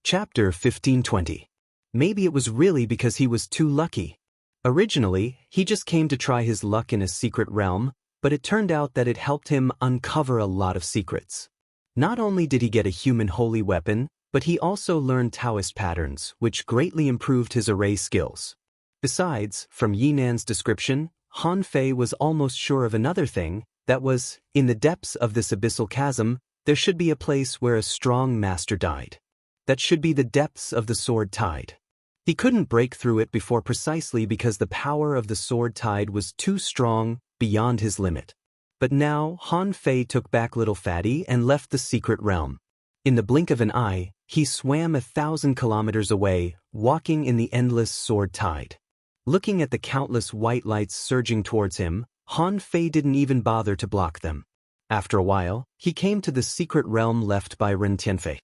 Chapter 1520. Maybe it was really because he was too lucky. Originally, he just came to try his luck in a secret realm, but it turned out that it helped him uncover a lot of secrets. Not only did he get a human holy weapon, but he also learned Taoist patterns, which greatly improved his array skills. Besides, from Yinan's description, Han Fei was almost sure of another thing, that was, in the depths of this abyssal chasm, there should be a place where a strong master died. That should be the depths of the sword tide. He couldn't break through it before precisely because the power of the sword tide was too strong, beyond his limit. But now, Han Fei took back little Fatty and left the secret realm. In the blink of an eye, he swam 1,000 kilometers away, walking in the endless sword tide. Looking at the countless white lights surging towards him, Han Fei didn't even bother to block them. After a while, he came to the secret realm left by Ren Tianfei.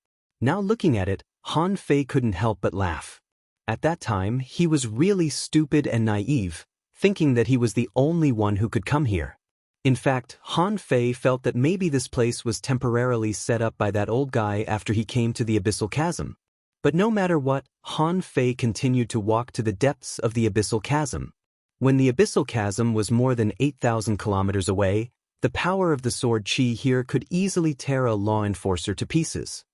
Now looking at it, Han Fei couldn't help but laugh. At that time, he was really stupid and naive, thinking that he was the only one who could come here. In fact, Han Fei felt that maybe this place was temporarily set up by that old guy after he came to the abyssal chasm. But no matter what, Han Fei continued to walk to the depths of the abyssal chasm. When the abyssal chasm was more than 8,000 kilometers away, the power of the sword chi here could easily tear a law enforcer to pieces.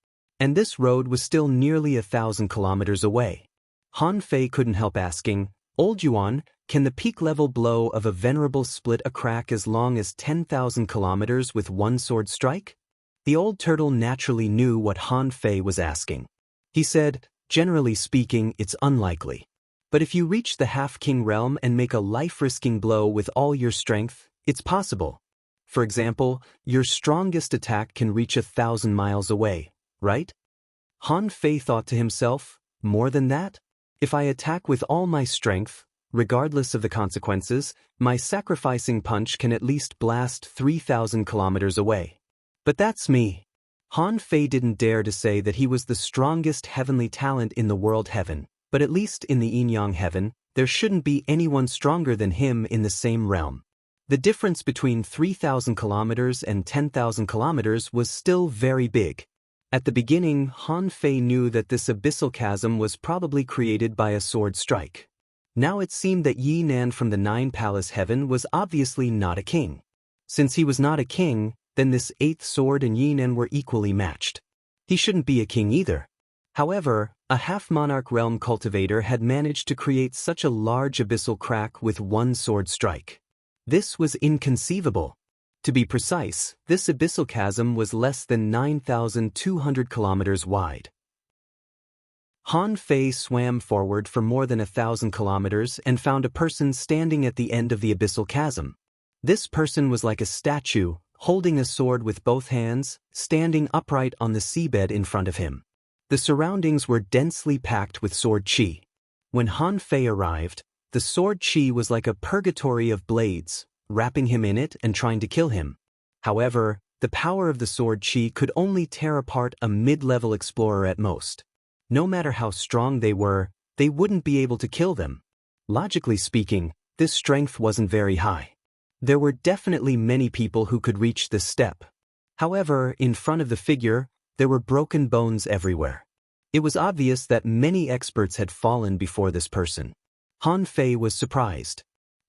And this road was still nearly 1,000 kilometers away. Han Fei couldn't help asking, "Old Yuan, can the peak-level blow of a venerable split a crack as long as 10,000 kilometers with one sword strike?" The old turtle naturally knew what Han Fei was asking. He said, "Generally speaking, it's unlikely. But if you reach the half-king realm and make a life-risking blow with all your strength, it's possible. For example, your strongest attack can reach 1,000 miles away, right?" Han Fei thought to himself, "More than that? If I attack with all my strength, regardless of the consequences, my sacrificing punch can at least blast 3,000 kilometers away. But that's me." Han Fei didn't dare to say that he was the strongest heavenly talent in the world heaven, but at least in the yin-yang heaven, there shouldn't be anyone stronger than him in the same realm. The difference between 3,000 kilometers and 10,000 kilometers was still very big. At the beginning, Han Fei knew that this abyssal chasm was probably created by a sword strike. Now it seemed that Yinan from the Nine Palace Heaven was obviously not a king. Since he was not a king, then this eighth sword and Yinan were equally matched. He shouldn't be a king either. However, a half-monarch realm cultivator had managed to create such a large abyssal crack with one sword strike. This was inconceivable. To be precise, this abyssal chasm was less than 9,200 kilometers wide. Han Fei swam forward for more than 1,000 kilometers and found a person standing at the end of the abyssal chasm. This person was like a statue, holding a sword with both hands, standing upright on the seabed in front of him. The surroundings were densely packed with sword chi. When Han Fei arrived, the sword chi was like a purgatory of blades, wrapping him in it and trying to kill him. However, the power of the sword chi could only tear apart a mid-level explorer at most. No matter how strong they were, they wouldn't be able to kill them. Logically speaking, this strength wasn't very high. There were definitely many people who could reach this step. However, in front of the figure, there were broken bones everywhere. It was obvious that many experts had fallen before this person. Han Fei was surprised.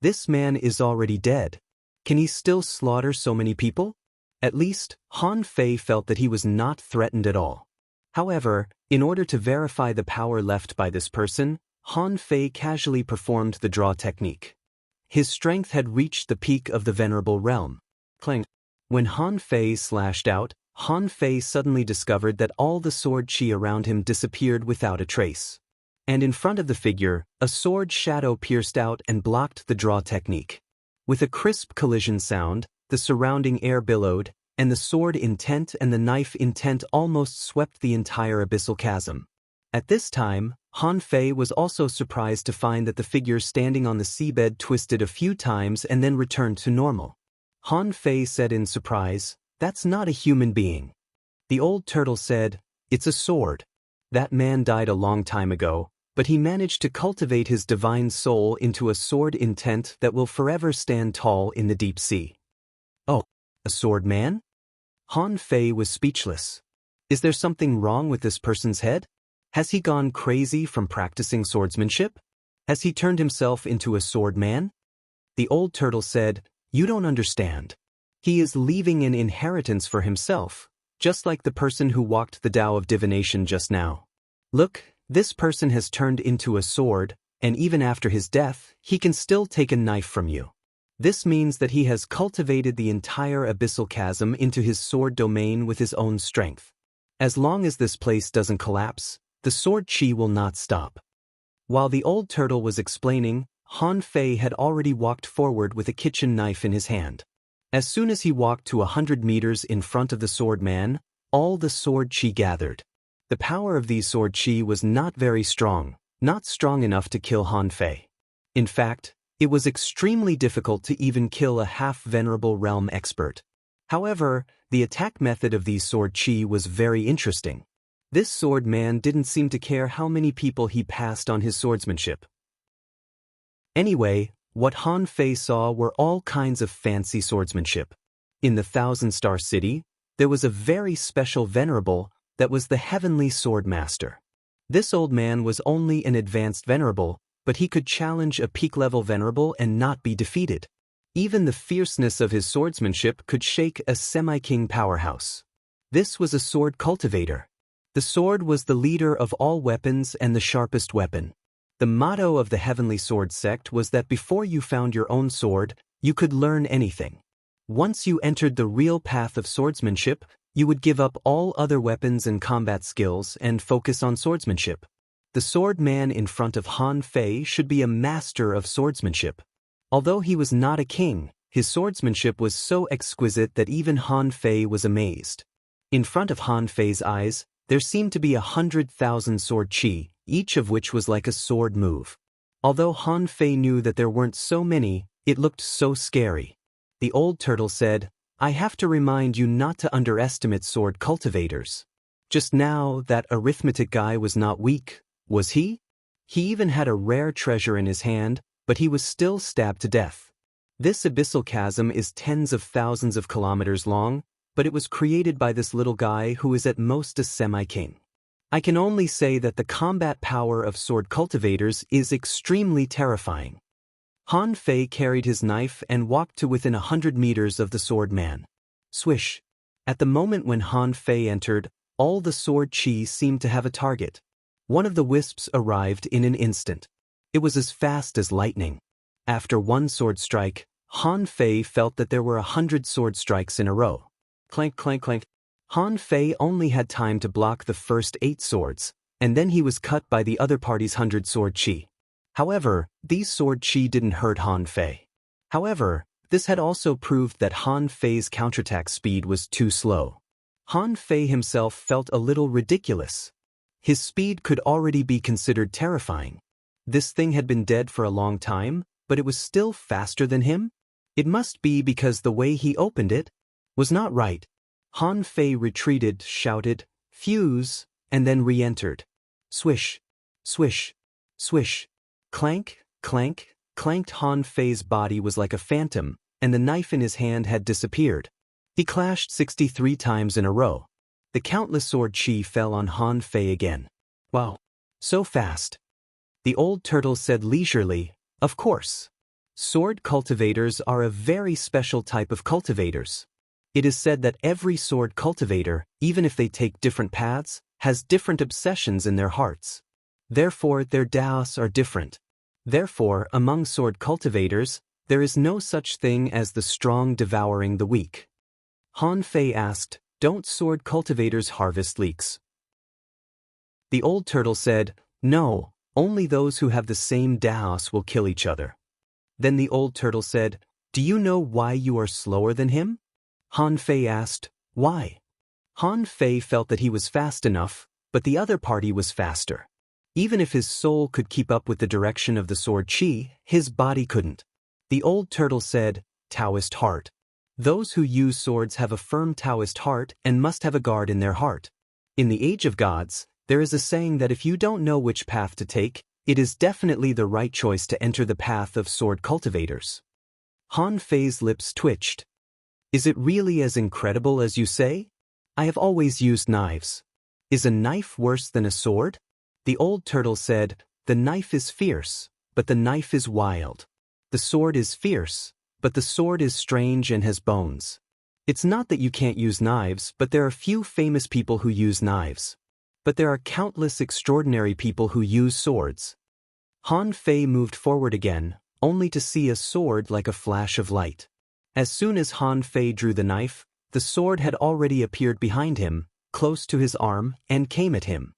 This man is already dead. Can he still slaughter so many people? At least, Han Fei felt that he was not threatened at all. However, in order to verify the power left by this person, Han Fei casually performed the draw technique. His strength had reached the peak of the venerable realm. Clang. When Han Fei slashed out, Han Fei suddenly discovered that all the sword chi around him disappeared without a trace. And in front of the figure, a sword shadow pierced out and blocked the draw technique. With a crisp collision sound, the surrounding air billowed, and the sword intent and the knife intent almost swept the entire abyssal chasm. At this time, Han Fei was also surprised to find that the figure standing on the seabed twisted a few times and then returned to normal. Han Fei said in surprise, "That's not a human being." The old turtle said, "It's a sword. That man died a long time ago, but he managed to cultivate his divine soul into a sword intent that will forever stand tall in the deep sea." "Oh, a sword man?" Han Fei was speechless. Is there something wrong with this person's head? Has he gone crazy from practicing swordsmanship? Has he turned himself into a sword man? The old turtle said, "You don't understand. He is leaving an inheritance for himself, just like the person who walked the Tao of divination just now. Look, this person has turned into a sword, and even after his death, he can still take a knife from you. This means that he has cultivated the entire abyssal chasm into his sword domain with his own strength. As long as this place doesn't collapse, the sword chi will not stop." While the old turtle was explaining, Han Fei had already walked forward with a kitchen knife in his hand. As soon as he walked to 100 meters in front of the sword man, all the sword chi gathered. The power of these sword chi was not very strong, not strong enough to kill Han Fei. In fact, it was extremely difficult to even kill a half-venerable realm expert. However, the attack method of these sword chi was very interesting. This sword man didn't seem to care how many people he passed on his swordsmanship. Anyway, what Han Fei saw were all kinds of fancy swordsmanship. In the Thousand-Star City, there was a very special venerable that was the heavenly sword master. This old man was only an advanced venerable, but he could challenge a peak-level venerable and not be defeated. Even the fierceness of his swordsmanship could shake a semi-king powerhouse. This was a sword cultivator. The sword was the leader of all weapons and the sharpest weapon. The motto of the Heavenly Sword sect was that before you found your own sword, you could learn anything. Once you entered the real path of swordsmanship, you would give up all other weapons and combat skills and focus on swordsmanship. The sword man in front of Han Fei should be a master of swordsmanship. Although he was not a king, his swordsmanship was so exquisite that even Han Fei was amazed. In front of Han Fei's eyes, there seemed to be 100,000 sword chi, each of which was like a sword move. Although Han Fei knew that there weren't so many, it looked so scary. The old turtle said, "I have to remind you not to underestimate sword cultivators. Just now, that arithmetic guy was not weak, was he? He even had a rare treasure in his hand, but he was still stabbed to death. This abyssal chasm is tens of thousands of kilometers long, but it was created by this little guy who is at most a semi-king. I can only say that the combat power of sword cultivators is extremely terrifying." Han Fei carried his knife and walked to within 100 meters of the sword man. Swish! At the moment when Han Fei entered, all the sword chi seemed to have a target. One of the wisps arrived in an instant. It was as fast as lightning. After one sword strike, Han Fei felt that there were 100 sword strikes in a row. Clank, clank, clank. Han Fei only had time to block the first 8 swords, and then he was cut by the other party's 100 sword chi. However, these sword chi didn't hurt Han Fei. However, this had also proved that Han Fei's counterattack speed was too slow. Han Fei himself felt a little ridiculous. His speed could already be considered terrifying. This thing had been dead for a long time, but it was still faster than him? It must be because the way he opened it was not right. Han Fei retreated, shouted, "Fuse," and then re-entered. Swish, swish, swish. Clank, clank, clanked. Han Fei's body was like a phantom, and the knife in his hand had disappeared. He clashed 63 times in a row. The countless sword chi fell on Han Fei again. Wow, so fast. The old turtle said leisurely, "Of course. Sword cultivators are a very special type of cultivators. It is said that every sword cultivator, even if they take different paths, has different obsessions in their hearts. Therefore, their daos are different. Therefore, among sword cultivators, there is no such thing as the strong devouring the weak." Han Fei asked, "Don't sword cultivators harvest leeks?" The old turtle said, "No, only those who have the same daos will kill each other." Then the old turtle said, "Do you know why you are slower than him?" Han Fei asked, "Why?" Han Fei felt that he was fast enough, but the other party was faster. Even if his soul could keep up with the direction of the sword chi, his body couldn't. The old turtle said, "Taoist heart. Those who use swords have a firm Taoist heart and must have a guard in their heart. In the Age of Gods, there is a saying that if you don't know which path to take, it is definitely the right choice to enter the path of sword cultivators." Han Fei's lips twitched. "Is it really as incredible as you say? I have always used knives. Is a knife worse than a sword?" The old turtle said, "The knife is fierce, but the knife is wild. The sword is fierce, but the sword is strange and has bones." It's not that you can't use knives, but there are few famous people who use knives. But there are countless extraordinary people who use swords. Han Fei moved forward again, only to see a sword like a flash of light. As soon as Han Fei drew the knife, the sword had already appeared behind him, close to his arm, and came at him.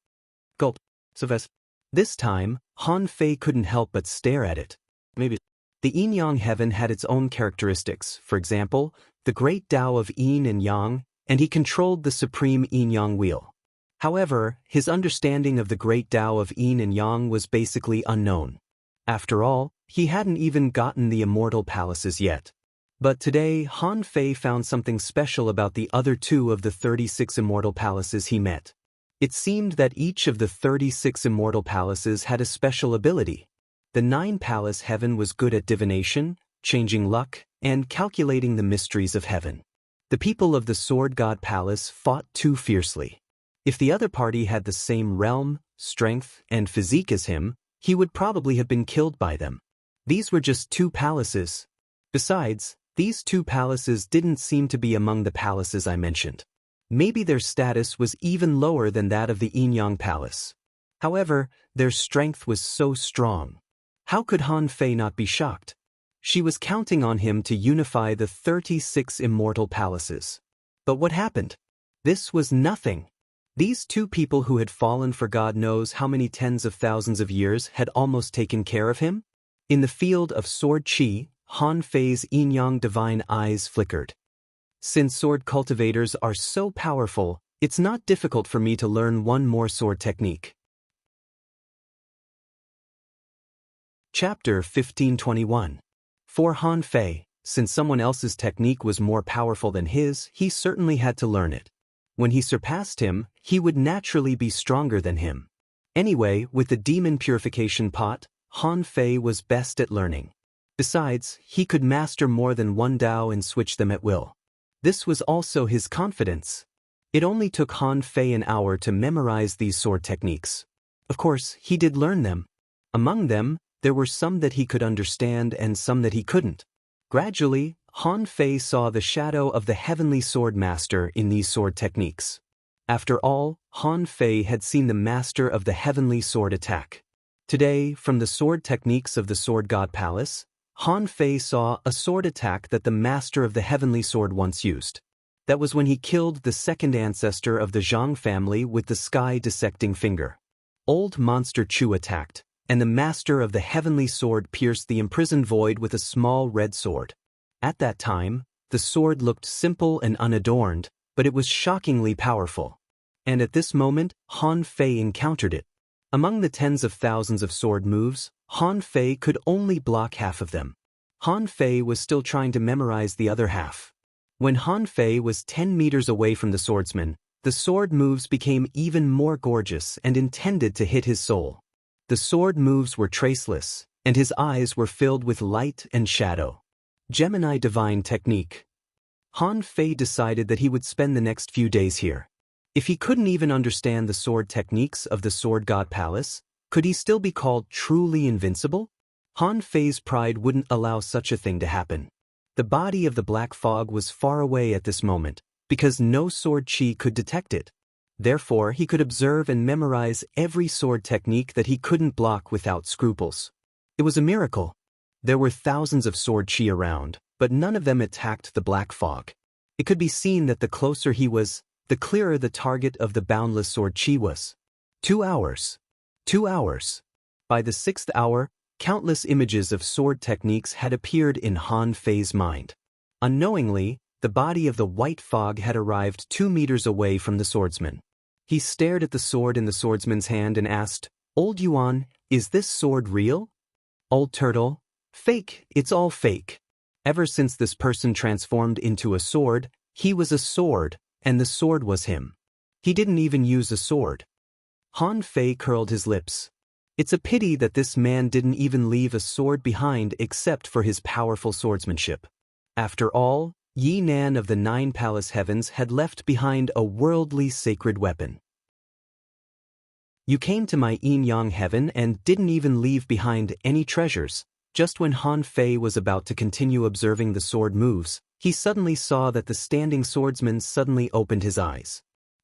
Gulp. Sylvester. This time, Han Fei couldn't help but stare at it. Maybe. The yin-yang heaven had its own characteristics, for example, the great Tao of yin and yang, and he controlled the supreme yin-yang wheel. However, his understanding of the great Tao of yin and yang was basically unknown. After all, he hadn't even gotten the immortal palaces yet. But today, Han Fei found something special about the other two of the 36 immortal palaces he met. It seemed that each of the 36 immortal palaces had a special ability. The 9-palace heaven was good at divination, changing luck, and calculating the mysteries of heaven. The people of the Sword God Palace fought too fiercely. If the other party had the same realm, strength, and physique as him, he would probably have been killed by them. These were just 2 palaces. Besides, these 2 palaces didn't seem to be among the palaces I mentioned. Maybe their status was even lower than that of the Yin-Yang Palace. However, their strength was so strong. How could Han Fei not be shocked? She was counting on him to unify the 36 immortal palaces. But what happened? This was nothing. These 2 people who had fallen for God knows how many tens of thousands of years had almost taken care of him? In the field of sword chi, Han Fei's yin-yang divine eyes flickered. Since sword cultivators are so powerful, it's not difficult for me to learn one more sword technique. Chapter 1521. For Han Fei, since someone else's technique was more powerful than his, he certainly had to learn it. When he surpassed him, he would naturally be stronger than him. Anyway, with the demon purification pot, Han Fei was best at learning. Besides, he could master more than one Tao and switch them at will. This was also his confidence. It only took Han Fei an hour to memorize these sword techniques. Of course, he did learn them. Among them, there were some that he could understand and some that he couldn't. Gradually, Han Fei saw the shadow of the heavenly sword master in these sword techniques. After all, Han Fei had seen the master of the heavenly sword attack. Today, from the sword techniques of the Sword God Palace, Han Fei saw a sword attack that the master of the heavenly sword once used. That was when he killed the second ancestor of the Zhang family with the sky-dissecting finger. Old Monster Chu attacked, and the master of the heavenly sword pierced the imprisoned void with a small red sword. At that time, the sword looked simple and unadorned, but it was shockingly powerful. And at this moment, Han Fei encountered it. Among the tens of thousands of sword moves, Han Fei could only block half of them. Han Fei was still trying to memorize the other half. When Han Fei was 10 meters away from the swordsman, the sword moves became even more gorgeous and intended to hit his soul. The sword moves were traceless, and his eyes were filled with light and shadow. Gemini Divine Technique. Han Fei decided that he would spend the next few days here. If he couldn't even understand the sword techniques of the Sword God Palace, could he still be called truly invincible? Han Fei's pride wouldn't allow such a thing to happen. The body of the black fog was far away at this moment, because no sword chi could detect it. Therefore, he could observe and memorize every sword technique that he couldn't block without scruples. It was a miracle. There were thousands of sword chi around, but none of them attacked the black fog. It could be seen that the closer he was, the clearer the target of the boundless sword chi was. 2 hours. 2 hours. By the 6th hour, countless images of sword techniques had appeared in Han Fei's mind. Unknowingly, the body of the white fog had arrived 2 meters away from the swordsman. He stared at the sword in the swordsman's hand and asked, "Old Yuan, is this sword real?" "Old Turtle, fake, it's all fake." Ever since this person transformed into a sword, he was a sword, and the sword was him. He didn't even use a sword. Han Fei curled his lips. It's a pity that this man didn't even leave a sword behind except for his powerful swordsmanship. After all, Yi Nan of the 9-palace heavens had left behind a worldly sacred weapon. You came to my yin-yang heaven and didn't even leave behind any treasures. Just when Han Fei was about to continue observing the sword moves, he suddenly saw that the standing swordsman suddenly opened his eyes.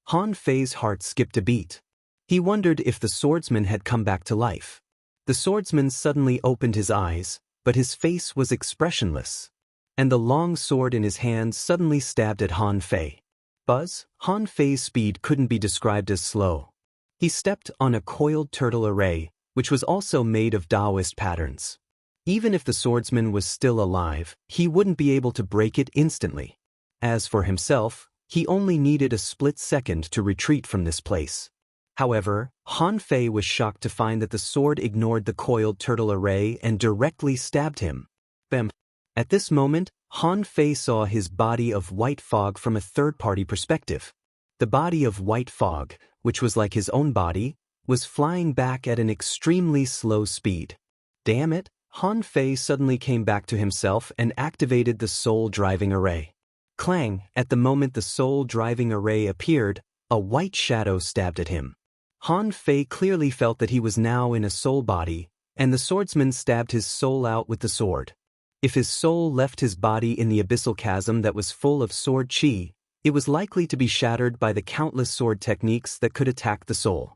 Han Fei's heart skipped a beat. He wondered if the swordsman had come back to life. The swordsman suddenly opened his eyes, but his face was expressionless. And the long sword in his hand suddenly stabbed at Han Fei. Buzz, Han Fei's speed couldn't be described as slow. He stepped on a coiled turtle array, which was also made of Taoist patterns. Even if the swordsman was still alive, he wouldn't be able to break it instantly. As for himself, he only needed a split second to retreat from this place. However, Han Fei was shocked to find that the sword ignored the coiled turtle array and directly stabbed him. Bam! At this moment, Han Fei saw his body of white fog from a third-party perspective. The body of white fog, which was like his own body, was flying back at an extremely slow speed. Damn it! Han Fei suddenly came back to himself and activated the soul-driving array. Clang! At the moment the soul-driving array appeared, a white shadow stabbed at him. Han Fei clearly felt that he was now in a soul body, and the swordsman stabbed his soul out with the sword. If his soul left his body in the abyssal chasm that was full of sword chi, it was likely to be shattered by the countless sword techniques that could attack the soul.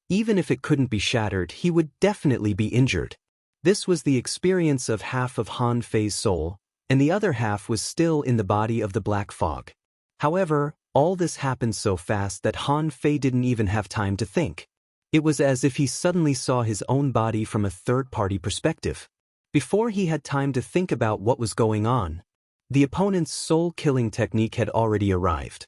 Even if it couldn't be shattered, he would definitely be injured. This was the experience of half of Han Fei's soul, and the other half was still in the body of the black fog. However, all this happened so fast that Han Fei didn't even have time to think. It was as if he suddenly saw his own body from a third-party perspective. Before he had time to think about what was going on, the opponent's soul-killing technique had already arrived.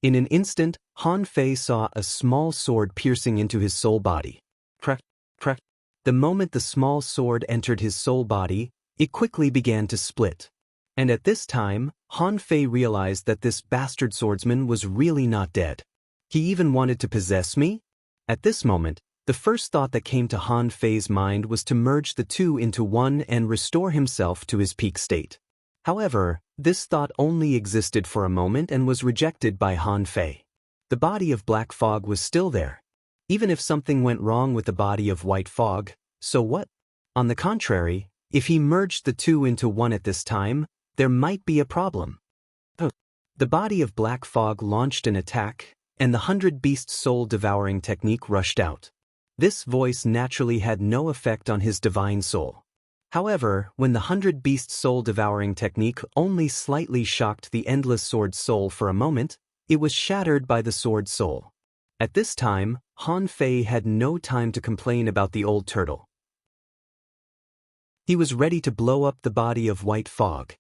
In an instant, Han Fei saw a small sword piercing into his soul body. Crack, crack. The moment the small sword entered his soul body, it quickly began to split. And at this time, Han Fei realized that this bastard swordsman was really not dead. He even wanted to possess me? At this moment, the first thought that came to Han Fei's mind was to merge the two into one and restore himself to his peak state. However, this thought only existed for a moment and was rejected by Han Fei. The body of black fog was still there. Even if something went wrong with the body of white fog, so what? On the contrary, if he merged the two into one at this time, there might be a problem. The body of black fog launched an attack, and the 100-beast soul-devouring technique rushed out. This voice naturally had no effect on his divine soul. However, when the 100-beast soul-devouring technique only slightly shocked the endless sword soul for a moment, it was shattered by the sword soul. At this time, Han Fei had no time to complain about the old turtle. He was ready to blow up the body of white fog.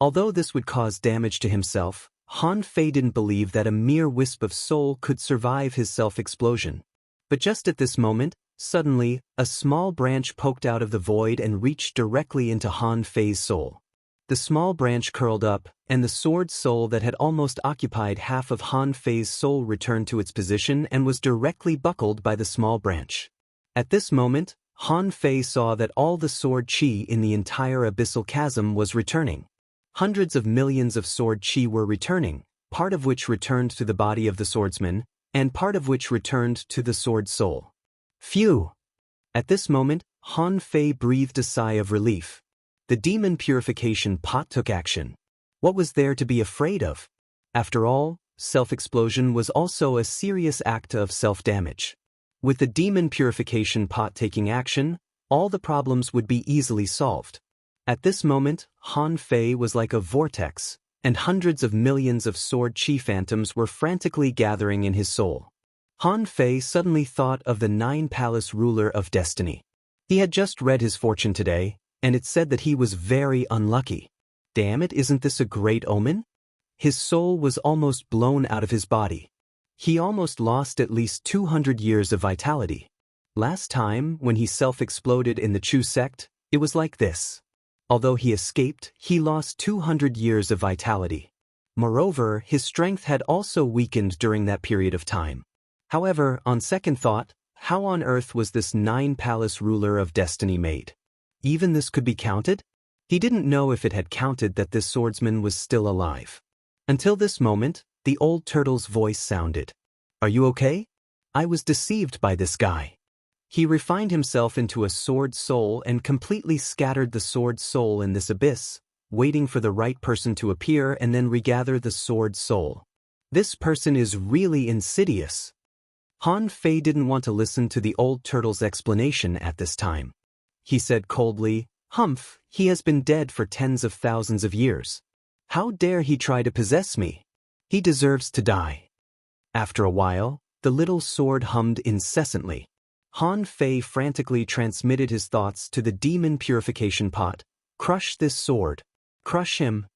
Although this would cause damage to himself, Han Fei didn't believe that a mere wisp of soul could survive his self-explosion. But just at this moment, suddenly, a small branch poked out of the void and reached directly into Han Fei's soul. The small branch curled up, and the sword soul that had almost occupied half of Han Fei's soul returned to its position and was directly buckled by the small branch. At this moment, Han Fei saw that all the sword chi in the entire abyssal chasm was returning. Hundreds of millions of sword chi were returning, part of which returned to the body of the swordsman, and part of which returned to the sword soul. Phew! At this moment, Han Fei breathed a sigh of relief. The demon purification pot took action. What was there to be afraid of? After all, self-explosion was also a serious act of self-damage. With the demon purification pot taking action, all the problems would be easily solved. At this moment, Han Fei was like a vortex, and hundreds of millions of sword chi phantoms were frantically gathering in his soul. Han Fei suddenly thought of the 9-palace ruler of destiny. He had just read his fortune today, and it said that he was very unlucky. Damn it, isn't this a great omen? His soul was almost blown out of his body. He almost lost at least 200 years of vitality. Last time, when he self-exploded in the Chu sect, it was like this. Although he escaped, he lost 200 years of vitality. Moreover, his strength had also weakened during that period of time. However, on second thought, how on earth was this 9-palace ruler of destiny made? Even this could be counted? He didn't know if it had counted that this swordsman was still alive. Until this moment, the old turtle's voice sounded. Are you okay? I was deceived by this guy. He refined himself into a sword soul and completely scattered the sword soul in this abyss, waiting for the right person to appear and then regather the sword soul. This person is really insidious. Han Fei didn't want to listen to the old turtle's explanation at this time. He said coldly, "Humph, he has been dead for tens of thousands of years. How dare he try to possess me? He deserves to die." After a while, the little sword hummed incessantly. Han Fei frantically transmitted his thoughts to the demon purification pot. "Crush this sword. Crush him."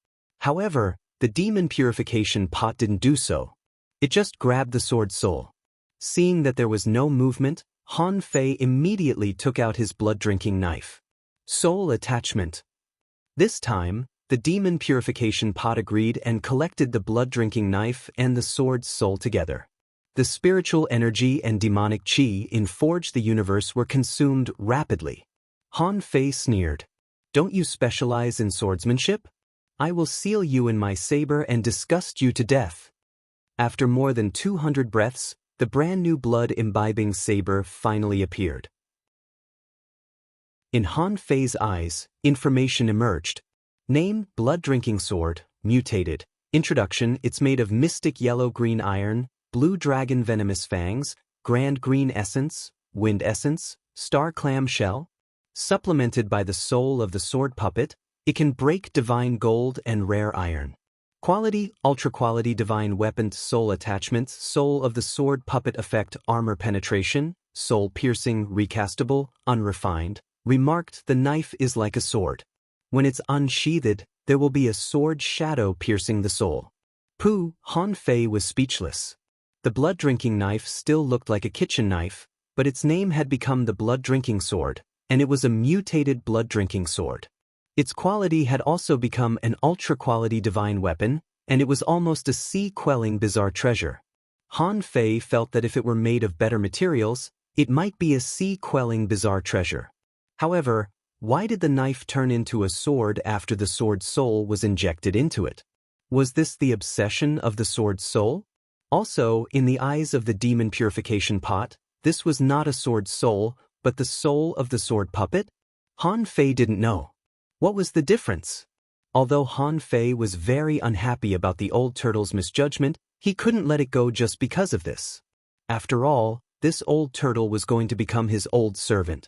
However, the demon purification pot didn't do so. It just grabbed the sword soul. Seeing that there was no movement, Han Fei immediately took out his blood-drinking knife. Soul attachment. This time, the demon purification pot agreed and collected the blood-drinking knife and the sword's soul together. The spiritual energy and demonic qi in Forge the Universe were consumed rapidly. Han Fei sneered. "Don't you specialize in swordsmanship? I will seal you in my saber and disgust you to death." After more than 200 breaths, the brand new blood-imbibing saber finally appeared. In Han Fei's eyes, information emerged. Name: blood-drinking sword, mutated. Introduction: it's made of mystic yellow-green iron, blue dragon venomous fangs, grand green essence, wind essence, star clam shell. Supplemented by the soul of the sword puppet, it can break divine gold and rare iron. Quality: ultra-quality divine weapon. Soul attachments: soul of the sword puppet effect, armor penetration, soul piercing, recastable, unrefined. Remarked: the knife is like a sword. When it's unsheathed, there will be a sword shadow piercing the soul. Pooh, Han Fei was speechless. The blood-drinking knife still looked like a kitchen knife, but its name had become the blood-drinking sword, and it was a mutated blood-drinking sword. Its quality had also become an ultra-quality divine weapon, and it was almost a sea-quelling bizarre treasure. Han Fei felt that if it were made of better materials, it might be a sea-quelling bizarre treasure. However, why did the knife turn into a sword after the sword soul was injected into it? Was this the obsession of the sword soul? Also, in the eyes of the demon purification pot, this was not a sword soul, but the soul of the sword puppet? Han Fei didn't know. What was the difference? Although Han Fei was very unhappy about the old turtle's misjudgment, he couldn't let it go just because of this. After all, this old turtle was going to become his old servant.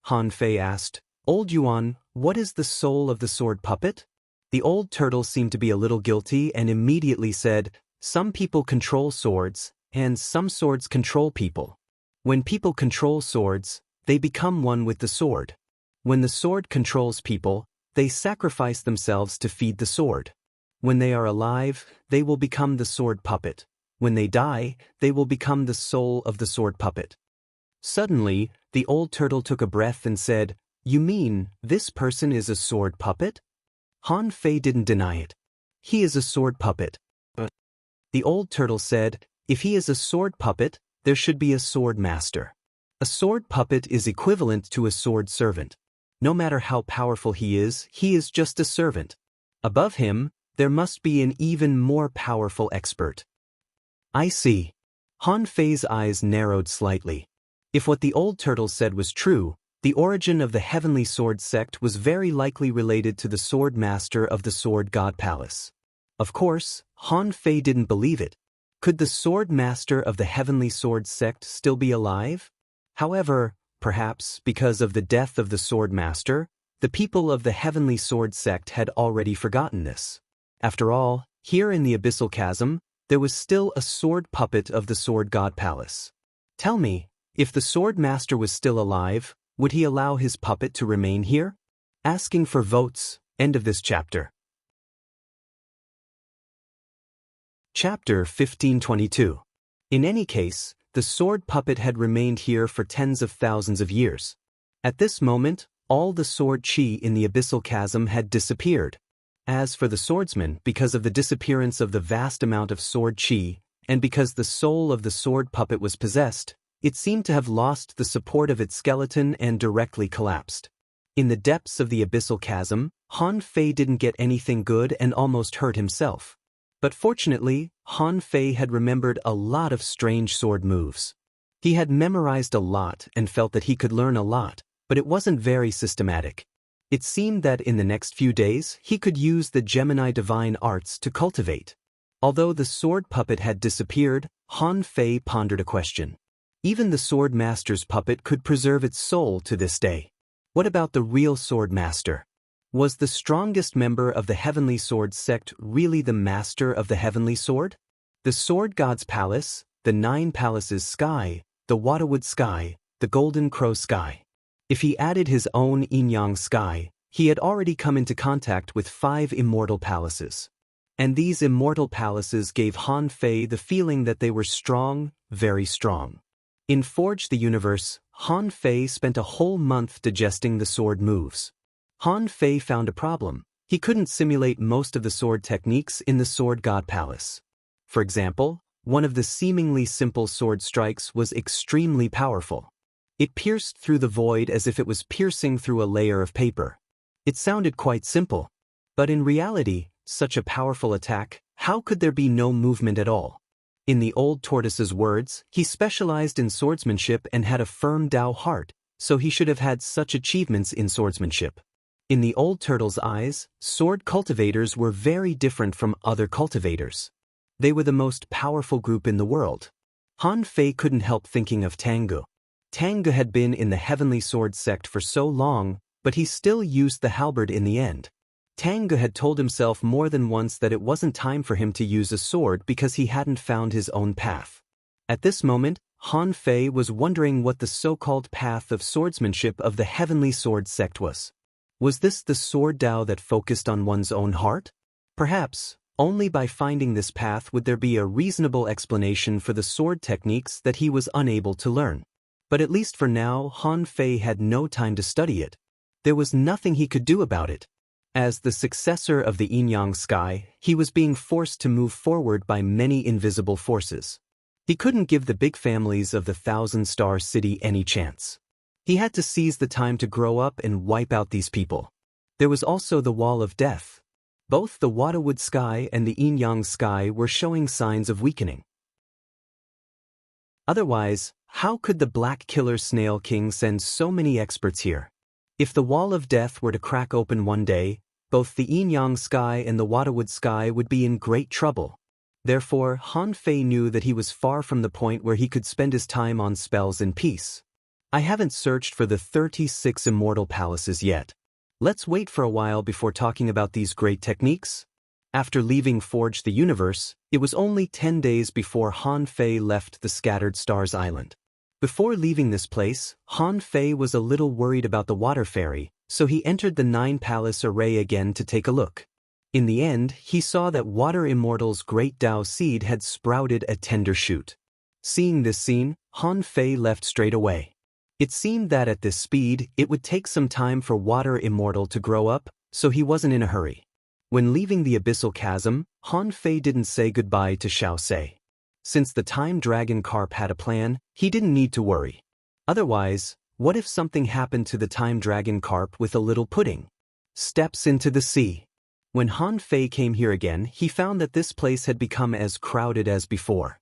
Han Fei asked, "Old Yuan, what is the soul of the sword puppet?" The old turtle seemed to be a little guilty and immediately said, "Some people control swords, and some swords control people. When people control swords, they become one with the sword. When the sword controls people, they sacrifice themselves to feed the sword. When they are alive, they will become the sword puppet. When they die, they will become the soul of the sword puppet." Suddenly, the old turtle took a breath and said, "You mean, this person is a sword puppet?" Han Fei didn't deny it. "He is a sword puppet." But the old turtle said, "If he is a sword puppet, there should be a sword master. A sword puppet is equivalent to a sword servant. No matter how powerful he is just a servant. Above him, there must be an even more powerful expert." "I see." Han Fei's eyes narrowed slightly. If what the old turtle said was true, the origin of the Heavenly Sword sect was very likely related to the sword master of the Sword God Palace. Of course, Han Fei didn't believe it. Could the sword master of the Heavenly Sword sect still be alive? However, perhaps because of the death of the sword master, the people of the Heavenly Sword sect had already forgotten this. After all, here in the Abyssal Chasm, there was still a sword puppet of the Sword God Palace. Tell me, if the sword master was still alive, would he allow his puppet to remain here? Asking for votes. End of this chapter. Chapter 1522. In any case, the sword puppet had remained here for tens of thousands of years. At this moment, all the sword chi in the Abyssal Chasm had disappeared. As for the swordsman, because of the disappearance of the vast amount of sword chi, and because the soul of the sword puppet was possessed, it seemed to have lost the support of its skeleton and directly collapsed. In the depths of the Abyssal Chasm, Han Fei didn't get anything good and almost hurt himself. But fortunately, Han Fei had remembered a lot of strange sword moves. He had memorized a lot and felt that he could learn a lot, but it wasn't very systematic. It seemed that in the next few days he could use the Gemini divine arts to cultivate. Although the sword puppet had disappeared, Han Fei pondered a question. Even the sword master's puppet could preserve its soul to this day. What about the real sword master? Was the strongest member of the Heavenly Sword sect really the master of the Heavenly Sword? The Sword God's Palace, the 9 Palaces Sky, the Waterwood Sky, the Golden Crow Sky. If he added his own Yin-Yang Sky, he had already come into contact with 5 immortal palaces. And these immortal palaces gave Han Fei the feeling that they were strong, very strong. In Forge the Universe, Han Fei spent a whole month digesting the sword moves. Han Fei found a problem. He couldn't simulate most of the sword techniques in the Sword God Palace. For example, one of the seemingly simple sword strikes was extremely powerful. It pierced through the void as if it was piercing through a layer of paper. It sounded quite simple. But in reality, such a powerful attack, how could there be no movement at all? In the old tortoise's words, he specialized in swordsmanship and had a firm Tao heart, so he should have had such achievements in swordsmanship. In the old turtle's eyes, sword cultivators were very different from other cultivators. They were the most powerful group in the world. Han Fei couldn't help thinking of Tengu. Tengu had been in the Heavenly Sword sect for so long, but he still used the halberd in the end. Tengu had told himself more than once that it wasn't time for him to use a sword because he hadn't found his own path. At this moment, Han Fei was wondering what the so-called path of swordsmanship of the Heavenly Sword sect was. Was this the sword Tao that focused on one's own heart? Perhaps, only by finding this path would there be a reasonable explanation for the sword techniques that he was unable to learn. But at least for now, Han Fei had no time to study it. There was nothing he could do about it. As the successor of the Yin-Yang Sky, he was being forced to move forward by many invisible forces. He couldn't give the big families of the Thousand-Star City any chance. He had to seize the time to grow up and wipe out these people. There was also the Wall of Death. Both the Waterwood Sky and the Yin-Yang Sky were showing signs of weakening. Otherwise, how could the Black Killer Snail King send so many experts here? If the Wall of Death were to crack open one day, both the Yin-Yang Sky and the Waterwood Sky would be in great trouble. Therefore, Han Fei knew that he was far from the point where he could spend his time on spells in peace. I haven't searched for the 36 immortal palaces yet. Let's wait for a while before talking about these great techniques. After leaving Forge the Universe, it was only 10 days before Han Fei left the Scattered Stars Island. Before leaving this place, Han Fei was a little worried about the water fairy, so he entered the 9 Palace Array again to take a look. In the end, he saw that Water Immortal's great Tao seed had sprouted a tender shoot. Seeing this scene, Han Fei left straight away. It seemed that at this speed, it would take some time for Water Immortal to grow up, so he wasn't in a hurry. When leaving the Abyssal Chasm, Han Fei didn't say goodbye to Xiao Sei. Since the Time Dragon Carp had a plan, he didn't need to worry. Otherwise, what if something happened to the Time Dragon Carp with a little pudding? Steps into the sea. When Han Fei came here again, he found that this place had become as crowded as before.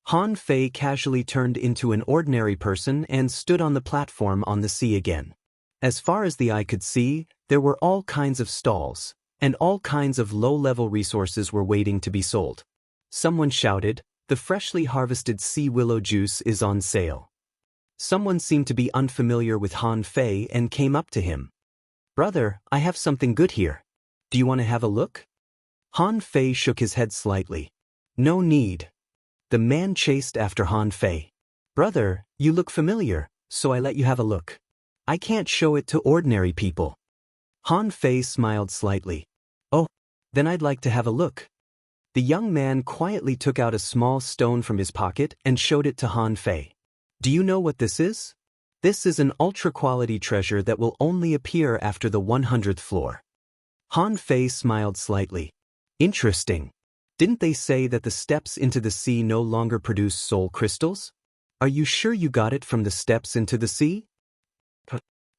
Han Fei casually turned into an ordinary person and stood on the platform on the sea again. As far as the eye could see, there were all kinds of stalls, and all kinds of low-level resources were waiting to be sold. Someone shouted, "The freshly harvested sea willow juice is on sale." Someone seemed to be unfamiliar with Han Fei and came up to him. "Brother, I have something good here. Do you want to have a look?" Han Fei shook his head slightly. "No need." The man chased after Han Fei. "Brother, you look familiar, so I let you have a look. I can't show it to ordinary people." Han Fei smiled slightly. "Oh, then I'd like to have a look." The young man quietly took out a small stone from his pocket and showed it to Han Fei. "Do you know what this is?" "This is an ultra-quality treasure that will only appear after the 100th floor." Han Fei smiled slightly. "Interesting. Didn't they say that the steps into the sea no longer produce soul crystals? Are you sure you got it from the steps into the sea?"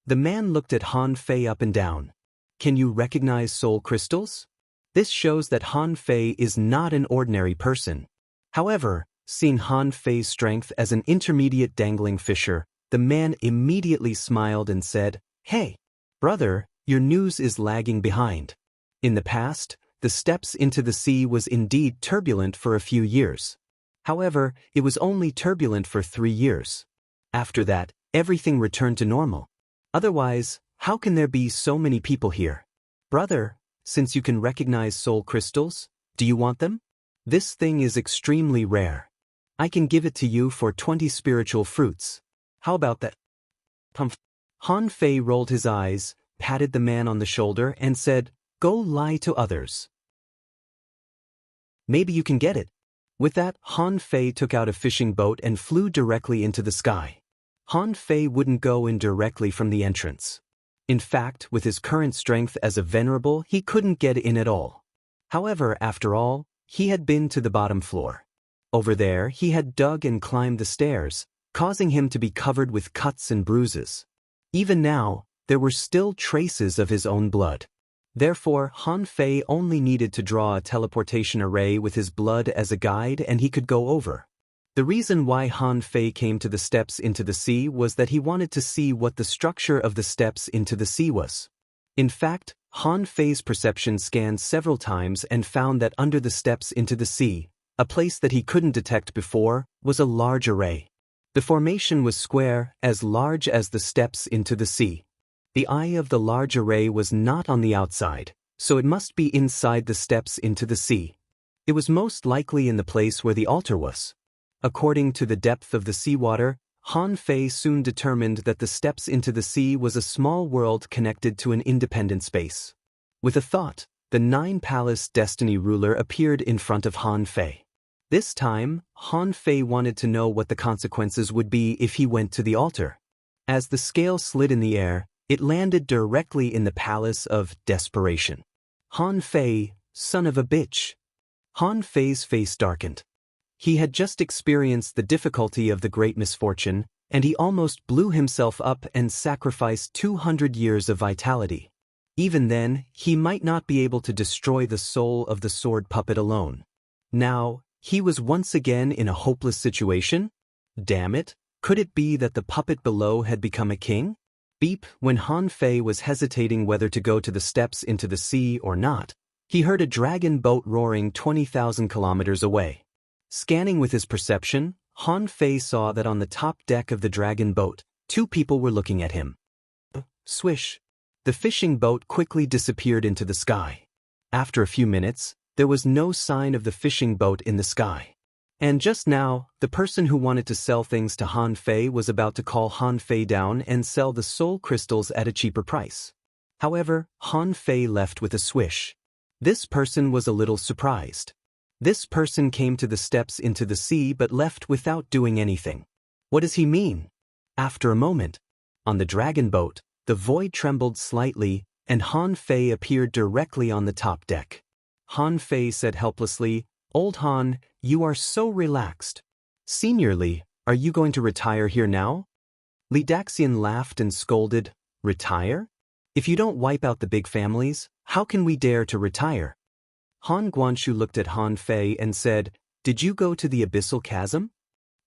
The man looked at Han Fei up and down. "Can you recognize soul crystals?" This shows that Han Fei is not an ordinary person. However, Seeing Han Fei's strength as an intermediate dangling fisher, the man immediately smiled and said, "Hey, brother, your news is lagging behind. In the past, the steps into the sea was indeed turbulent for a few years. However, it was only turbulent for 3 years. After that, everything returned to normal. Otherwise, how can there be so many people here? Brother, since you can recognize soul crystals, do you want them? This thing is extremely rare. I can give it to you for 20 spiritual fruits. How about that?" Han Fei rolled his eyes, patted the man on the shoulder, and said, "Go lie to others. Maybe you can get it." With that, Han Fei took out a fishing boat and flew directly into the sky. Han Fei wouldn't go in directly from the entrance. In fact, with his current strength as a venerable, he couldn't get in at all. However, after all, he had been to the bottom floor. Over there, he had dug and climbed the stairs, causing him to be covered with cuts and bruises. Even now, there were still traces of his own blood. Therefore, Han Fei only needed to draw a teleportation array with his blood as a guide and he could go over. The reason why Han Fei came to the steps into the sea was that he wanted to see what the structure of the steps into the sea was. In fact, Han Fei's perception scanned several times and found that under the steps into the sea, a place that he couldn't detect before, was a large array. The formation was square, as large as the steps into the sea. The eye of the large array was not on the outside, so it must be inside the steps into the sea. It was most likely in the place where the altar was. According to the depth of the seawater, Han Fei soon determined that the steps into the sea was a small world connected to an independent space. With a thought, the 9-palace destiny ruler appeared in front of Han Fei. This time, Han Fei wanted to know what the consequences would be if he went to the altar. As the scale slid in the air, it landed directly in the palace of desperation. Han Fei, son of a bitch. Han Fei's face darkened. He had just experienced the difficulty of the great misfortune, and he almost blew himself up and sacrificed 200 years of vitality. Even then, he might not be able to destroy the soul of the sword puppet alone. Now, he was once again in a hopeless situation? Damn it, could it be that the puppet below had become a king? Beep, when Han Fei was hesitating whether to go to the steps into the sea or not, he heard a dragon boat roaring 20,000 kilometers away. Scanning with his perception, Han Fei saw that on the top deck of the dragon boat, 2 people were looking at him. Swish. The fishing boat quickly disappeared into the sky. After a few minutes, there was no sign of the fishing boat in the sky. And just now, the person who wanted to sell things to Han Fei was about to call Han Fei down and sell the soul crystals at a cheaper price. However, Han Fei left with a swish. This person was a little surprised. This person came to the steps into the sea but left without doing anything. What does he mean? After a moment, on the dragon boat, the void trembled slightly and Han Fei appeared directly on the top deck. Han Fei said helplessly, "Old Han, you are so relaxed. Senior Li, are you going to retire here now?" Li Daxian laughed and scolded, "Retire? If you don't wipe out the big families, how can we dare to retire?" Han Guanshu looked at Han Fei and said, "Did you go to the abyssal chasm?"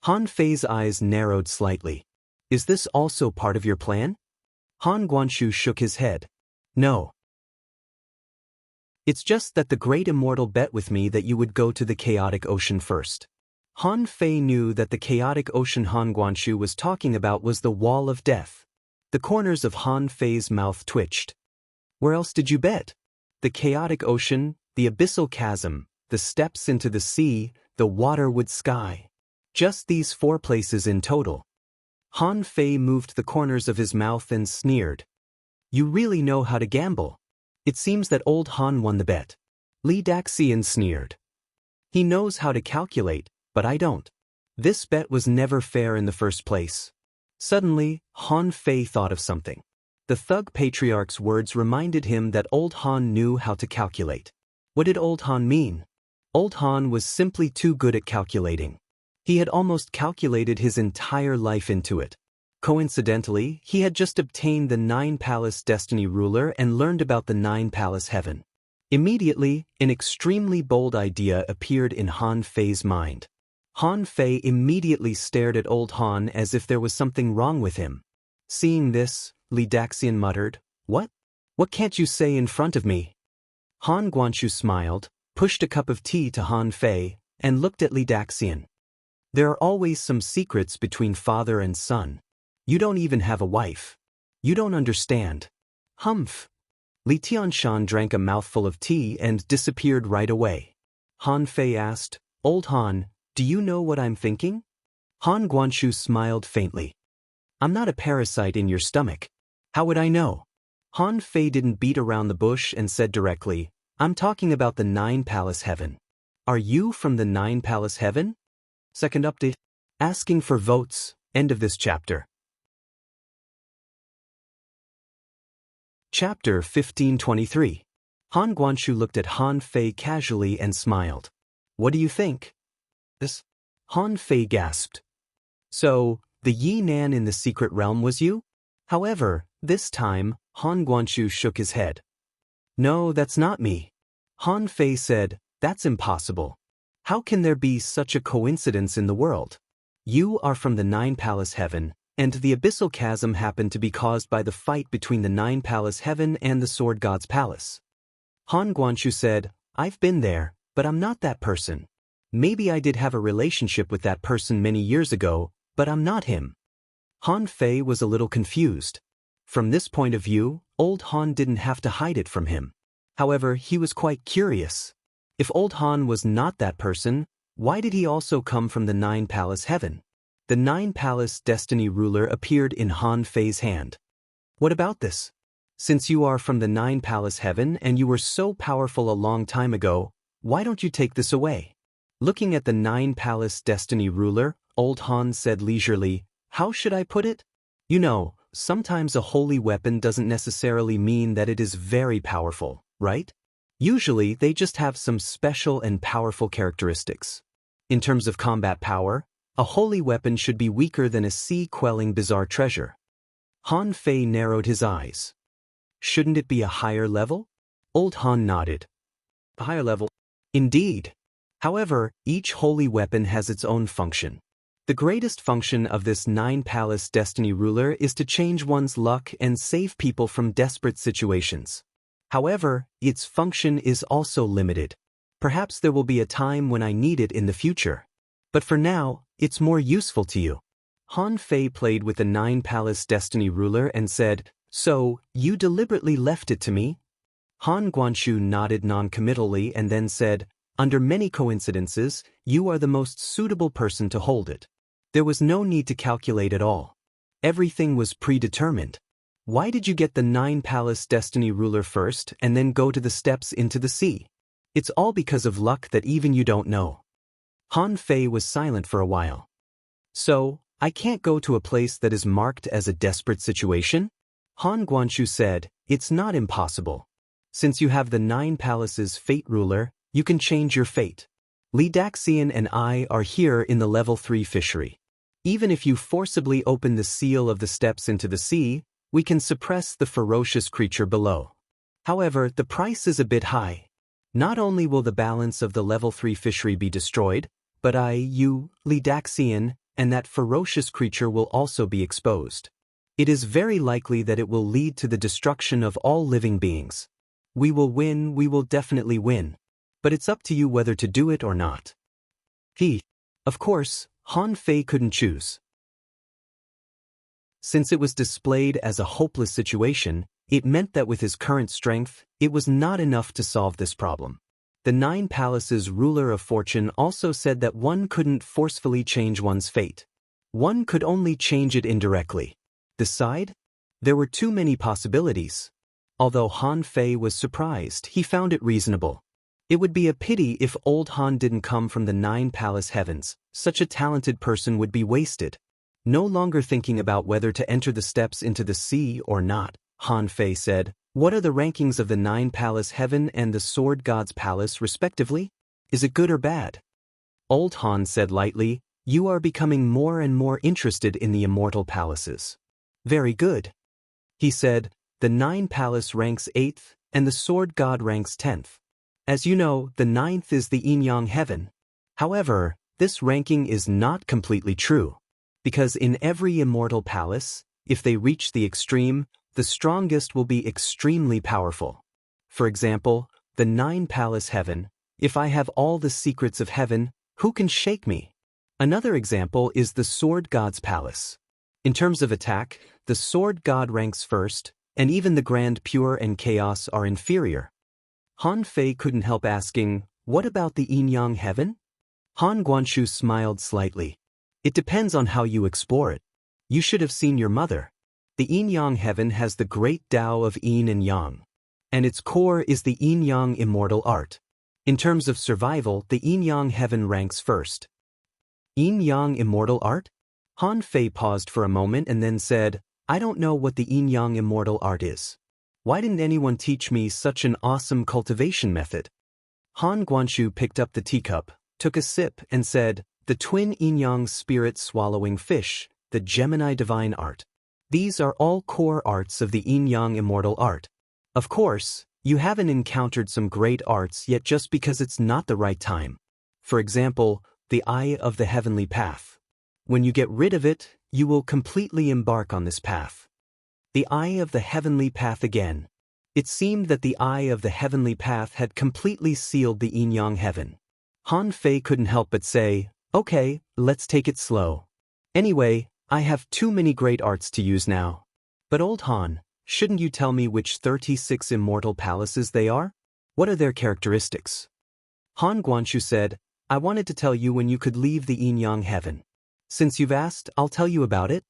Han Fei's eyes narrowed slightly. "Is this also part of your plan?" Han Guanshu shook his head. "No. It's just that the great immortal bet with me that you would go to the chaotic ocean first." Han Fei knew that the chaotic ocean Han Guanshu was talking about was the wall of death. The corners of Han Fei's mouth twitched. "Where else did you bet? The chaotic ocean, the abyssal chasm, the steps into the sea, the waterwood sky. Just these 4 places in total." Han Fei moved the corners of his mouth and sneered. "You really know how to gamble. It seems that old Han won the bet." Li Daxian sneered. "He knows how to calculate, but I don't. This bet was never fair in the first place." Suddenly, Han Fei thought of something. The thug patriarch's words reminded him that old Han knew how to calculate. What did old Han mean? Old Han was simply too good at calculating. He had almost calculated his entire life into it. Coincidentally, he had just obtained the 9-palace destiny ruler and learned about the 9-palace heaven. Immediately, an extremely bold idea appeared in Han Fei's mind. Han Fei immediately stared at old Han as if there was something wrong with him. Seeing this, Li Daxian muttered, "What? What can't you say in front of me?" Han Guanshu smiled, pushed a cup of tea to Han Fei, and looked at Li Daxian. "There are always some secrets between father and son. You don't even have a wife. You don't understand." "Humph." Li Tianshan drank a mouthful of tea and disappeared right away. Han Fei asked, "Old Han, do you know what I'm thinking?" Han Guanshu smiled faintly. "I'm not a parasite in your stomach. How would I know?" Han Fei didn't beat around the bush and said directly, "I'm talking about the Nine-Palace Heaven. Are you from the Nine-Palace Heaven?" Second update. Asking for votes. End of this chapter. Chapter 1523. Han Guanshu looked at Han Fei casually and smiled. "What do you think?" "This?" Han Fei gasped. "So, the Yi Nan in the secret realm was you?" However, this time, Han Guanshu shook his head. "No, that's not me." Han Fei said, "That's impossible. How can there be such a coincidence in the world? You are from the Nine-Palace Heaven, and the abyssal chasm happened to be caused by the fight between the Nine-Palace Heaven and the Sword God's Palace." Han Guanshu said, "I've been there, but I'm not that person. Maybe I did have a relationship with that person many years ago, but I'm not him." Han Fei was a little confused. From this point of view, old Han didn't have to hide it from him. However, he was quite curious. If old Han was not that person, why did he also come from the Nine-Palace Heaven? The Nine-Palace Destiny Ruler appeared in Han Fei's hand. "What about this? Since you are from the Nine-Palace Heaven and you were so powerful a long time ago, why don't you take this away?" Looking at the Nine-Palace Destiny Ruler, old Han said leisurely, "How should I put it? You know, sometimes a holy weapon doesn't necessarily mean that it is very powerful, right? Usually, they just have some special and powerful characteristics. In terms of combat power, a holy weapon should be weaker than a sea-quelling bizarre treasure." Han Fei narrowed his eyes. "Shouldn't it be a higher level?" Old Han nodded. "A higher level?" "Indeed. However, each holy weapon has its own function. The greatest function of this Nine-Palace Destiny Ruler is to change one's luck and save people from desperate situations. However, its function is also limited. Perhaps there will be a time when I need it in the future. But for now, it's more useful to you." Han Fei played with the Nine-Palace Destiny Ruler and said, "So, you deliberately left it to me?" Han Guanshu nodded non-committally and then said, "Under many coincidences, you are the most suitable person to hold it. There was no need to calculate at all. Everything was predetermined. Why did you get the Nine-Palace Destiny Ruler first and then go to the steps into the sea? It's all because of luck that even you don't know." Han Fei was silent for a while. "So, I can't go to a place that is marked as a desperate situation?" Han Guanshu said, "It's not impossible. Since you have the Nine Palaces Fate Ruler, you can change your fate. Li Daxian and I are here in the level 3 fishery. Even if you forcibly open the seal of the steps into the sea, we can suppress the ferocious creature below. However, the price is a bit high. Not only will the balance of the level 3 fishery be destroyed, but you, Li Daxian, and that ferocious creature will also be exposed. It is very likely that it will lead to the destruction of all living beings. We will definitely win. But it's up to you whether to do it or not." Of course, Han Fei couldn't choose. Since it was displayed as a hopeless situation, it meant that with his current strength, it was not enough to solve this problem. The Nine Palaces Ruler of Fortune also said that one couldn't forcefully change one's fate. One could only change it indirectly. Decide? There were too many possibilities. Although Han Fei was surprised, he found it reasonable. It would be a pity if old Han didn't come from the Nine Palace Heavens. Such a talented person would be wasted. No longer thinking about whether to enter the steps into the sea or not, Han Fei said, "What are the rankings of the Nine Palace Heaven and the Sword God's Palace, respectively? Is it good or bad?" Old Han said lightly, "You are becoming more and more interested in the immortal palaces." "Very good." He said, "The Nine Palace ranks 8th, and the Sword God ranks 10th. As you know, the 9th is the Yin Yang Heaven. However, this ranking is not completely true. Because in every immortal palace, if they reach the extreme, the strongest will be extremely powerful. For example, the 9-palace heaven, if I have all the secrets of heaven, who can shake me? Another example is the sword god's palace. In terms of attack, the sword god ranks first, and even the grand pure and chaos are inferior. Han Fei couldn't help asking, what about the yin-yang heaven? Han Guanshu smiled slightly. It depends on how you explore it. You should have seen your mother. The yin-yang heaven has the great Tao of yin and yang. And its core is the yin-yang immortal art. In terms of survival, the yin-yang heaven ranks first. Yin-yang immortal art? Han Fei paused for a moment and then said, I don't know what the yin-yang immortal art is. Why didn't anyone teach me such an awesome cultivation method? Han Guanshu picked up the teacup, took a sip, and said, the twin yin-yang spirit swallowing fish, the Gemini divine art. These are all core arts of the yin-yang immortal art. Of course, you haven't encountered some great arts yet just because it's not the right time. For example, the eye of the heavenly path. When you get rid of it, you will completely embark on this path. The eye of the heavenly path again. It seemed that the eye of the heavenly path had completely sealed the yin-yang heaven. Han Fei couldn't help but say, okay, let's take it slow. Anyway, I have too many great arts to use now. But old Han, shouldn't you tell me which 36 immortal palaces they are? What are their characteristics? Han Guanshu said, I wanted to tell you when you could leave the yin-yang heaven. Since you've asked, I'll tell you about it.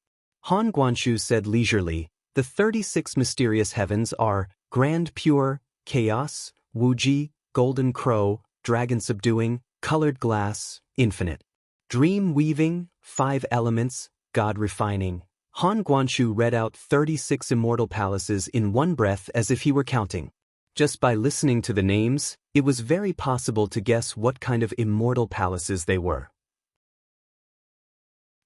Han Guanshu said leisurely, the 36 mysterious heavens are Grand Pure, Chaos, Wuji, Golden Crow, Dragon Subduing, Colored Glass, Infinite. Dream Weaving, 5 Elements, God Refining. Han Guanshu read out 36 immortal palaces in one breath as if he were counting. Just by listening to the names, it was very possible to guess what kind of immortal palaces they were.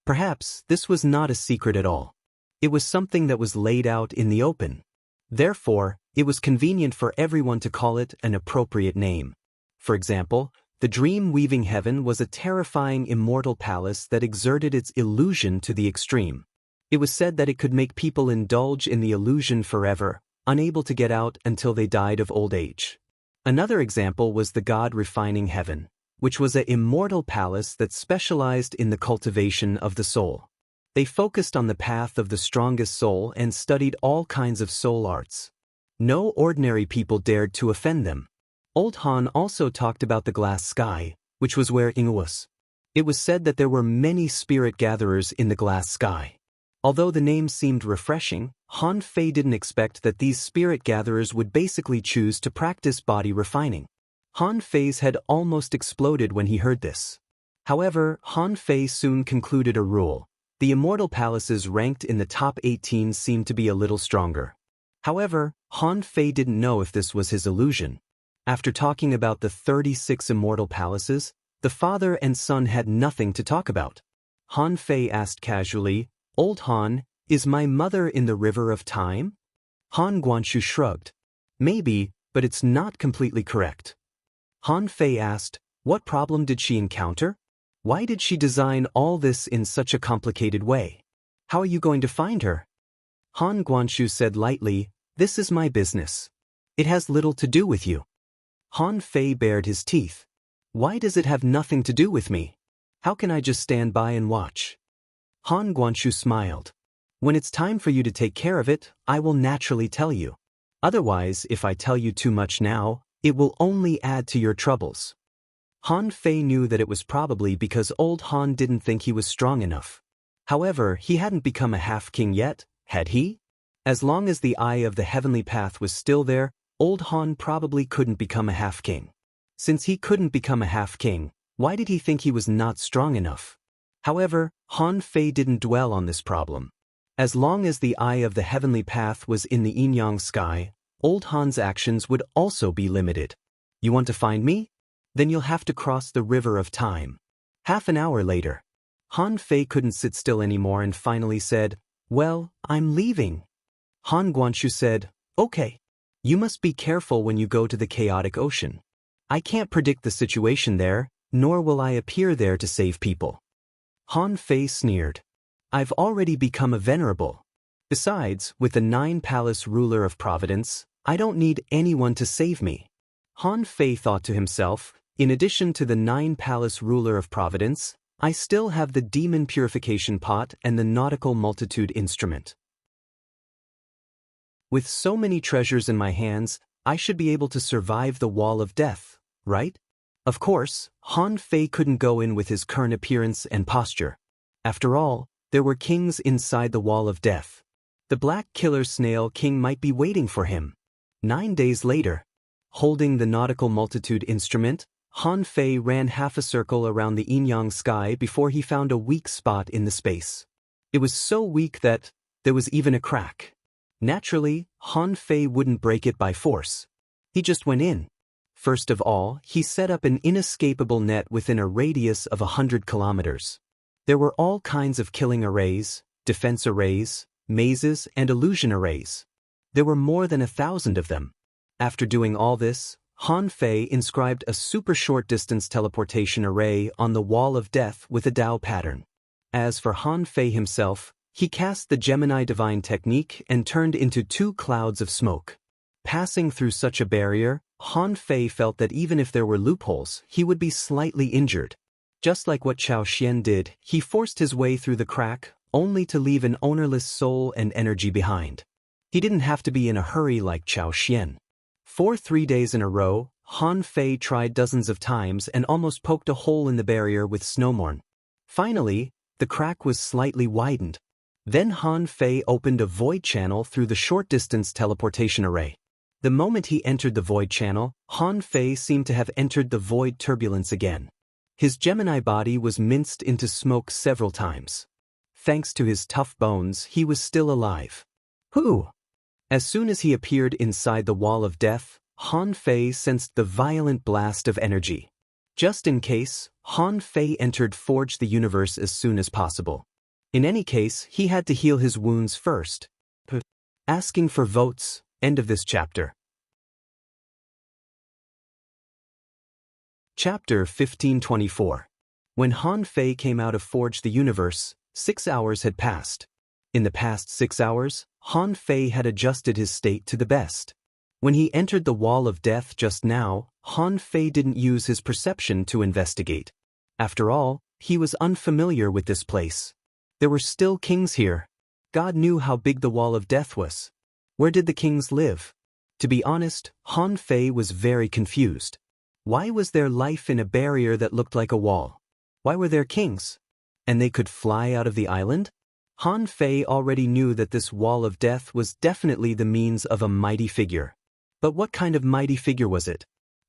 Perhaps this was not a secret at all. It was something that was laid out in the open. Therefore, it was convenient for everyone to call it an appropriate name. For example, the dream-weaving heaven was a terrifying immortal palace that exerted its illusion to the extreme. It was said that it could make people indulge in the illusion forever, unable to get out until they died of old age. Another example was the God-refining heaven, which was an immortal palace that specialized in the cultivation of the soul. They focused on the path of the strongest soul and studied all kinds of soul arts. No ordinary people dared to offend them. Old Han also talked about the glass sky, which was where Ing was. It was said that there were many spirit gatherers in the glass sky. Although the name seemed refreshing, Han Fei didn't expect that these spirit gatherers would basically choose to practice body refining. Han Fei's head almost exploded when he heard this. However, Han Fei soon concluded a rule. The immortal palaces ranked in the top 18 seemed to be a little stronger. However, Han Fei didn't know if this was his illusion. After talking about the 36 immortal palaces, the father and son had nothing to talk about. Han Fei asked casually, Old Han, is my mother in the river of time? Han Guanshu shrugged. Maybe, but it's not completely correct. Han Fei asked, what problem did she encounter? Why did she design all this in such a complicated way? How are you going to find her? Han Guanshu said lightly, this is my business. It has little to do with you. Han Fei bared his teeth. Why does it have nothing to do with me? How can I just stand by and watch? Han Guanshu smiled. When it's time for you to take care of it, I will naturally tell you. Otherwise, if I tell you too much now, it will only add to your troubles. Han Fei knew that it was probably because old Han didn't think he was strong enough. However, he hadn't become a half-king yet, had he? As long as the eye of the heavenly path was still there, old Han probably couldn't become a half-king. Since he couldn't become a half-king, why did he think he was not strong enough? However, Han Fei didn't dwell on this problem. As long as the eye of the heavenly path was in the yin-yang sky, old Han's actions would also be limited. You want to find me? Then you'll have to cross the river of time. Half an hour later, Han Fei couldn't sit still anymore and finally said, well, I'm leaving. Han Guanshu said, okay. You must be careful when you go to the chaotic ocean. I can't predict the situation there, nor will I appear there to save people." Han Fei sneered. "I've already become a venerable. Besides, with the 9 palace ruler of Providence, I don't need anyone to save me." Han Fei thought to himself, in addition to the 9 palace ruler of Providence, I still have the demon purification pot and the nautical multitude instrument. With so many treasures in my hands, I should be able to survive the wall of death, right? Of course, Han Fei couldn't go in with his current appearance and posture. After all, there were kings inside the wall of death. The black killer snail king might be waiting for him. 9 days later, holding the nautical multitude instrument, Han Fei ran half a circle around the yin-yang sky before he found a weak spot in the space. It was so weak that there was even a crack. Naturally, Han Fei wouldn't break it by force. He just went in. First of all, he set up an inescapable net within a radius of 100 kilometers. There were all kinds of killing arrays, defense arrays, mazes, and illusion arrays. There were more than 1,000 of them. After doing all this, Han Fei inscribed a super short distance teleportation array on the wall of death with a Dao pattern. As for Han Fei himself, he cast the Gemini divine technique and turned into 2 clouds of smoke. Passing through such a barrier, Han Fei felt that even if there were loopholes, he would be slightly injured. Just like what Chao Xian did, he forced his way through the crack, only to leave an ownerless soul and energy behind. He didn't have to be in a hurry like Chao Xian. For 3 days in a row, Han Fei tried dozens of times and almost poked a hole in the barrier with Snowmorn. Finally, the crack was slightly widened. Then Han Fei opened a void channel through the short-distance teleportation array. The moment he entered the void channel, Han Fei seemed to have entered the void turbulence again. His Gemini body was minced into smoke several times. Thanks to his tough bones, he was still alive. Whew! As soon as he appeared inside the wall of death, Han Fei sensed the violent blast of energy. Just in case, Han Fei entered Forge the Universe as soon as possible. In any case, he had to heal his wounds first. Asking for votes. End of this chapter. Chapter 1524. When Han Fei came out of Forge the Universe, 6 hours had passed. In the past 6 hours, Han Fei had adjusted his state to the best. When he entered the wall of death just now, Han Fei didn't use his perception to investigate. After all, he was unfamiliar with this place. There were still kings here. God knew how big the wall of death was. Where did the kings live? To be honest, Han Fei was very confused. Why was there life in a barrier that looked like a wall? Why were there kings? And they could fly out of the island? Han Fei already knew that this wall of death was definitely the means of a mighty figure. But what kind of mighty figure was it?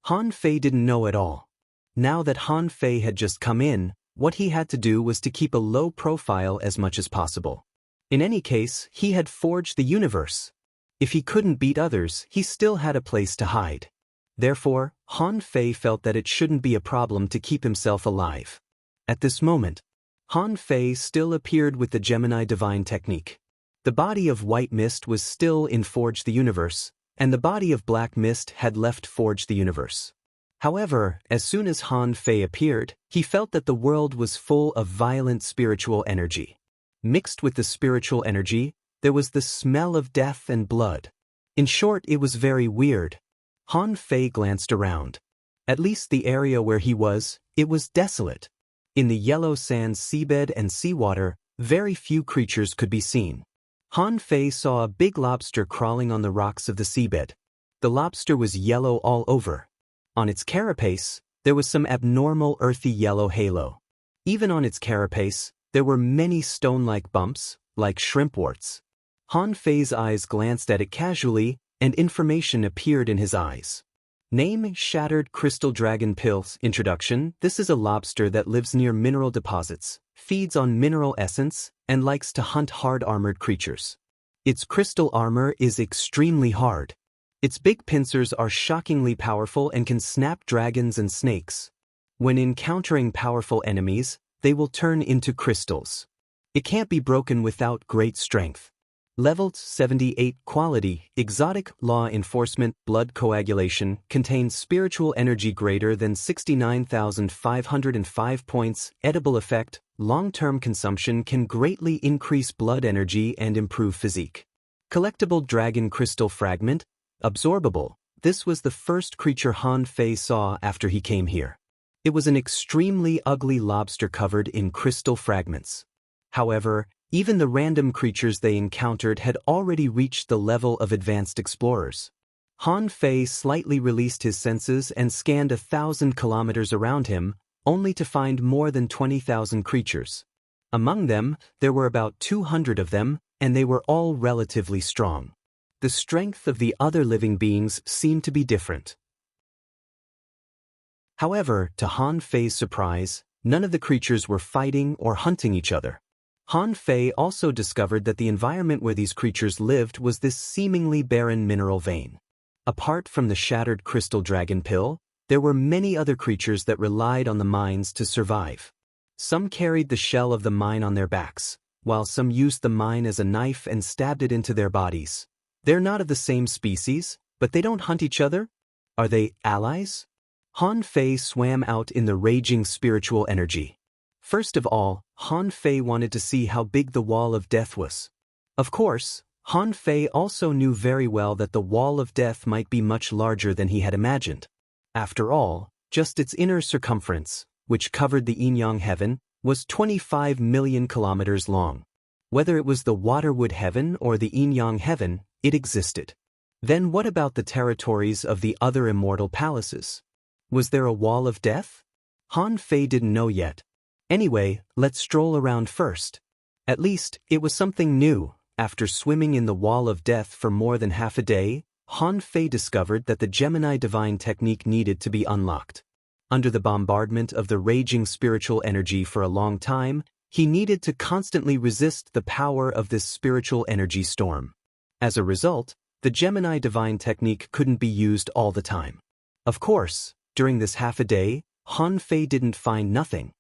Han Fei didn't know at all. Now that Han Fei had just come in, what he had to do was to keep a low profile as much as possible. In any case, he had forged the universe. If he couldn't beat others, he still had a place to hide. Therefore, Han Fei felt that it shouldn't be a problem to keep himself alive. At this moment, Han Fei still appeared with the Gemini divine technique. The body of white mist was still in Forge the Universe, and the body of black mist had left Forge the Universe. However, as soon as Han Fei appeared, he felt that the world was full of violent spiritual energy. Mixed with the spiritual energy, there was the smell of death and blood. In short, it was very weird. Han Fei glanced around. At least the area where he was, it was desolate. In the yellow sand seabed and seawater, very few creatures could be seen. Han Fei saw a big lobster crawling on the rocks of the seabed. The lobster was yellow all over. On its carapace, there was some abnormal earthy yellow halo. Even on its carapace, there were many stone-like bumps, like shrimp warts. Han Fei's eyes glanced at it casually, and information appeared in his eyes. Name: Shattered Crystal Dragon Pills. Introduction: This is a lobster that lives near mineral deposits, feeds on mineral essence, and likes to hunt hard-armored creatures. Its crystal armor is extremely hard. Its big pincers are shockingly powerful and can snap dragons and snakes. When encountering powerful enemies, they will turn into crystals. It can't be broken without great strength. Level 78 Quality Exotic Law Enforcement Blood Coagulation contains spiritual energy greater than 69,505 points. Edible effect Long-term consumption can greatly increase blood energy and improve physique. Collectible Dragon Crystal Fragment Absorbable. This was the first creature Han Fei saw after he came here. It was an extremely ugly lobster covered in crystal fragments. However, even the random creatures they encountered had already reached the level of advanced explorers. Han Fei slightly released his senses and scanned 1,000 kilometers around him, only to find more than 20,000 creatures. Among them, there were about 200 of them, and they were all relatively strong. The strength of the other living beings seemed to be different. However, to Han Fei's surprise, none of the creatures were fighting or hunting each other. Han Fei also discovered that the environment where these creatures lived was this seemingly barren mineral vein. Apart from the shattered crystal dragon pill, there were many other creatures that relied on the mines to survive. Some carried the shell of the mine on their backs, while some used the mine as a knife and stabbed it into their bodies. They're not of the same species, but they don't hunt each other? Are they allies? Han Fei swam out in the raging spiritual energy. First of all, Han Fei wanted to see how big the Wall of Death was. Of course, Han Fei also knew very well that the Wall of Death might be much larger than he had imagined. After all, just its inner circumference, which covered the Yin-Yang heaven, was 25 million kilometers long. Whether it was the Waterwood heaven or the Yin-Yang heaven, it existed. Then what about the territories of the other immortal palaces? Was there a Wall of Death? Han Fei didn't know yet. Anyway, let's stroll around first. At least, it was something new. After swimming in the Wall of Death for more than half a day, Han Fei discovered that the Gemini Divine Technique needed to be unlocked. Under the bombardment of the raging spiritual energy for a long time, he needed to constantly resist the power of this spiritual energy storm. As a result, the Gemini Divine Technique couldn't be used all the time. Of course, during this half a day, Han Fei didn't find nothing.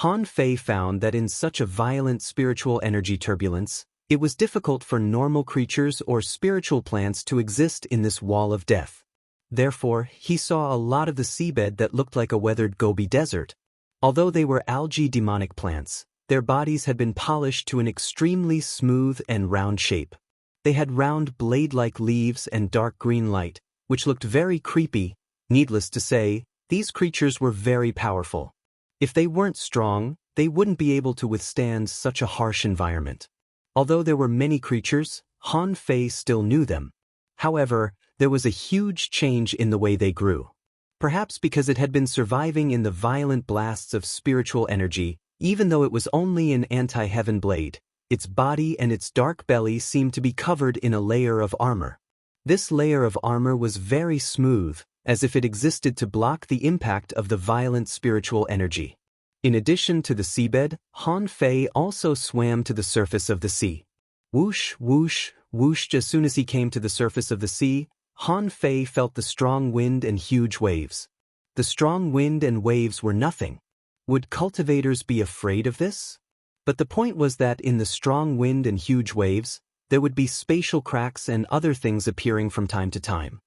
Han Fei found that in such a violent spiritual energy turbulence, it was difficult for normal creatures or spiritual plants to exist in this Wall of Death. Therefore, he saw a lot of the seabed that looked like a weathered Gobi Desert. Although they were algae demonic plants, their bodies had been polished to an extremely smooth and round shape. They had round blade-like leaves and dark green light, which looked very creepy. Needless to say, these creatures were very powerful. If they weren't strong, they wouldn't be able to withstand such a harsh environment. Although there were many creatures, Han Fei still knew them. However, there was a huge change in the way they grew. Perhaps because it had been surviving in the violent blasts of spiritual energy, even though it was only an anti-heaven blade, its body and its dark belly seemed to be covered in a layer of armor. This layer of armor was very smooth, as if it existed to block the impact of the violent spiritual energy. In addition to the seabed, Han Fei also swam to the surface of the sea. Whoosh, whoosh, whoosh. As soon as he came to the surface of the sea, Han Fei felt the strong wind and huge waves. The strong wind and waves were nothing. Would cultivators be afraid of this? But the point was that in the strong wind and huge waves, there would be spatial cracks and other things appearing from time to time.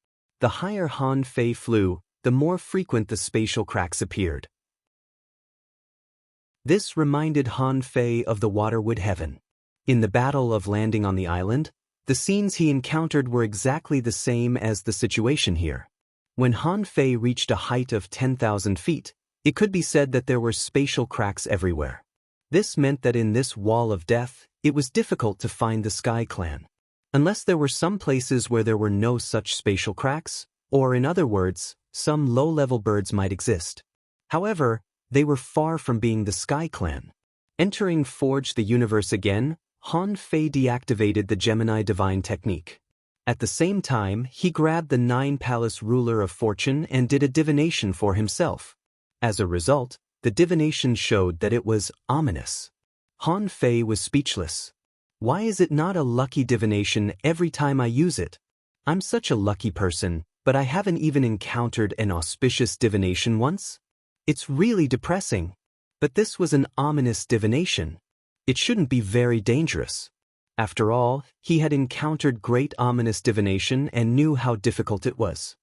The higher Han Fei flew, the more frequent the spatial cracks appeared. This reminded Han Fei of the Waterwood heaven. In the battle of landing on the island, the scenes he encountered were exactly the same as the situation here. When Han Fei reached a height of 10,000 feet, it could be said that there were spatial cracks everywhere. This meant that in this Wall of Death, it was difficult to find the Sky Clan. Unless there were some places where there were no such spatial cracks, or in other words, some low-level birds might exist. However, they were far from being the Sky Clan. Entering Forge the Universe again, Han Fei deactivated the Gemini Divine Technique. At the same time, he grabbed the 9-Palace Ruler of Fortune and did a divination for himself. As a result, the divination showed that it was ominous. Han Fei was speechless. Why is it not a lucky divination every time I use it? I'm such a lucky person, but I haven't even encountered an auspicious divination once? It's really depressing. But this was an ominous divination. It shouldn't be very dangerous. After all, he had encountered great ominous divination and knew how difficult it was.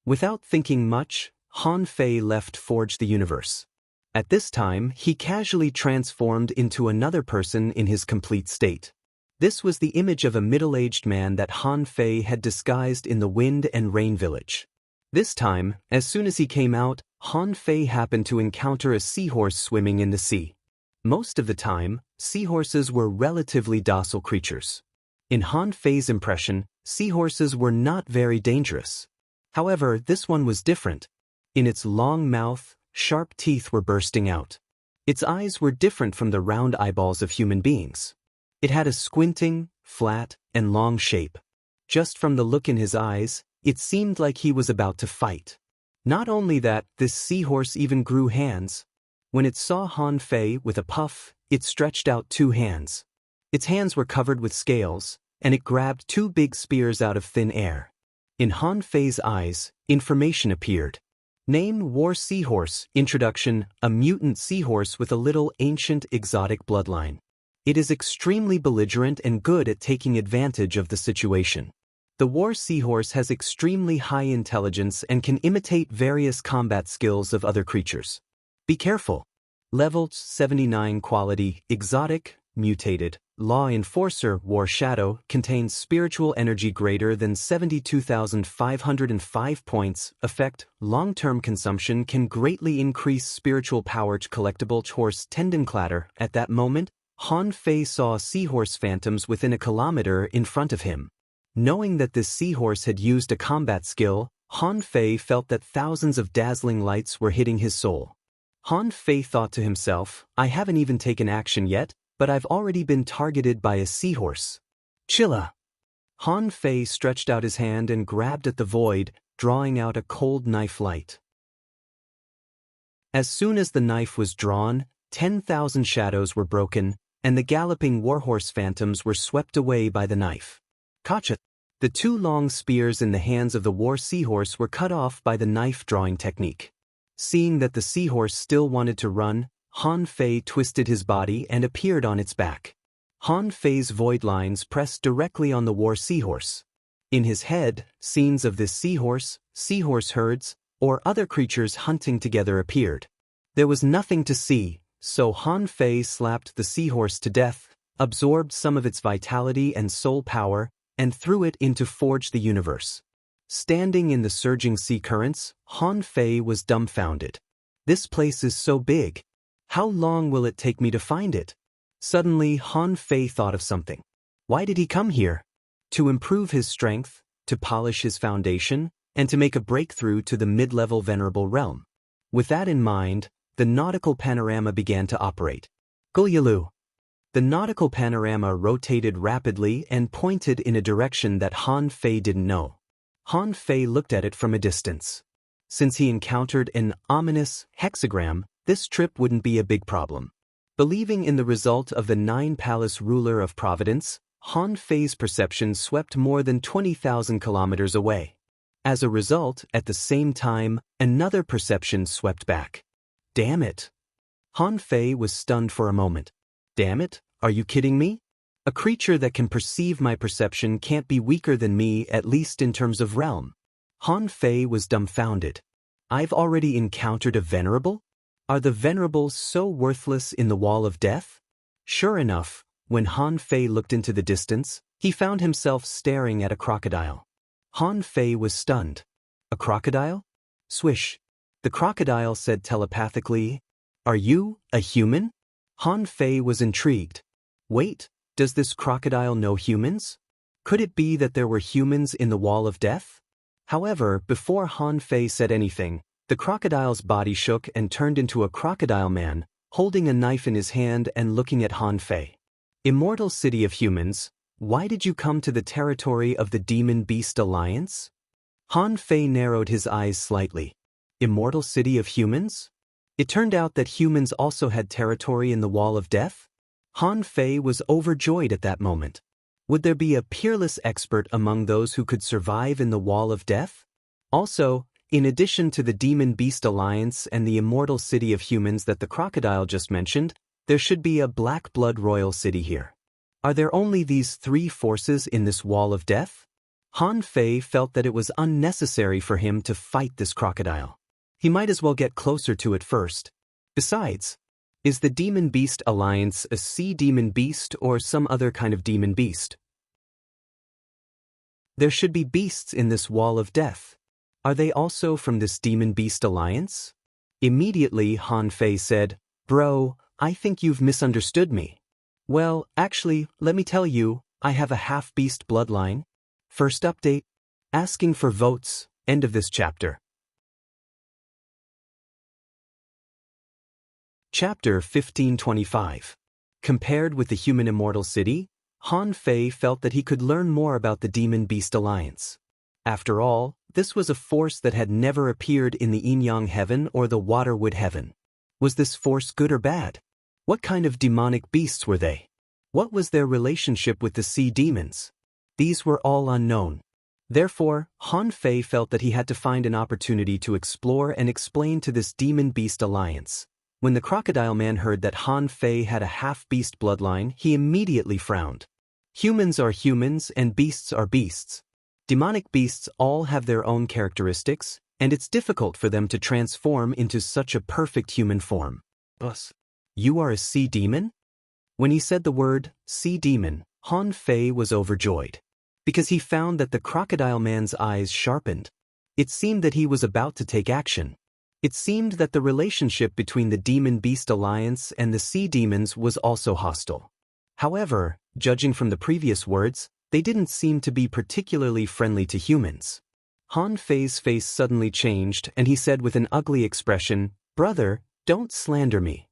Without thinking much, Han Fei left Forge the Universe. At this time, he casually transformed into another person in his complete state. This was the image of a middle-aged man that Han Fei had disguised in the Wind and Rain Village. This time, as soon as he came out, Han Fei happened to encounter a seahorse swimming in the sea. Most of the time, seahorses were relatively docile creatures. In Han Fei's impression, seahorses were not very dangerous. However, this one was different. In its long mouth, sharp teeth were bursting out. Its eyes were different from the round eyeballs of human beings. It had a squinting, flat, and long shape. Just from the look in his eyes, it seemed like he was about to fight. Not only that, this seahorse even grew hands. When it saw Han Fei with a puff, it stretched out 2 hands. Its hands were covered with scales, and it grabbed 2 big spears out of thin air. In Han Fei's eyes, information appeared. Name War Seahorse. Introduction: a mutant seahorse with a little ancient exotic bloodline. It is extremely belligerent and good at taking advantage of the situation. The War Seahorse has extremely high intelligence and can imitate various combat skills of other creatures. Be careful. Level 79 quality, exotic, mutated, law enforcer, war shadow, contains spiritual energy greater than 72,505 points. Effect: long-term consumption can greatly increase spiritual power. Collectible horse tendon clatter. At that moment, Han Fei saw seahorse phantoms within a kilometer in front of him. Knowing that this seahorse had used a combat skill, Han Fei felt that thousands of dazzling lights were hitting his soul. Han Fei thought to himself, I haven't even taken action yet, but I've already been targeted by a seahorse. Chilla! Han Fei stretched out his hand and grabbed at the void, drawing out a cold knife light. As soon as the knife was drawn, 10,000 shadows were broken, and the galloping warhorse phantoms were swept away by the knife. Gotcha! The 2 long spears in the hands of the war seahorse were cut off by the knife-drawing technique. Seeing that the seahorse still wanted to run, Han Fei twisted his body and appeared on its back. Han Fei's void lines pressed directly on the war seahorse. In his head, scenes of this seahorse herds, or other creatures hunting together appeared. There was nothing to see, so Han Fei slapped the seahorse to death, absorbed some of its vitality and soul power, and threw it into Forge the Universe. Standing in the surging sea currents, Han Fei was dumbfounded. This place is so big. How long will it take me to find it? Suddenly, Han Fei thought of something. Why did he come here? To improve his strength, to polish his foundation, and to make a breakthrough to the mid-level venerable realm. With that in mind, the nautical panorama began to operate. Gulyalu. The nautical panorama rotated rapidly and pointed in a direction that Han Fei didn't know. Han Fei looked at it from a distance. Since he encountered an ominous hexagram, this trip wouldn't be a big problem. Believing in the result of the 9-palace ruler of Providence, Han Fei's perception swept more than 20,000 kilometers away. As a result, at the same time, another perception swept back. Damn it! Han Fei was stunned for a moment. Damn it, are you kidding me? A creature that can perceive my perception can't be weaker than me, at least in terms of realm. Han Fei was dumbfounded. I've already encountered a venerable? Are the venerables so worthless in the Wall of Death? Sure enough, when Han Fei looked into the distance, he found himself staring at a crocodile. Han Fei was stunned. A crocodile? Swish. The crocodile said telepathically, Are you a human? Han Fei was intrigued. Wait. Does this crocodile know humans? Could it be that there were humans in the Wall of Death? However, before Han Fei said anything, the crocodile's body shook and turned into a crocodile man, holding a knife in his hand and looking at Han Fei. Immortal City of Humans, why did you come to the territory of the Demon Beast Alliance? Han Fei narrowed his eyes slightly. Immortal City of Humans? It turned out that humans also had territory in the Wall of Death? Han Fei was overjoyed at that moment. Would there be a peerless expert among those who could survive in the Wall of Death? Also, in addition to the Demon Beast Alliance and the Immortal City of Humans that the crocodile just mentioned, there should be a Black Blood Royal City here. Are there only these three forces in this wall of death? Han Fei felt that it was unnecessary for him to fight this crocodile. He might as well get closer to it first. Besides, is the Demon Beast Alliance a sea demon beast or some other kind of demon beast? There should be beasts in this wall of death. Are they also from this Demon Beast Alliance? Immediately, Han Fei said, "Bro, I think you've misunderstood me." Well, actually, let me tell you, I have a half-beast bloodline. First update. Asking for votes. End of this chapter. Chapter 1525. Compared with the human immortal city, Han Fei felt that he could learn more about the Demon Beast Alliance. After all, this was a force that had never appeared in the Yin-Yang Heaven or the Waterwood Heaven. Was this force good or bad? What kind of demonic beasts were they? What was their relationship with the sea demons? These were all unknown. Therefore, Han Fei felt that he had to find an opportunity to explore and explain to this Demon Beast Alliance. When the Crocodile Man heard that Han Fei had a half-beast bloodline, he immediately frowned. Humans are humans and beasts are beasts. Demonic beasts all have their own characteristics, and it's difficult for them to transform into such a perfect human form. Bus. You are a sea demon? When he said the word, sea demon, Han Fei was overjoyed. Because he found that the Crocodile Man's eyes sharpened. It seemed that he was about to take action. It seemed that the relationship between the Demon Beast Alliance and the sea demons was also hostile. However, judging from the previous words, they didn't seem to be particularly friendly to humans. Han Fei's face suddenly changed and he said with an ugly expression, "Brother, don't slander me.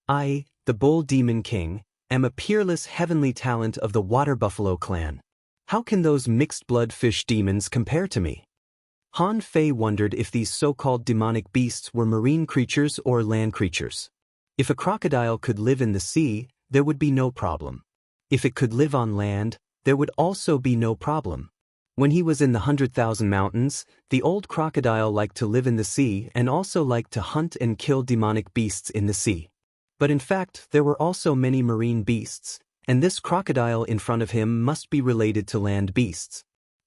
I, the Bull Demon King, am a peerless heavenly talent of the Water Buffalo clan. How can those mixed-blood fish demons compare to me?" Han Fei wondered if these so-called demonic beasts were marine creatures or land creatures. If a crocodile could live in the sea, there would be no problem. If it could live on land, there would also be no problem. When he was in the 100,000 Mountains, the old crocodile liked to live in the sea and also liked to hunt and kill demonic beasts in the sea. But in fact, there were also many marine beasts, and this crocodile in front of him must be related to land beasts.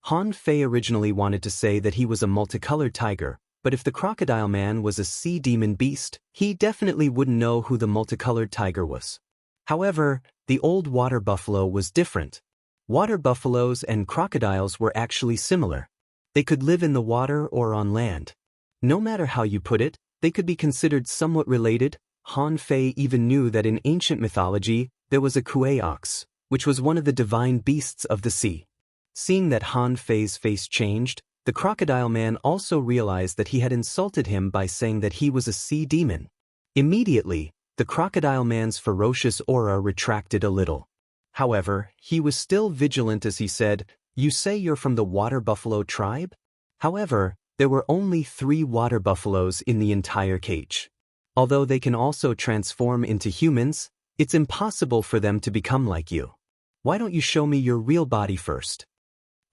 Han Fei originally wanted to say that he was a multicolored tiger, but if the Crocodile Man was a sea demon beast, he definitely wouldn't know who the multicolored tiger was. However, the old water buffalo was different. Water buffaloes and crocodiles were actually similar. They could live in the water or on land. No matter how you put it, they could be considered somewhat related. Han Fei even knew that in ancient mythology, there was a kuei ox, which was one of the divine beasts of the sea. Seeing that Han Fei's face changed, the Crocodile Man also realized that he had insulted him by saying that he was a sea demon. Immediately, the Crocodile Man's ferocious aura retracted a little. However, he was still vigilant as he said, "You say you're from the water buffalo tribe?" However, there were only 3 water buffaloes in the entire cage. Although they can also transform into humans, it's impossible for them to become like you. Why don't you show me your real body first?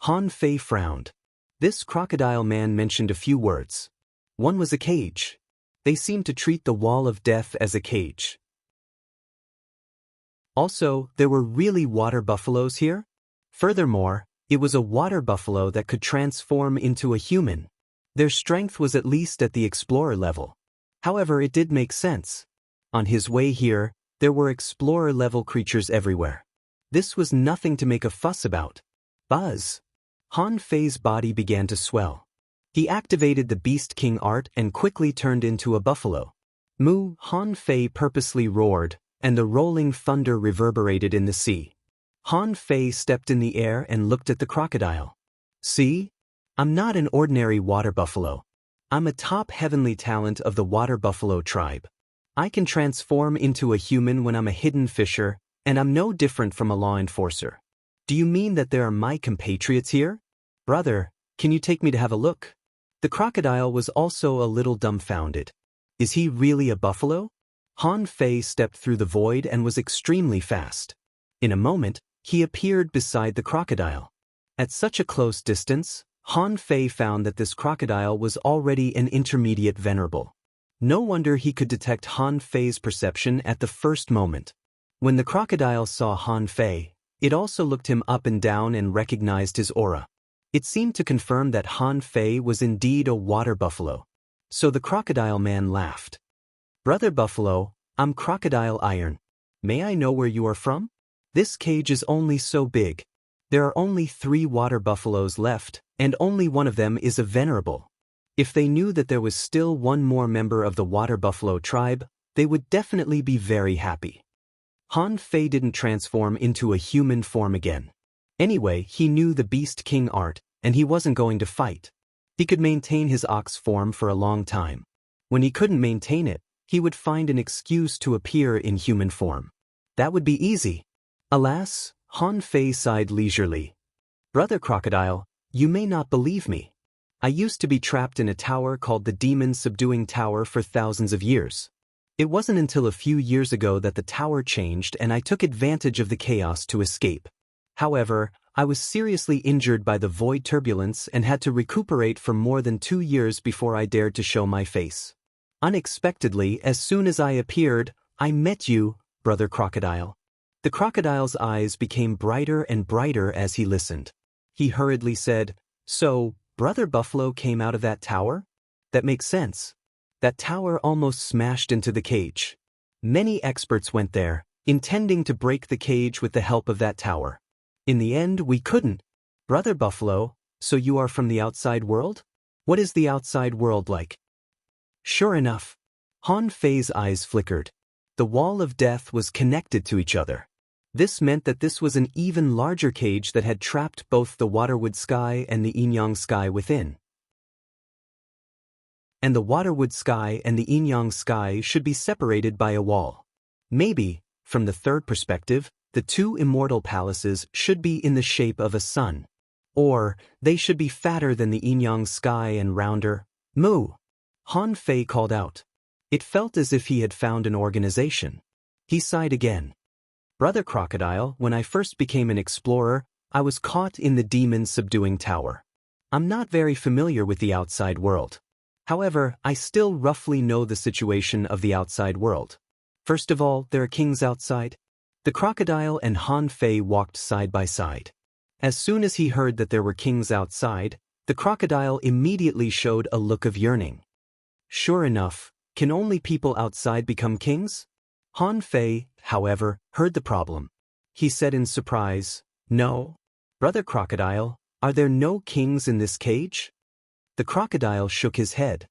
Han Fei frowned. This Crocodile Man mentioned a few words. One was a cage. They seemed to treat the wall of death as a cage. Also, there were really water buffaloes here? Furthermore, it was a water buffalo that could transform into a human. Their strength was at least at the explorer level. However, it did make sense. On his way here, there were explorer-level creatures everywhere. This was nothing to make a fuss about. Buzz! Han Fei's body began to swell. He activated the Beast King art and quickly turned into a buffalo. Moo! Han Fei purposely roared, and the rolling thunder reverberated in the sea. Han Fei stepped in the air and looked at the crocodile. "See? I'm not an ordinary water buffalo. I'm a top heavenly talent of the water buffalo tribe. I can transform into a human when I'm a hidden fisher, and I'm no different from a law enforcer. Do you mean that there are my compatriots here? Brother, can you take me to have a look?" The crocodile was also a little dumbfounded. Is he really a buffalo? Han Fei stepped through the void and was extremely fast. In a moment, he appeared beside the crocodile. At such a close distance, Han Fei found that this crocodile was already an intermediate venerable. No wonder he could detect Han Fei's perception at the first moment. When the crocodile saw Han Fei, it also looked him up and down and recognized his aura. It seemed to confirm that Han Fei was indeed a water buffalo. So the crocodile man laughed. "Brother Buffalo, I'm Crocodile Iron. May I know where you are from? This cage is only so big. There are only 3 water buffaloes left, and only one of them is a venerable. If they knew that there was still one more member of the water buffalo tribe, they would definitely be very happy." Han Fei didn't transform into a human form again. Anyway, he knew the Beast King art, and he wasn't going to fight. He could maintain his ox form for a long time. When he couldn't maintain it, he would find an excuse to appear in human form. That would be easy. Alas, Han Fei sighed leisurely. "Brother Crocodile, you may not believe me. I used to be trapped in a tower called the Demon Subduing Tower for thousands of years. It wasn't until a few years ago that the tower changed and I took advantage of the chaos to escape. However, I was seriously injured by the void turbulence and had to recuperate for more than 2 years before I dared to show my face. Unexpectedly, as soon as I appeared, I met you, Brother Crocodile." The crocodile's eyes became brighter and brighter as he listened. He hurriedly said, "So, Brother Buffalo came out of that tower? That makes sense. That tower almost smashed into the cage. Many experts went there, intending to break the cage with the help of that tower. In the end, we couldn't. Brother Buffalo, so you are from the outside world? What is the outside world like?" Sure enough, Han Fei's eyes flickered. The wall of death was connected to each other. This meant that this was an even larger cage that had trapped both the Waterwood Sky and the Yin-Yang Sky within. And the Waterwood Sky and the Yin-Yang Sky should be separated by a wall. Maybe, from the third perspective, the 2 immortal palaces should be in the shape of a sun. Or, they should be fatter than the Yin-Yang Sky and rounder. "Moo!" Han Fei called out. It felt as if he had found an organization. He sighed again. "Brother Crocodile, when I first became an explorer, I was caught in the Demon Subduing Tower. I'm not very familiar with the outside world. However, I still roughly know the situation of the outside world. First of all, there are kings outside." The crocodile and Han Fei walked side by side. As soon as he heard that there were kings outside, the crocodile immediately showed a look of yearning. Sure enough, can only people outside become kings? Han Fei, however, heard the problem. He said in surprise, "No. Brother Crocodile, are there no kings in this cage?" The crocodile shook his head.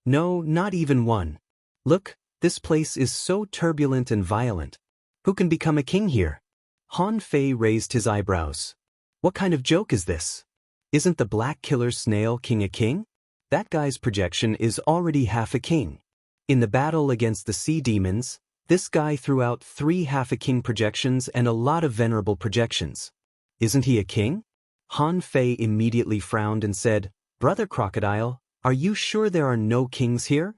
"No, not even one. Look, this place is so turbulent and violent. Who can become a king here?" Han Fei raised his eyebrows. "What kind of joke is this? Isn't the black killer snail king a king? That guy's projection is already half a king. In the battle against the sea demons, this guy threw out 3 half-a-king projections and a lot of venerable projections. Isn't he a king?" Han Fei immediately frowned and said, "Brother Crocodile, are you sure there are no kings here?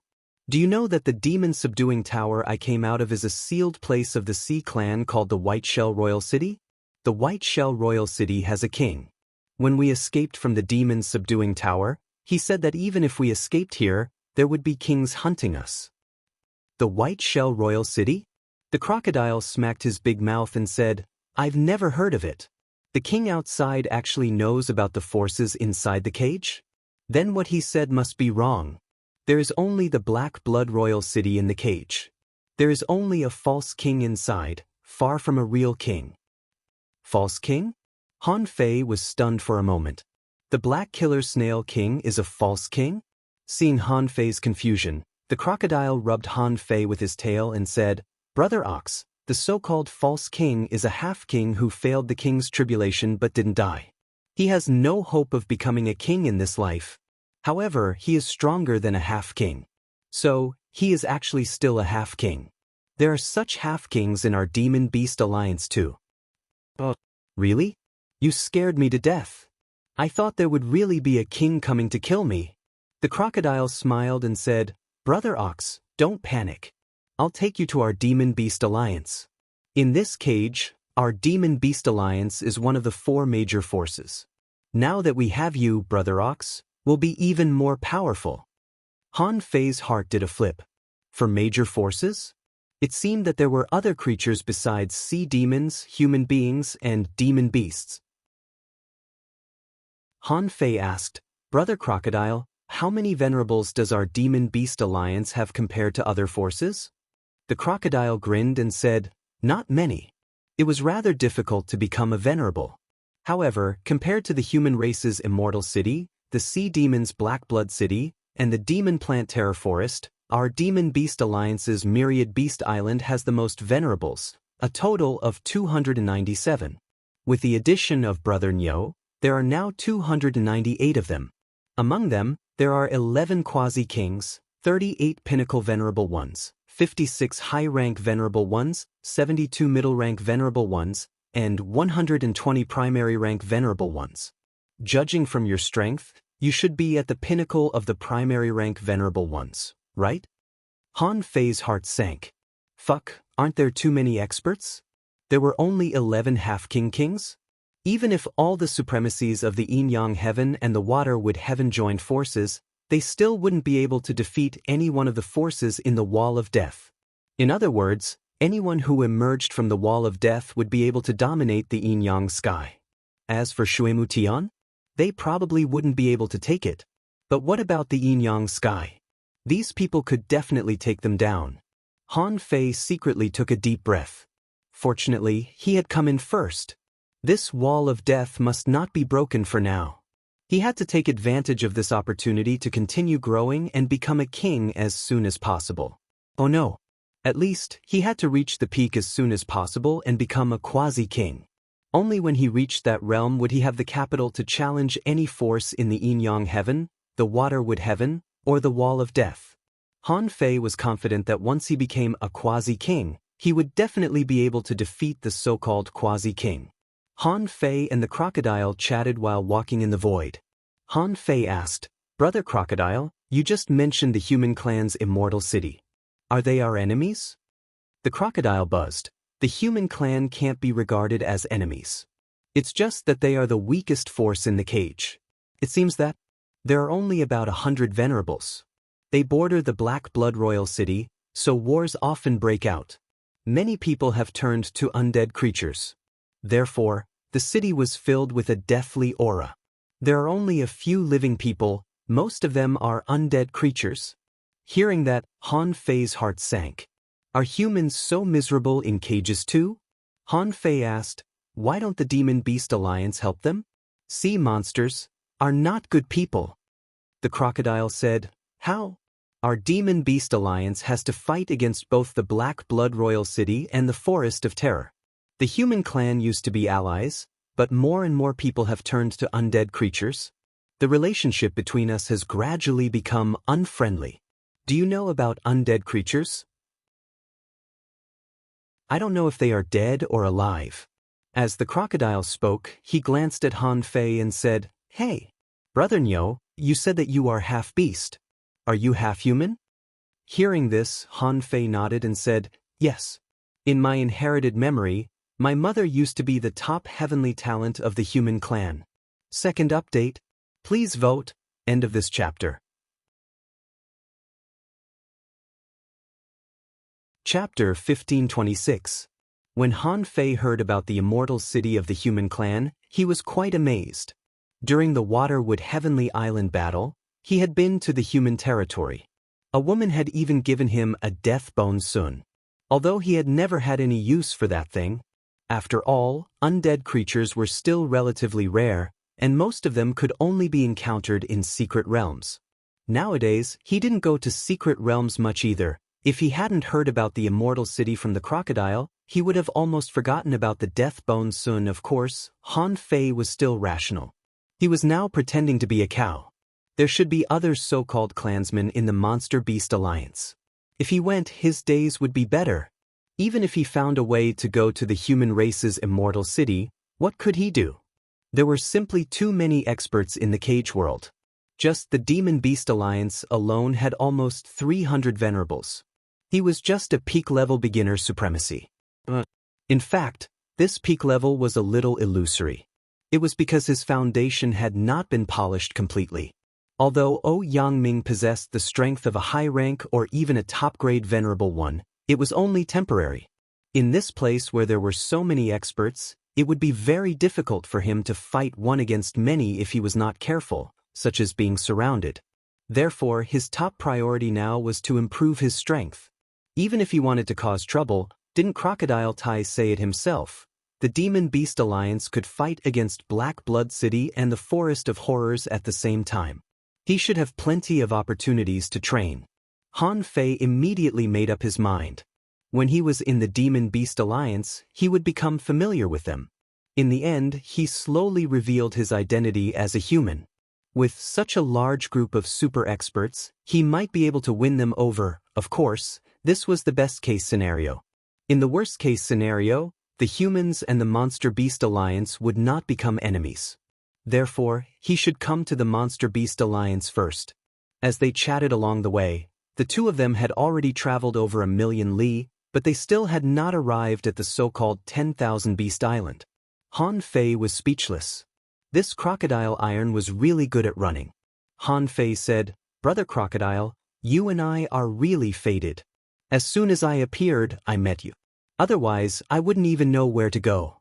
Do you know that the Demon Subduing Tower I came out of is a sealed place of the Sea Clan called the White Shell Royal City? The White Shell Royal City has a king. When we escaped from the Demon Subduing Tower, he said that even if we escaped here, there would be kings hunting us." "The White Shell Royal City?" The crocodile smacked his big mouth and said, "I've never heard of it. The king outside actually knows about the forces inside the cage? Then what he said must be wrong. There is only the Black Blood Royal City in the cage. There is only a false king inside, far from a real king." "False king?" Han Fei was stunned for a moment. "The Black Killer Snail King is a false king?" Seeing Han Fei's confusion, the crocodile rubbed Han Fei with his tail and said, "Brother Ox, the so-called false king is a half-king who failed the king's tribulation but didn't die. He has no hope of becoming a king in this life. However, he is stronger than a half-king. So, he is actually still a half-king. There are such half-kings in our Demon Beast Alliance too." "Oh, really? You scared me to death. I thought there would really be a king coming to kill me." The crocodile smiled and said, "Brother Ox, don't panic. I'll take you to our Demon Beast Alliance. In this cage, our Demon Beast Alliance is one of the 4 major forces. Now that we have you, Brother Ox, we'll be even more powerful." Han Fei's heart did a flip. For major forces? It seemed that there were other creatures besides sea demons, human beings, and demon beasts. Han Fei asked, "Brother Crocodile, how many venerables does our demon beast alliance have compared to other forces?" The crocodile grinned and said, "Not many. It was rather difficult to become a venerable. However, compared to the human race's immortal city, the sea demon's black blood city, and the demon plant terror forest, our demon beast alliance's myriad beast island has the most venerables, a total of 297. With the addition of Brother Nyo, there are now 298 of them. Among them, there are 11 quasi-kings, 38 pinnacle venerable ones, 56 high-rank venerable ones, 72 middle-rank venerable ones, and 120 primary-rank venerable ones. Judging from your strength, you should be at the pinnacle of the primary-rank venerable ones, right?" Han Fei's heart sank. Fuck, aren't there too many experts? There were only 11 half-king kings? Even if all the supremacies of the yin-yang heaven and the water wood heaven joined forces, they still wouldn't be able to defeat any one of the forces in the Wall of Death. In other words, anyone who emerged from the Wall of Death would be able to dominate the yin-yang sky. As for Shuemu Tian, they probably wouldn't be able to take it. But what about the yin-yang sky? These people could definitely take them down. Han Fei secretly took a deep breath. Fortunately, he had come in first. This Wall of Death must not be broken for now. He had to take advantage of this opportunity to continue growing and become a king as soon as possible. Oh no. At least, he had to reach the peak as soon as possible and become a quasi-king. Only when he reached that realm would he have the capital to challenge any force in the yin-yang heaven, the water wood heaven, or the Wall of Death. Han Fei was confident that once he became a quasi-king, he would definitely be able to defeat the so-called quasi-king. Han Fei and the crocodile chatted while walking in the void. Han Fei asked, "Brother Crocodile, you just mentioned the human clan's immortal city. Are they our enemies?" The crocodile buzzed. "The human clan can't be regarded as enemies. It's just that they are the weakest force in the cage. It seems that there are only about 100 venerables. They border the Black Blood Royal City, so wars often break out. Many people have turned to undead creatures. Therefore, the city was filled with a deathly aura. There are only a few living people, most of them are undead creatures." Hearing that, Han Fei's heart sank. "Are humans so miserable in cages too?" Han Fei asked, "Why don't the Demon Beast Alliance help them? Sea monsters are not good people." The crocodile said, "How? Our Demon Beast Alliance has to fight against both the Black Blood Royal City and the Forest of Terror. The human clan used to be allies, but more and more people have turned to undead creatures. The relationship between us has gradually become unfriendly. Do you know about undead creatures?" "I don't know if they are dead or alive." As the crocodile spoke, he glanced at Han Fei and said, "Hey, Brother Nyo, you said that you are half-beast. Are you half-human?" Hearing this, Han Fei nodded and said, "Yes. In my inherited memory, my mother used to be the top heavenly talent of the human clan. Second update. Please vote." End of this chapter. Chapter 1526. When Han Fei heard about the immortal city of the human clan, he was quite amazed. During the Waterwood Heavenly Island battle, he had been to the human territory. A woman had even given him a death bone sun. Although he had never had any use for that thing. After all, undead creatures were still relatively rare, and most of them could only be encountered in secret realms. Nowadays, he didn't go to secret realms much either. If he hadn't heard about the immortal city from the crocodile, he would have almost forgotten about the death bone sun. Of course, Han Fei was still rational. He was now pretending to be a cow. There should be other so-called clansmen in the Monster Beast Alliance. If he went, his days would be better. Even if he found a way to go to the human race's immortal city, what could he do? There were simply too many experts in the cage world. Just the Demon Beast Alliance alone had almost 300 venerables. He was just a peak-level beginner supremacy. In fact, this peak level was a little illusory. It was because his foundation had not been polished completely. Although Ouyang Ming possessed the strength of a high rank or even a top-grade venerable one, It was only temporary. In this place where there were so many experts, it would be very difficult for him to fight one against many if he was not careful, such as being surrounded. Therefore, his top priority now was to improve his strength. Even if he wanted to cause trouble, didn't Crocodile Tai say it himself? The Demon Beast Alliance could fight against Black Blood City and the Forest of Horrors at the same time. He should have plenty of opportunities to train. Han Fei immediately made up his mind. When he was in the Demon Beast Alliance, he would become familiar with them. In the end, he slowly revealed his identity as a human. With such a large group of super experts, he might be able to win them over. Of course, this was the best-case scenario. In the worst-case scenario, the humans and the Monster Beast Alliance would not become enemies. Therefore, he should come to the Monster Beast Alliance first. As they chatted along the way, the two of them had already traveled over 1,000,000 li, but they still had not arrived at the so-called 10,000 Beast Island. Han Fei was speechless. This crocodile iron was really good at running. Han Fei said, "Brother Crocodile, you and I are really fated. As soon as I appeared, I met you. Otherwise, I wouldn't even know where to go."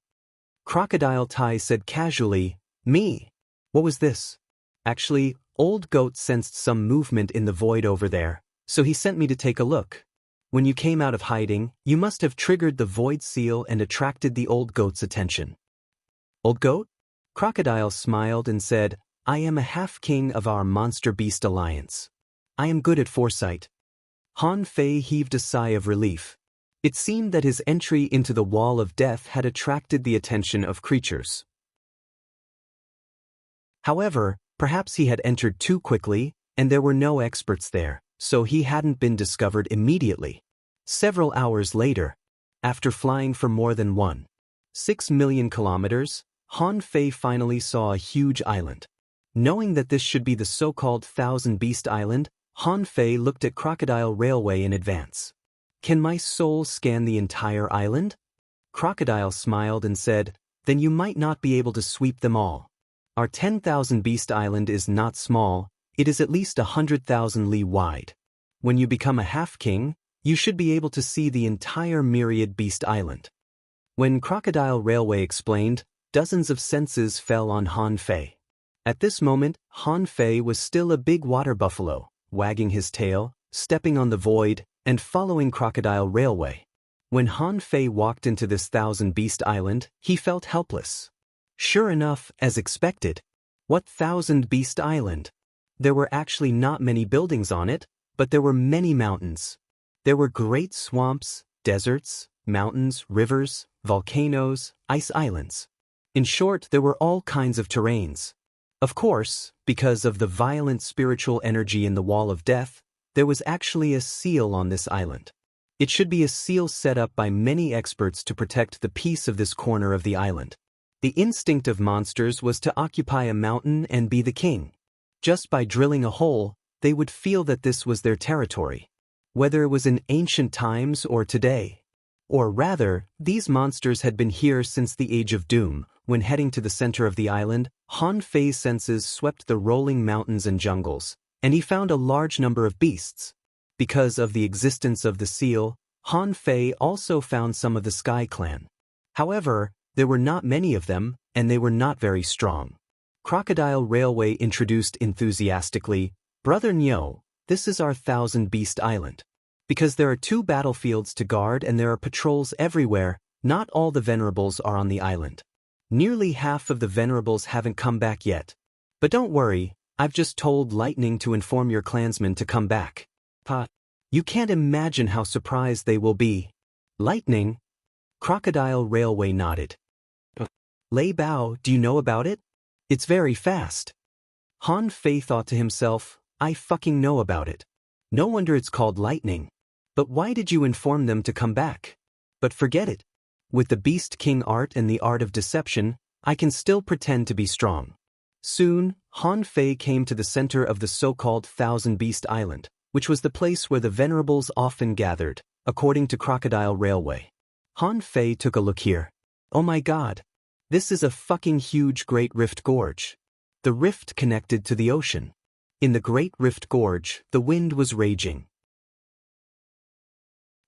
Crocodile Tai said casually, "Me? What was this?" Actually, Old Goat sensed some movement in the void over there, so he sent me to take a look. When you came out of hiding, you must have triggered the void seal and attracted the Old Goat's attention. Old Goat? Crocodile smiled and said, "I am a half-king of our Monster Beast Alliance. I am good at foresight." Han Fei heaved a sigh of relief. It seemed that his entry into the Wall of Death had attracted the attention of creatures. However, perhaps he had entered too quickly, and there were no experts there, so he hadn't been discovered immediately. Several hours later, after flying for more than 1.6 million kilometers, Han Fei finally saw a huge island. Knowing that this should be the so-called 1,000 Beast Island, Han Fei looked at Crocodile Railway in advance. "Can my soul scan the entire island?" Crocodile smiled and said, "Then you might not be able to sweep them all. Our 10,000 Beast Island is not small, it is at least 100,000 li wide. When you become a half-king, you should be able to see the entire myriad Beast Island." When Crocodile Railway explained, dozens of senses fell on Han Fei. At this moment, Han Fei was still a big water buffalo, wagging his tail, stepping on the void, and following Crocodile Railway. When Han Fei walked into this 1,000 Beast Island, he felt helpless. Sure enough, as expected. What 1,000 Beast Island? There were actually not many buildings on it, but there were many mountains. There were great swamps, deserts, mountains, rivers, volcanoes, ice islands. In short, there were all kinds of terrains. Of course, because of the violent spiritual energy in the Wall of Death, there was actually a seal on this island. It should be a seal set up by many experts to protect the peace of this corner of the island. The instinct of monsters was to occupy a mountain and be the king. Just by drilling a hole, they would feel that this was their territory. Whether it was in ancient times or today. Or rather, these monsters had been here since the Age of Doom. When heading to the center of the island, Han Fei's senses swept the rolling mountains and jungles, and he found a large number of beasts. Because of the existence of the seal, Han Fei also found some of the Sky Clan. However, there were not many of them, and they were not very strong. Crocodile Railway introduced enthusiastically, "Brother Nyo, this is our 1,000 Beast Island. Because there are 2 battlefields to guard and there are patrols everywhere, not all the Venerables are on the island. Nearly half of the Venerables haven't come back yet. But don't worry, I've just told Lightning to inform your clansmen to come back. Pa, you can't imagine how surprised they will be." "Lightning?" Crocodile Railway nodded. "Lei Bao, do you know about it? It's very fast." Han Fei thought to himself, "I fucking know about it. No wonder it's called lightning. But why did you inform them to come back? But forget it. With the Beast King art and the art of deception, I can still pretend to be strong." Soon, Han Fei came to the center of the so-called 1,000 Beast Island, which was the place where the Venerables often gathered, according to Crocodile Railway. Han Fei took a look here. Oh my god. This is a fucking huge Great Rift Gorge. The rift connected to the ocean. In the Great Rift Gorge, the wind was raging.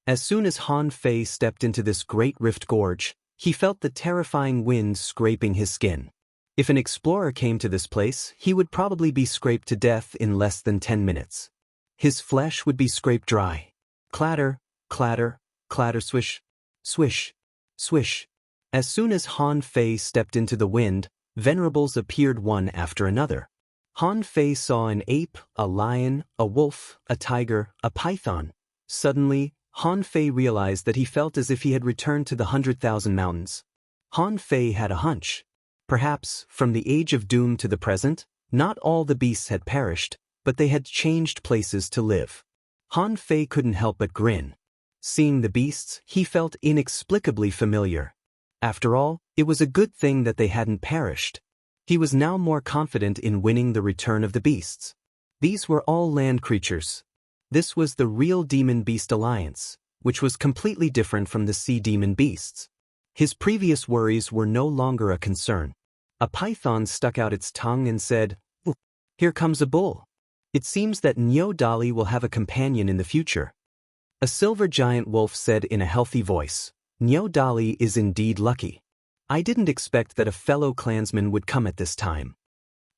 As soon as Han Fei stepped into this great rift gorge, he felt the terrifying wind scraping his skin. If an explorer came to this place, he would probably be scraped to death in less than 10 minutes. His flesh would be scraped dry. Clatter, clatter, clatter, swish, swish, swish. As soon as Han Fei stepped into the wind, venerables appeared one after another. Han Fei saw an ape, a lion, a wolf, a tiger, a python. Suddenly, Han Fei realized that he felt as if he had returned to the 100,000 mountains. Han Fei had a hunch. Perhaps, from the age of doom to the present, not all the beasts had perished, but they had changed places to live. Han Fei couldn't help but grin. Seeing the beasts, he felt inexplicably familiar. After all, it was a good thing that they hadn't perished. He was now more confident in winning the return of the beasts. These were all land creatures. This was the real demon-beast alliance, which was completely different from the sea demon beasts. His previous worries were no longer a concern. A python stuck out its tongue and said, "Ooh, here comes a bull. It seems that Nyo Dali will have a companion in the future." A silver giant wolf said in a healthy voice, "Nyo Dali is indeed lucky. I didn't expect that a fellow clansman would come at this time."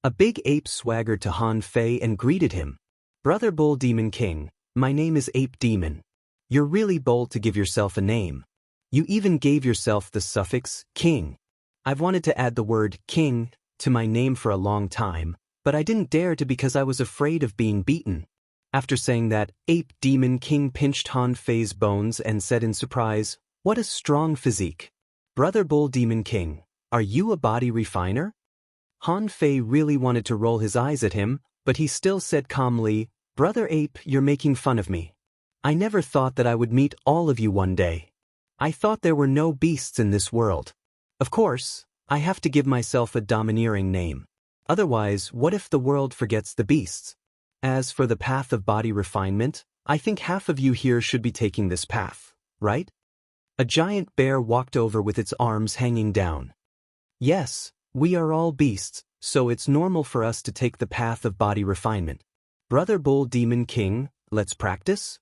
A big ape swaggered to Han Fei and greeted him. "Brother Bull Demon King, my name is Ape Demon. You're really bold to give yourself a name. You even gave yourself the suffix king. I've wanted to add the word king to my name for a long time, but I didn't dare to because I was afraid of being beaten." After saying that, Ape Demon King pinched Han Fei's bones and said in surprise, "What a strong physique. Brother Bull Demon King, are you a body refiner?" Han Fei really wanted to roll his eyes at him, but he still said calmly, "Brother Ape, you're making fun of me. I never thought that I would meet all of you one day. I thought there were no beasts in this world. Of course, I have to give myself a domineering name. Otherwise, what if the world forgets the beasts? As for the path of body refinement, I think half of you here should be taking this path, right?" A giant bear walked over with its arms hanging down. "Yes, we are all beasts, so it's normal for us to take the path of body refinement. Brother Bull Demon King, let's practice?"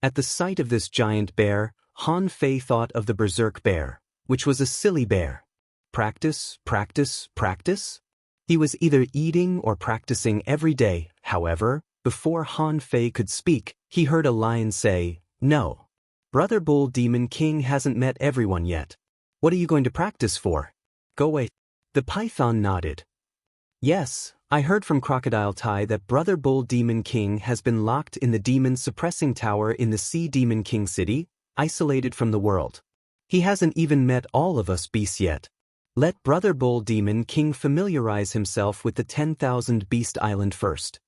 At the sight of this giant bear, Han Fei thought of the berserk bear, which was a silly bear. Practice, practice, practice? He was either eating or practicing every day. However, before Han Fei could speak, he heard a lion say, "No. Brother Bull Demon King hasn't met everyone yet. What are you going to practice for? Go away." The python nodded. "Yes, I heard from Crocodile Tai that Brother Bull Demon King has been locked in the demon suppressing tower in the Sea Demon King City, isolated from the world. He hasn't even met all of us beasts yet. Let Brother Bull Demon King familiarize himself with the 10,000 Beast Island first."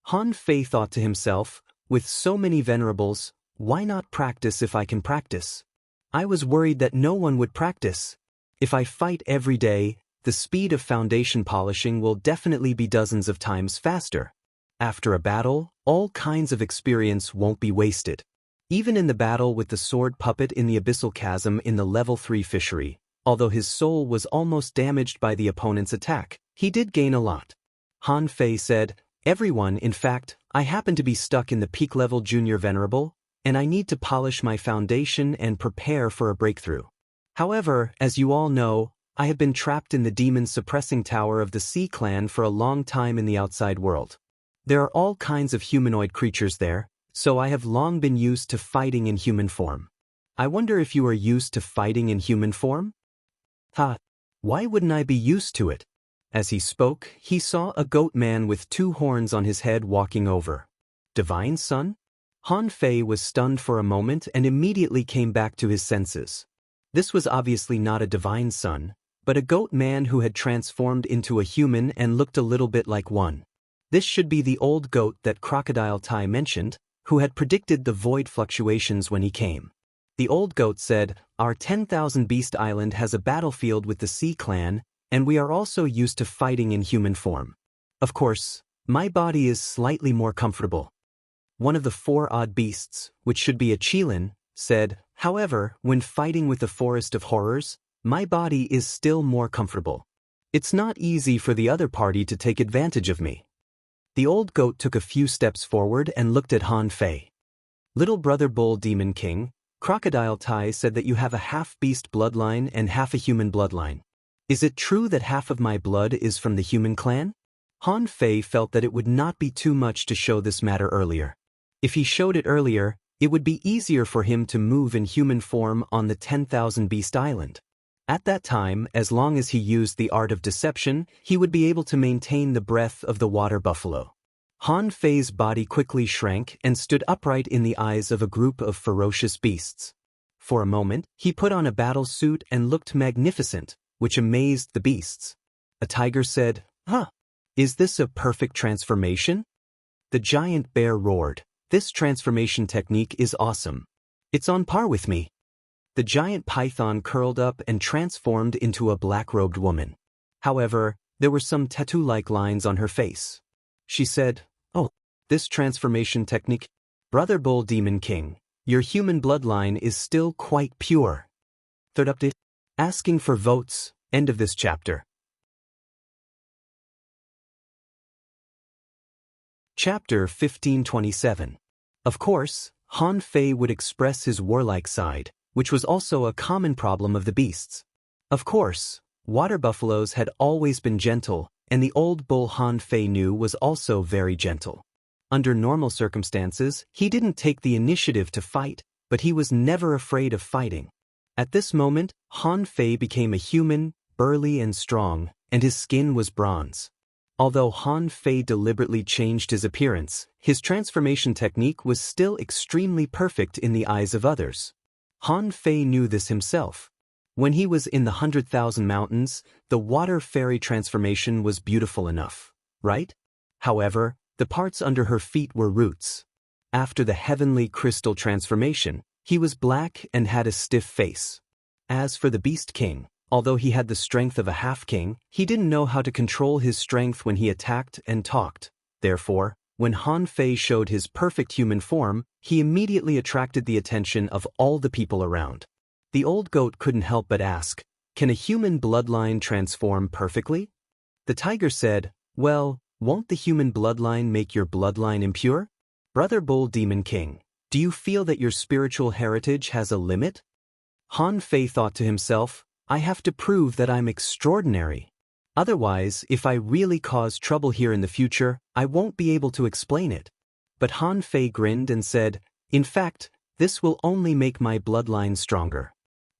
Han Fei thought to himself, with so many venerables, why not practice if I can practice? I was worried that no one would practice. If I fight every day, the speed of foundation polishing will definitely be dozens of times faster. After a battle, all kinds of experience won't be wasted. Even in the battle with the sword puppet in the abyssal chasm in the level 3 fishery, although his soul was almost damaged by the opponent's attack, he did gain a lot. Han Fei said, "Everyone, in fact, I happen to be stuck in the peak level junior venerable, and I need to polish my foundation and prepare for a breakthrough. However, as you all know, I have been trapped in the demon suppressing tower of the Sea Clan for a long time in the outside world. There are all kinds of humanoid creatures there, so I have long been used to fighting in human form. I wonder if you are used to fighting in human form?" "Ha! Why wouldn't I be used to it?" As he spoke, he saw a goat man with 2 horns on his head walking over. Divine Son? Han Fei was stunned for a moment and immediately came back to his senses. This was obviously not a divine son, but a goat man who had transformed into a human and looked a little bit like one. This should be the old goat that Crocodile Tai mentioned, who had predicted the void fluctuations when he came. The old goat said, "Our 10,000 Beast Island has a battlefield with the Sea Clan, and we are also used to fighting in human form. Of course, my body is slightly more comfortable." One of the 4 odd beasts, which should be a Qilin, said, "However, when fighting with the Forest of Horrors, my body is still more comfortable. It's not easy for the other party to take advantage of me." The old goat took a few steps forward and looked at Han Fei. Little brother Bull Demon King, Crocodile Tai said that you have a half-beast bloodline and half a human bloodline. Is it true that half of my blood is from the human clan? Han Fei felt that it would not be too much to show this matter earlier. If he showed it earlier, it would be easier for him to move in human form on the 10,000 Beast Island. At that time, as long as he used the art of deception, he would be able to maintain the breath of the water buffalo. Han Fei's body quickly shrank and stood upright in the eyes of a group of ferocious beasts. For a moment, he put on a battle suit and looked magnificent, which amazed the beasts. A tiger said, "Huh, is this a perfect transformation?" The giant bear roared, "This transformation technique is awesome. It's on par with me." The giant python curled up and transformed into a black-robed woman. However, there were some tattoo-like lines on her face. She said, "Oh, this transformation technique? Brother Bull Demon King, your human bloodline is still quite pure." Third update. Asking for votes. End of this chapter. Chapter 1527. Of course, Han Fei would express his warlike side, which was also a common problem of the beasts. Of course, water buffaloes had always been gentle, and the old bull Han Fei knew was also very gentle. Under normal circumstances, he didn't take the initiative to fight, but he was never afraid of fighting. At this moment, Han Fei became a human, burly and strong, and his skin was bronze. Although Han Fei deliberately changed his appearance, his transformation technique was still extremely perfect in the eyes of others. Han Fei knew this himself. When he was in the 100,000 Mountains, the water fairy transformation was beautiful enough, right? However, the parts under her feet were roots. After the heavenly crystal transformation, he was black and had a stiff face. As for the Beast King, although he had the strength of a half-king, he didn't know how to control his strength when he attacked and talked. Therefore, when Han Fei showed his perfect human form, he immediately attracted the attention of all the people around. The old goat couldn't help but ask, "Can a human bloodline transform perfectly?" The tiger said, "Well, won't the human bloodline make your bloodline impure?" Brother Bull Demon King, do you feel that your spiritual heritage has a limit? Han Fei thought to himself, I have to prove that I'm extraordinary. Otherwise, if I really cause trouble here in the future, I won't be able to explain it. But Han Fei grinned and said, "In fact, this will only make my bloodline stronger.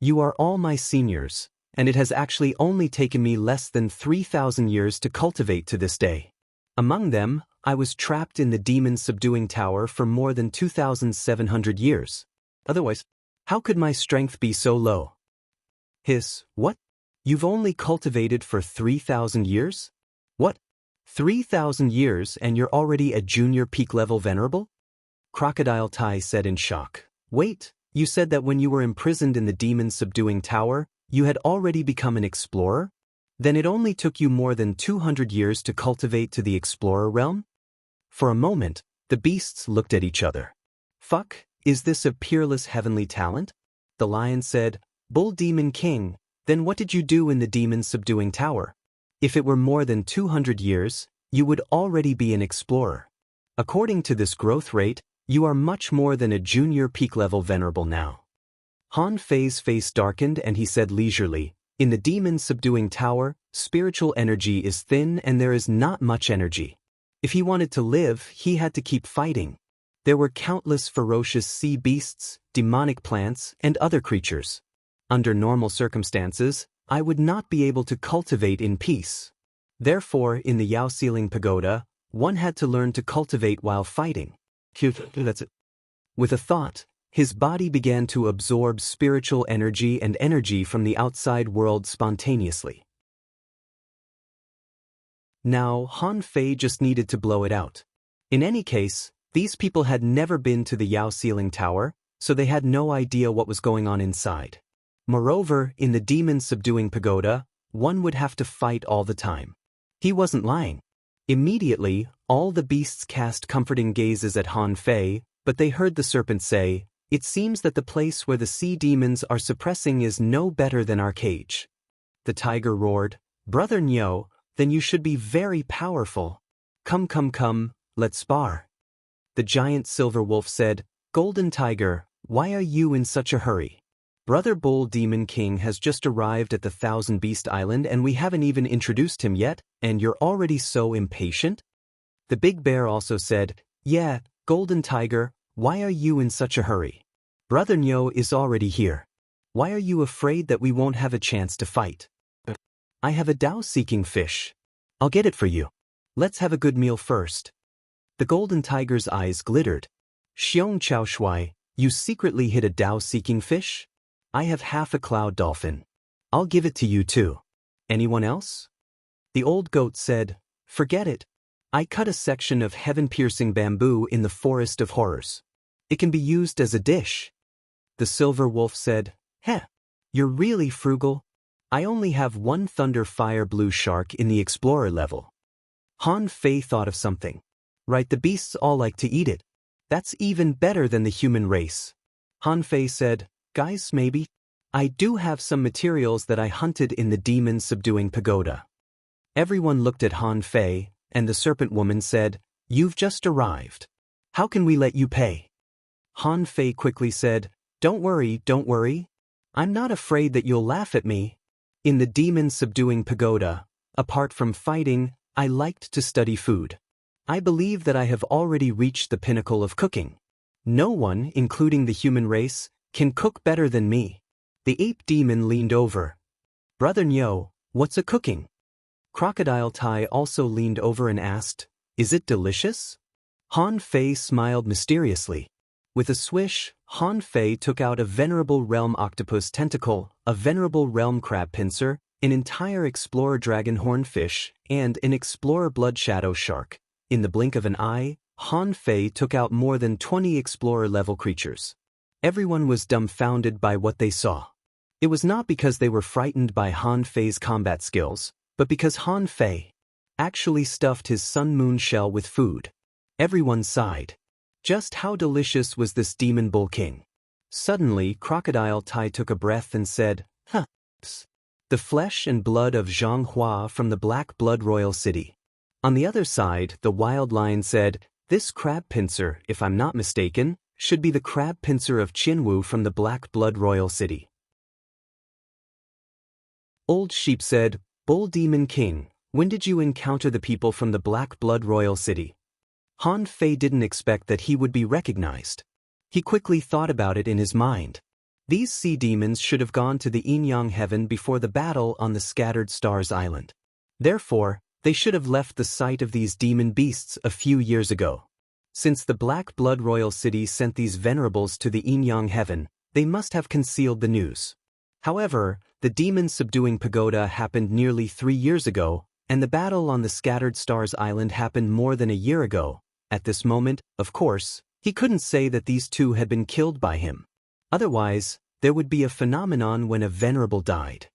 You are all my seniors, and it has actually only taken me less than 3,000 years to cultivate to this day. Among them, I was trapped in the demon-subduing tower for more than 2,700 years. Otherwise, how could my strength be so low?" Hiss, what? You've only cultivated for 3,000 years? What? 3,000 years and you're already a junior peak level venerable? Crocodile Tai said in shock. Wait, you said that when you were imprisoned in the demon-subduing tower, you had already become an explorer? Then it only took you more than 200 years to cultivate to the explorer realm? For a moment, the beasts looked at each other. Fuck, is this a peerless heavenly talent? The lion said, Bull Demon King, then what did you do in the demon-subduing tower? If it were more than 200 years, you would already be an explorer. According to this growth rate, you are much more than a junior peak level venerable now. Han Fei's face darkened and he said leisurely, in the demon-subduing tower, spiritual energy is thin and there is not much energy. If he wanted to live, he had to keep fighting. There were countless ferocious sea beasts, demonic plants, and other creatures. Under normal circumstances, I would not be able to cultivate in peace. Therefore, in the Yaoxiling Pagoda, one had to learn to cultivate while fighting. That's it. With a thought, his body began to absorb spiritual energy and energy from the outside world spontaneously. Now, Han Fei just needed to blow it out. In any case, these people had never been to the Yaoxiling Tower, so they had no idea what was going on inside. Moreover, in the demon-subduing pagoda, one would have to fight all the time. He wasn't lying. Immediately, all the beasts cast comforting gazes at Han Fei, but they heard the serpent say, "It seems that the place where the sea demons are suppressing is no better than our cage." The tiger roared, "Brother Nyo, then you should be very powerful. Come, let's spar." The giant silver wolf said, Golden Tiger, why are you in such a hurry? Brother Bull Demon King has just arrived at the Thousand Beast Island and we haven't even introduced him yet, and you're already so impatient? The big bear also said, yeah, Golden Tiger, why are you in such a hurry? Brother Nyo is already here. Why are you afraid that we won't have a chance to fight? I have a Tao-seeking fish. I'll get it for you. Let's have a good meal first. The Golden Tiger's eyes glittered. Xiong Chao Shui, you secretly hid a Tao-seeking fish? I have half a cloud dolphin. I'll give it to you too. Anyone else? The old goat said, forget it. I cut a section of heaven-piercing bamboo in the forest of horrors. It can be used as a dish. The silver wolf said, heh, you're really frugal. I only have one thunder fire blue shark in the explorer level. Han Fei thought of something. Right, the beasts all like to eat it. That's even better than the human race. Han Fei said, guys, maybe? I do have some materials that I hunted in the demon-subduing pagoda. Everyone looked at Han Fei, and the serpent woman said, you've just arrived. How can we let you pay? Han Fei quickly said, don't worry. I'm not afraid that you'll laugh at me. In the demon-subduing pagoda, apart from fighting, I liked to study food. I believe that I have already reached the pinnacle of cooking. No one, including the human race, can cook better than me. The ape demon leaned over. Brother Nyo, what's a cooking? Crocodile Tai also leaned over and asked, is it delicious? Han Fei smiled mysteriously. With a swish, Han Fei took out a venerable realm octopus tentacle, a venerable realm crab pincer, an entire explorer dragon hornfish, and an explorer blood shadow shark. In the blink of an eye, Han Fei took out more than 20 explorer-level creatures. Everyone was dumbfounded by what they saw. It was not because they were frightened by Han Fei's combat skills, but because Han Fei actually stuffed his sun moon shell with food. Everyone sighed. Just how delicious was this demon bull king? Suddenly, Crocodile Tai took a breath and said, huh. The flesh and blood of Zhang Hua from the Black Blood Royal City. On the other side, the wild lion said, this crab pincer, if I'm not mistaken, should be the crab pincer of Qinwu from the Black Blood Royal City. Old Sheep said, Bull Demon King, when did you encounter the people from the Black Blood Royal City? Han Fei didn't expect that he would be recognized. He quickly thought about it in his mind. These sea demons should have gone to the Yin-Yang heaven before the battle on the Scattered Stars Island. Therefore, they should have left the site of these demon beasts a few years ago. Since the Black Blood Royal City sent these venerables to the Yin-Yang heaven, they must have concealed the news. However, the demon-subduing pagoda happened nearly 3 years ago, and the battle on the Scattered Stars Island happened more than a year ago. At this moment, of course, he couldn't say that these two had been killed by him. Otherwise, there would be a phenomenon when a venerable died.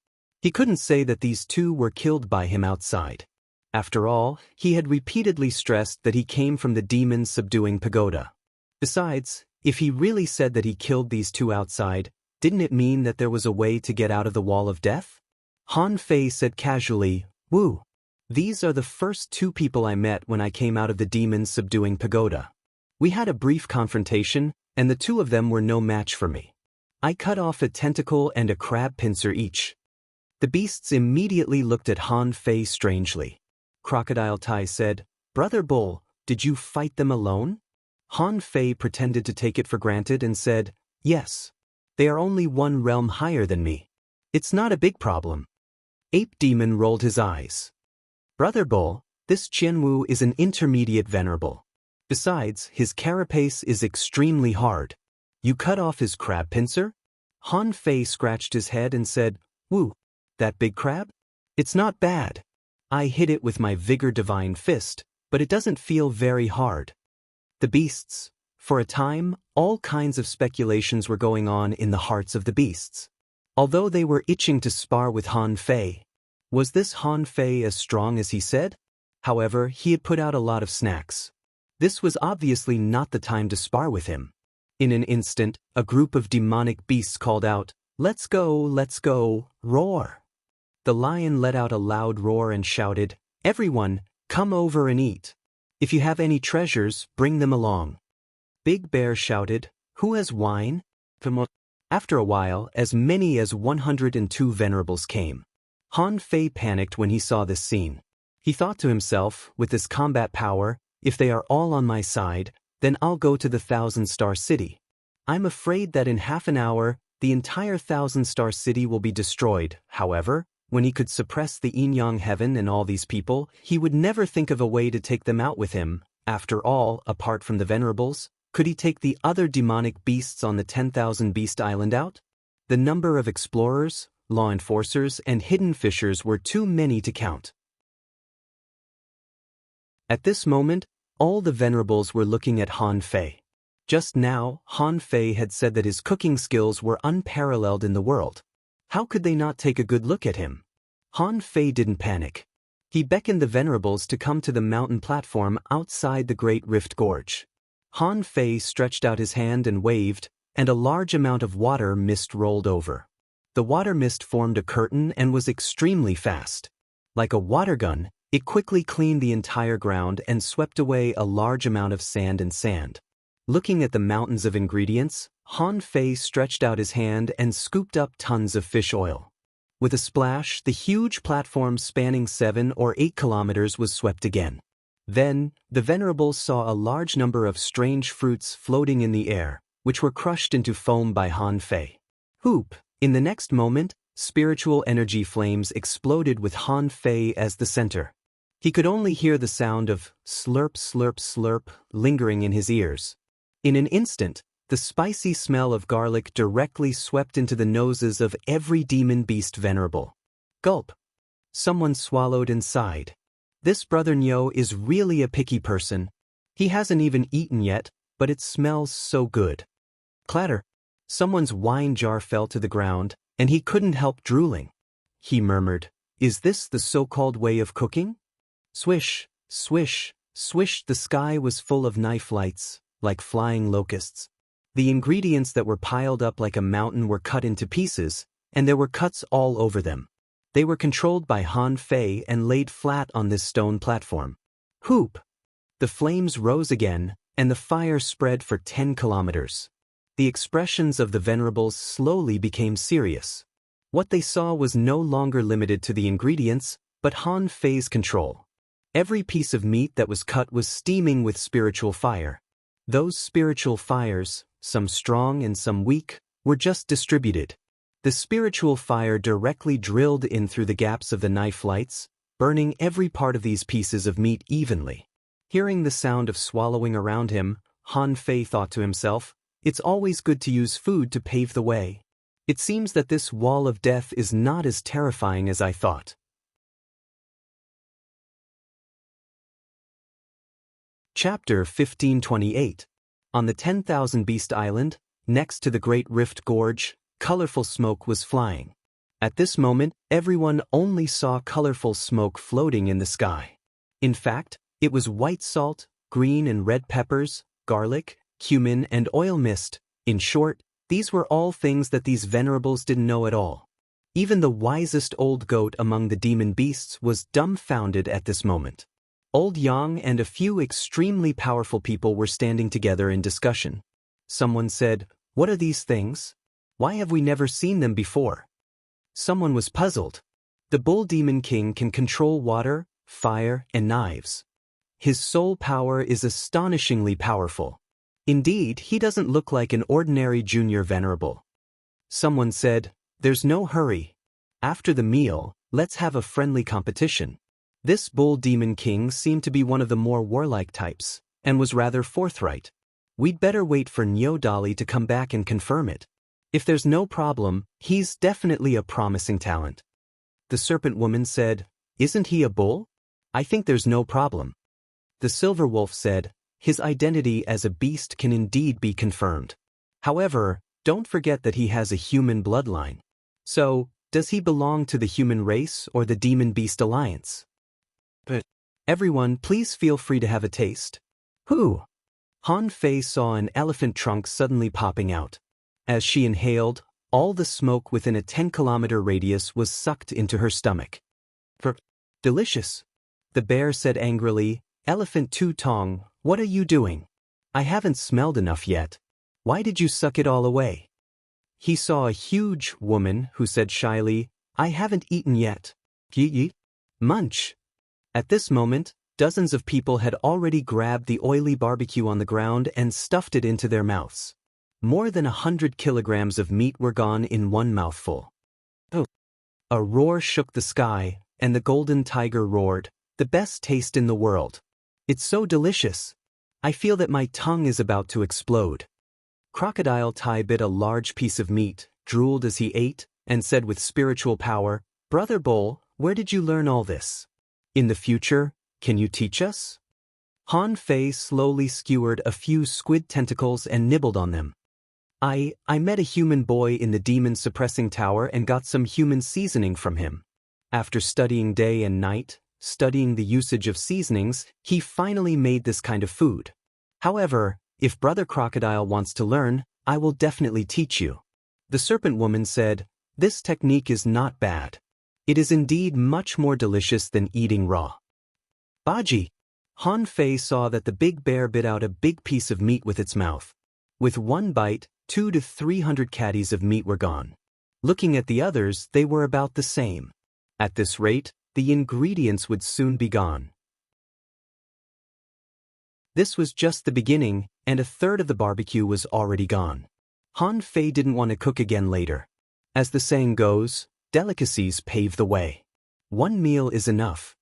He couldn't say that these two were killed by him outside. After all, he had repeatedly stressed that he came from the demon-subduing pagoda. Besides, if he really said that he killed these two outside, didn't it mean that there was a way to get out of the wall of death? Han Fei said casually, woo. These are the first two people I met when I came out of the demon-subduing pagoda. We had a brief confrontation, and the two of them were no match for me. I cut off a tentacle and a crab pincer each. The beasts immediately looked at Han Fei strangely. Crocodile Tai said, Brother Bull, did you fight them alone? Han Fei pretended to take it for granted and said, yes. They are only one realm higher than me. It's not a big problem. Ape Demon rolled his eyes. Brother Bull, this Qianwu is an intermediate venerable. Besides, his carapace is extremely hard. You cut off his crab pincer? Han Fei scratched his head and said, woo, that big crab? It's not bad. I hit it with my Vigor Divine Fist, but it doesn't feel very hard. The beasts. For a time, all kinds of speculations were going on in the hearts of the beasts. Although they were itching to spar with Han Fei. Was this Han Fei as strong as he said? However, he had put out a lot of snacks. This was obviously not the time to spar with him. In an instant, a group of demonic beasts called out, let's go, roar. The lion let out a loud roar and shouted, everyone, come over and eat. If you have any treasures, bring them along. Big Bear shouted, Who has wine? After a while, as many as 102 venerables came. Han Fei panicked when he saw this scene. He thought to himself, with this combat power, if they are all on my side, then I'll go to the 1,000-star city. I'm afraid that in half an hour, the entire 1,000-star city will be destroyed. However, when he could suppress the yin-yang heaven and all these people, he would never think of a way to take them out with him. After all, apart from the venerables, could he take the other demonic beasts on the 10,000 Beast Island out? The number of explorers, law enforcers, and hidden fishers were too many to count. At this moment, all the venerables were looking at Han Fei. Just now, Han Fei had said that his cooking skills were unparalleled in the world. How could they not take a good look at him? Han Fei didn't panic. He beckoned the venerables to come to the mountain platform outside the Great Rift Gorge. Han Fei stretched out his hand and waved, and a large amount of water mist rolled over. The water mist formed a curtain and was extremely fast. Like a water gun, it quickly cleaned the entire ground and swept away a large amount of sand. Looking at the mountains of ingredients, Han Fei stretched out his hand and scooped up tons of fish oil. With a splash, the huge platform spanning 7 or 8 kilometers was swept again. Then, the venerables saw a large number of strange fruits floating in the air, which were crushed into foam by Han Fei. Hoop! In the next moment, spiritual energy flames exploded with Han Fei as the center. He could only hear the sound of slurp slurp slurp lingering in his ears. In an instant, the spicy smell of garlic directly swept into the noses of every demon beast venerable. Gulp! Someone swallowed and sighed. This Brother Nyo is really a picky person. He hasn't even eaten yet, but it smells so good. Clatter! Someone's wine jar fell to the ground, and he couldn't help drooling. He murmured, "Is this the so-called way of cooking?" Swish, swish, swish. The sky was full of knife lights, like flying locusts. The ingredients that were piled up like a mountain were cut into pieces, and there were cuts all over them. They were controlled by Han Fei and laid flat on this stone platform. Hoop! The flames rose again, and the fire spread for 10 kilometers. The expressions of the venerables slowly became serious. What they saw was no longer limited to the ingredients, but Han Fei's control. Every piece of meat that was cut was steaming with spiritual fire. Those spiritual fires, some strong and some weak, were just distributed. The spiritual fire directly drilled in through the gaps of the knife lights, burning every part of these pieces of meat evenly. Hearing the sound of swallowing around him, Han Fei thought to himself, "It's always good to use food to pave the way. It seems that this wall of death is not as terrifying as I thought." Chapter 1528. On the 10,000 Beast Island, next to the Great Rift Gorge, colorful smoke was flying. At this moment, everyone only saw colorful smoke floating in the sky. In fact, it was white salt, green and red peppers, garlic, cumin, and oil mist. In short, these were all things that these venerables didn't know at all. Even the wisest old goat among the demon beasts was dumbfounded at this moment. Old Yang and a few extremely powerful people were standing together in discussion. Someone said, "What are these things? Why have we never seen them before?" Someone was puzzled. The Bull Demon King can control water, fire, and knives. His soul power is astonishingly powerful. Indeed, he doesn't look like an ordinary junior venerable. Someone said, "There's no hurry. After the meal, let's have a friendly competition." This Bull Demon King seemed to be one of the more warlike types, and was rather forthright. "We'd better wait for Nyo Dali to come back and confirm it. If there's no problem, he's definitely a promising talent." The Serpent Woman said, "Isn't he a bull? I think there's no problem." The Silver Wolf said, "His identity as a beast can indeed be confirmed. However, don't forget that he has a human bloodline. So, does he belong to the human race or the Demon-Beast Alliance?" But everyone, please feel free to have a taste. Who? Han Fei saw an elephant trunk suddenly popping out. As she inhaled, all the smoke within a 10-kilometer radius was sucked into her stomach. Delicious. The bear said angrily, "Elephant Tu Tong, what are you doing? I haven't smelled enough yet." Why did you suck it all away? He saw a huge woman who said shyly, I haven't eaten yet. Yi? Munch. At this moment, dozens of people had already grabbed the oily barbecue on the ground and stuffed it into their mouths. More than 100 kilograms of meat were gone in one mouthful. Oh. A roar shook the sky, and the golden tiger roared, the best taste in the world. It's so delicious. I feel that my tongue is about to explode. Crocodile Tai bit a large piece of meat, drooled as he ate, and said with spiritual power, Brother Bull, where did you learn all this? In the future, can you teach us? Han Fei slowly skewered a few squid tentacles and nibbled on them. I met a human boy in the demon-suppressing tower and got some human seasoning from him. After studying day and night, studying the usage of seasonings, he finally made this kind of food. However, if Brother Crocodile wants to learn, I will definitely teach you. The serpent woman said, this technique is not bad. It is indeed much more delicious than eating raw. Baji. Han Fei saw that the big bear bit out a big piece of meat with its mouth. With one bite, 200 to 300 caddies of meat were gone. Looking at the others, they were about the same. At this rate, the ingredients would soon be gone. This was just the beginning, and a third of the barbecue was already gone. Han Fei didn't want to cook again later. As the saying goes, delicacies pave the way. One meal is enough.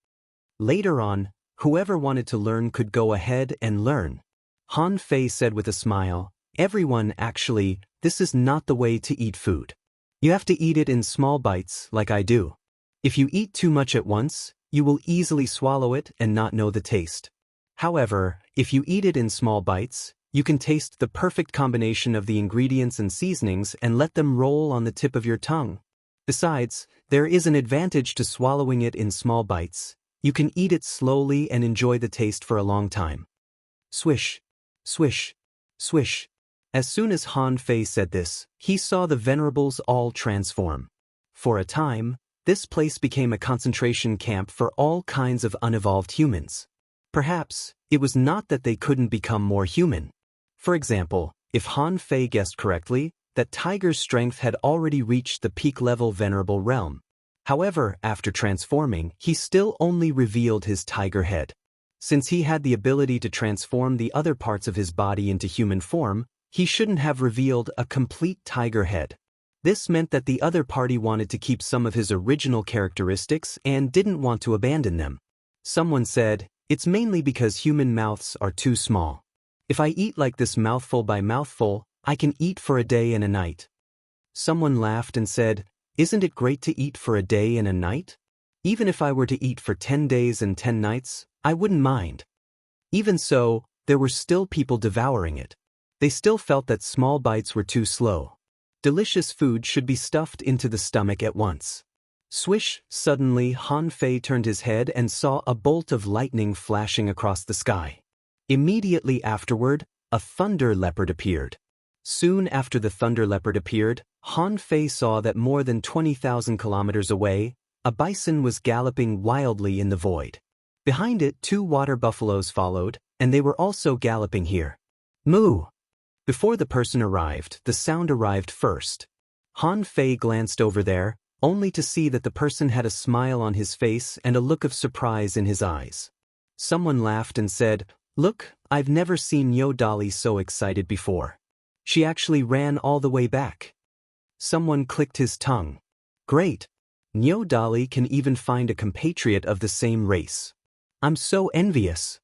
Later on, whoever wanted to learn could go ahead and learn. Han Fei said with a smile, everyone actually, this is not the way to eat food. You have to eat it in small bites like I do. If you eat too much at once, you will easily swallow it and not know the taste. However, if you eat it in small bites, you can taste the perfect combination of the ingredients and seasonings and let them roll on the tip of your tongue. Besides, there is an advantage to swallowing it in small bites. You can eat it slowly and enjoy the taste for a long time. Swish, swish, swish. As soon as Han Fei said this, he saw the venerables all transform. For a time, this place became a concentration camp for all kinds of unevolved humans. Perhaps, it was not that they couldn't become more human. For example, if Han Fei guessed correctly, that Tiger's strength had already reached the peak-level venerable realm. However, after transforming, he still only revealed his tiger head. Since he had the ability to transform the other parts of his body into human form, he shouldn't have revealed a complete tiger head. This meant that the other party wanted to keep some of his original characteristics and didn't want to abandon them. Someone said, it's mainly because human mouths are too small. If I eat like this mouthful by mouthful, I can eat for a day and a night. Someone laughed and said, isn't it great to eat for a day and a night? Even if I were to eat for 10 days and 10 nights, I wouldn't mind. Even so, there were still people devouring it. They still felt that small bites were too slow. Delicious food should be stuffed into the stomach at once. Swish, suddenly Han Fei turned his head and saw a bolt of lightning flashing across the sky. Immediately afterward, a thunder leopard appeared. Soon after the thunder leopard appeared, Han Fei saw that more than 20,000 kilometers away, a bison was galloping wildly in the void. Behind it, 2 water buffaloes followed, and they were also galloping here. Moo! Before the person arrived, the sound arrived first. Han Fei glanced over there, only to see that the person had a smile on his face and a look of surprise in his eyes. Someone laughed and said, look, I've never seen Yo Dolly so excited before. She actually ran all the way back. Someone clicked his tongue. Great! Yo Dolly can even find a compatriot of the same race. I'm so envious.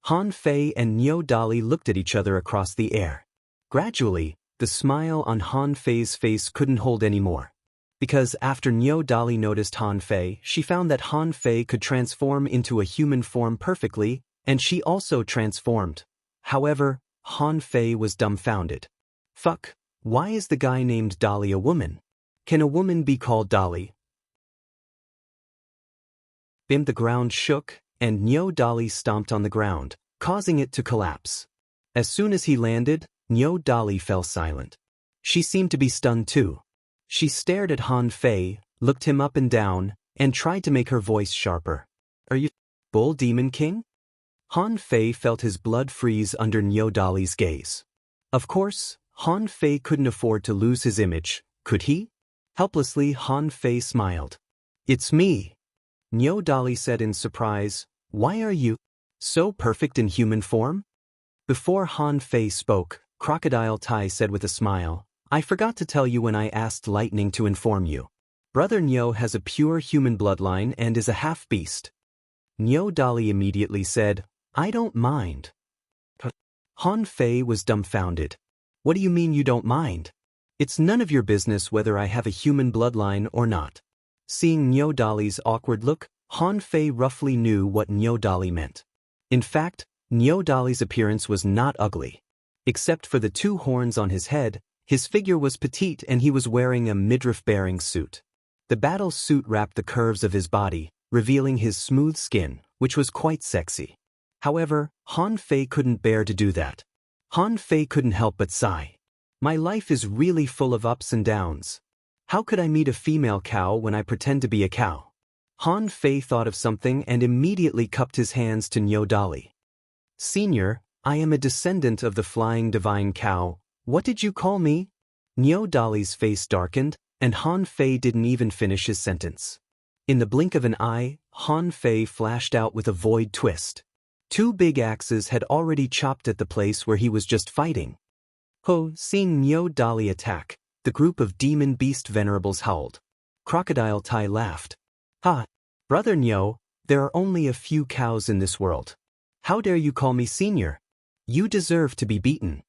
Han Fei and Yo Dolly looked at each other across the air. Gradually, the smile on Han Fei's face couldn't hold anymore. Because after Nyo Dolly noticed Han Fei, she found that Han Fei could transform into a human form perfectly, and she also transformed. However, Han Fei was dumbfounded. Fuck, why is the guy named Dolly a woman? Can a woman be called Dolly? Bim, the ground shook, and Nyo Dolly stomped on the ground, causing it to collapse. As soon as he landed, Nyo Dolly fell silent. She seemed to be stunned too. She stared at Han Fei, looked him up and down, and tried to make her voice sharper. Are you Bull Demon King? Han Fei felt his blood freeze under Nyo Dolly's gaze. Of course, Han Fei couldn't afford to lose his image, could he? Helplessly, Han Fei smiled. It's me. Niu Dali said in surprise. Why are you so perfect in human form? Before Han Fei spoke, Crocodile Tai said with a smile, I forgot to tell you when I asked Lightning to inform you. Brother Niu has a pure human bloodline and is a half-beast. Niu Dali immediately said, I don't mind. Han Fei was dumbfounded. What do you mean you don't mind? It's none of your business whether I have a human bloodline or not. Seeing Niu Dali's awkward look, Han Fei roughly knew what Niu Dali meant. In fact, Niu Dali's appearance was not ugly. Except for the 2 horns on his head, his figure was petite and he was wearing a midriff-bearing suit. The battle suit wrapped the curves of his body, revealing his smooth skin, which was quite sexy. However, Han Fei couldn't bear to do that. Han Fei couldn't help but sigh. My life is really full of ups and downs. How could I meet a female cow when I pretend to be a cow? Han Fei thought of something and immediately cupped his hands to Niu Dali. Senior, I am a descendant of the flying divine cow. What did you call me? Niu Dali's face darkened, and Han Fei didn't even finish his sentence. In the blink of an eye, Han Fei flashed out with a void twist. 2 big axes had already chopped at the place where he was just fighting. Seeing Niu Dali attack, the group of demon beast venerables howled. Crocodile Tai laughed. Ha! Brother Niu, there are only a few cows in this world. How dare you call me senior? You deserve to be beaten.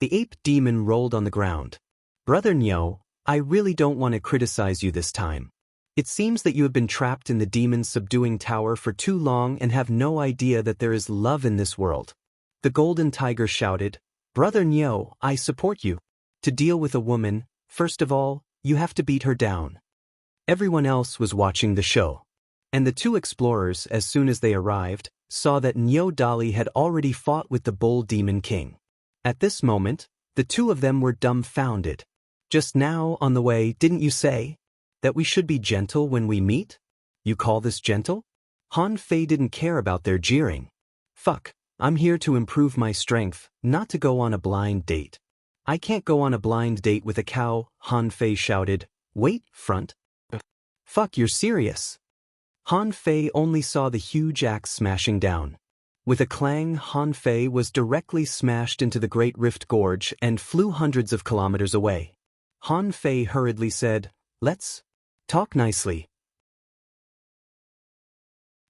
The ape demon rolled on the ground. Brother Niu, I really don't want to criticize you this time. It seems that you have been trapped in the demon's subduing tower for too long and have no idea that there is love in this world. The golden tiger shouted, Brother Niu, I support you. To deal with a woman, first of all, you have to beat her down. Everyone else was watching the show. And the 2 explorers, as soon as they arrived, saw that Niu Dali had already fought with the bull demon king. At this moment, the 2 of them were dumbfounded. Just now, on the way, didn't you say that we should be gentle when we meet? You call this gentle? Han Fei didn't care about their jeering. Fuck, I'm here to improve my strength, not to go on a blind date. I can't go on a blind date with a cow, Han Fei shouted. Wait, front. Fuck, you're serious. Han Fei only saw the huge axe smashing down. With a clang, Han Fei was directly smashed into the Great Rift Gorge and flew hundreds of kilometers away. Han Fei hurriedly said, Let's talk nicely.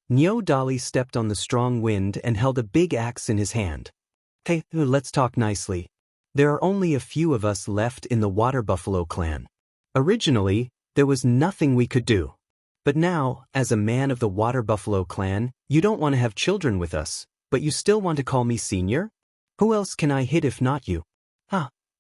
Niu Dali stepped on the strong wind and held a big axe in his hand. Hey, let's talk nicely. There are only a few of us left in the Water Buffalo clan. Originally, there was nothing we could do. But now, as a man of the Water Buffalo clan, you don't want to have children with us, but you still want to call me senior? Who else can I hit if not you?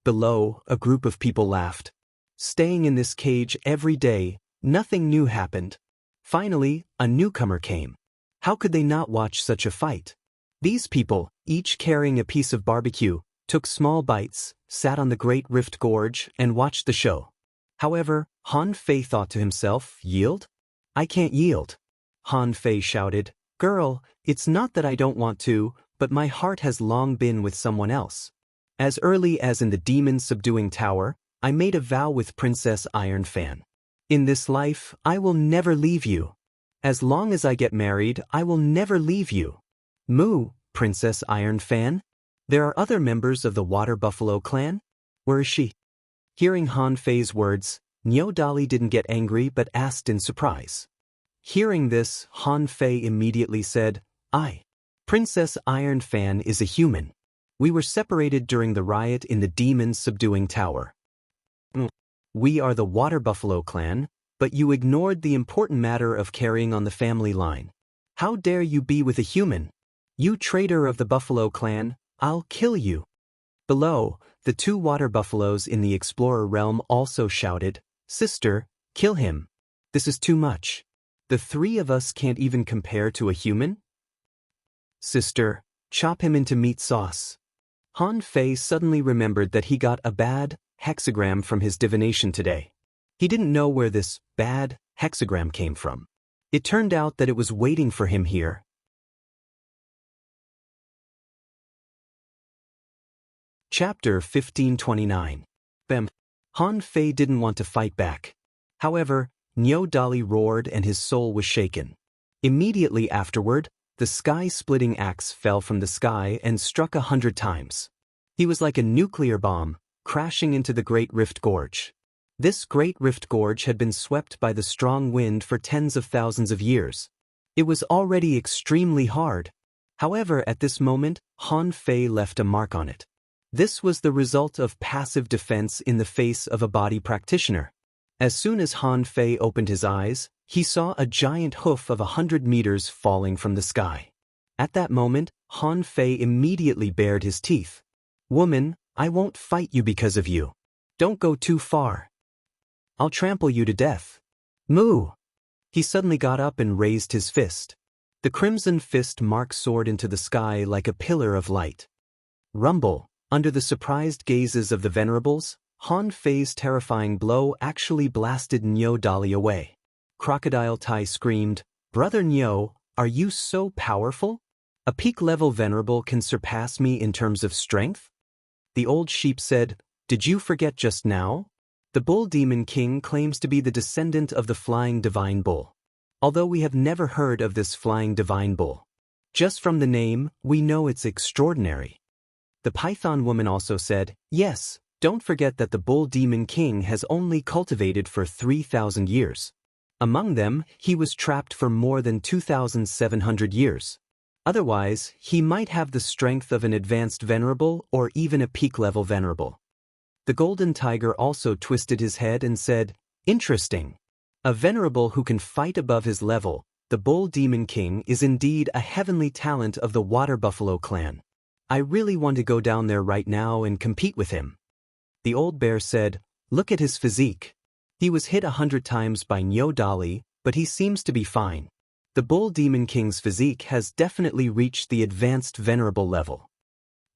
Below, a group of people laughed. Staying in this cage every day, nothing new happened. Finally, a newcomer came. How could they not watch such a fight? These people, each carrying a piece of barbecue, took small bites, sat on the Great Rift Gorge, and watched the show. However, Han Fei thought to himself, yield? I can't yield. Han Fei shouted, Girl, it's not that I don't want to, but my heart has long been with someone else. As early as in the demon subduing tower, I made a vow with Princess Iron Fan. In this life, I will never leave you. As long as I get married, I will never leave you. Moo, Princess Iron Fan? There are other members of the Water Buffalo clan? Where is she? Hearing Han Fei's words, Niu Dali didn't get angry but asked in surprise. Hearing this, Han Fei immediately said, Princess Iron Fan is a human. We were separated during the riot in the demon's subduing tower. We are the Water Buffalo clan, but you ignored the important matter of carrying on the family line. How dare you be with a human? You traitor of the Buffalo clan, I'll kill you. Below, the 2 water buffaloes in the explorer realm also shouted, Sister, kill him. This is too much. The 3 of us can't even compare to a human? Sister, chop him into meat sauce. Han Fei suddenly remembered that he got a bad hexagram from his divination today. He didn't know where this bad hexagram came from. It turned out that it was waiting for him here. Chapter 1529. Bam. Han Fei didn't want to fight back. However, Niu Dali roared and his soul was shaken. Immediately afterward, the sky-splitting axe fell from the sky and struck 100 times. He was like a nuclear bomb, crashing into the Great Rift Gorge. This Great Rift Gorge had been swept by the strong wind for tens of thousands of years. It was already extremely hard. However, at this moment, Han Fei left a mark on it. This was the result of passive defense in the face of a body practitioner. As soon as Han Fei opened his eyes, he saw a giant hoof of 100 meters falling from the sky. At that moment, Han Fei immediately bared his teeth. "Woman, I won't fight you because of you. Don't go too far. I'll trample you to death. Moo!" He suddenly got up and raised his fist. The crimson fist mark soared into the sky like a pillar of light. Rumble! Under the surprised gazes of the venerables, Han Fei's terrifying blow actually blasted Niu Dali away. Crocodile Tai screamed, "Brother Niu, are you so powerful? A peak-level venerable can surpass me in terms of strength?" The old sheep said, "Did you forget just now? The Bull Demon King claims to be the descendant of the Flying Divine Bull. Although we have never heard of this Flying Divine Bull. Just from the name, we know it's extraordinary." The Python woman also said, "Yes, don't forget that the Bull Demon King has only cultivated for 3,000 years. Among them, he was trapped for more than 2,700 years. Otherwise, he might have the strength of an advanced venerable or even a peak-level venerable." The Golden Tiger also twisted his head and said, "Interesting. A venerable who can fight above his level, the Bull Demon King is indeed a heavenly talent of the Water Buffalo clan. I really want to go down there right now and compete with him." The old bear said, "Look at his physique. He was hit 100 times by Niu Dali, but he seems to be fine. The Bull Demon King's physique has definitely reached the advanced venerable level."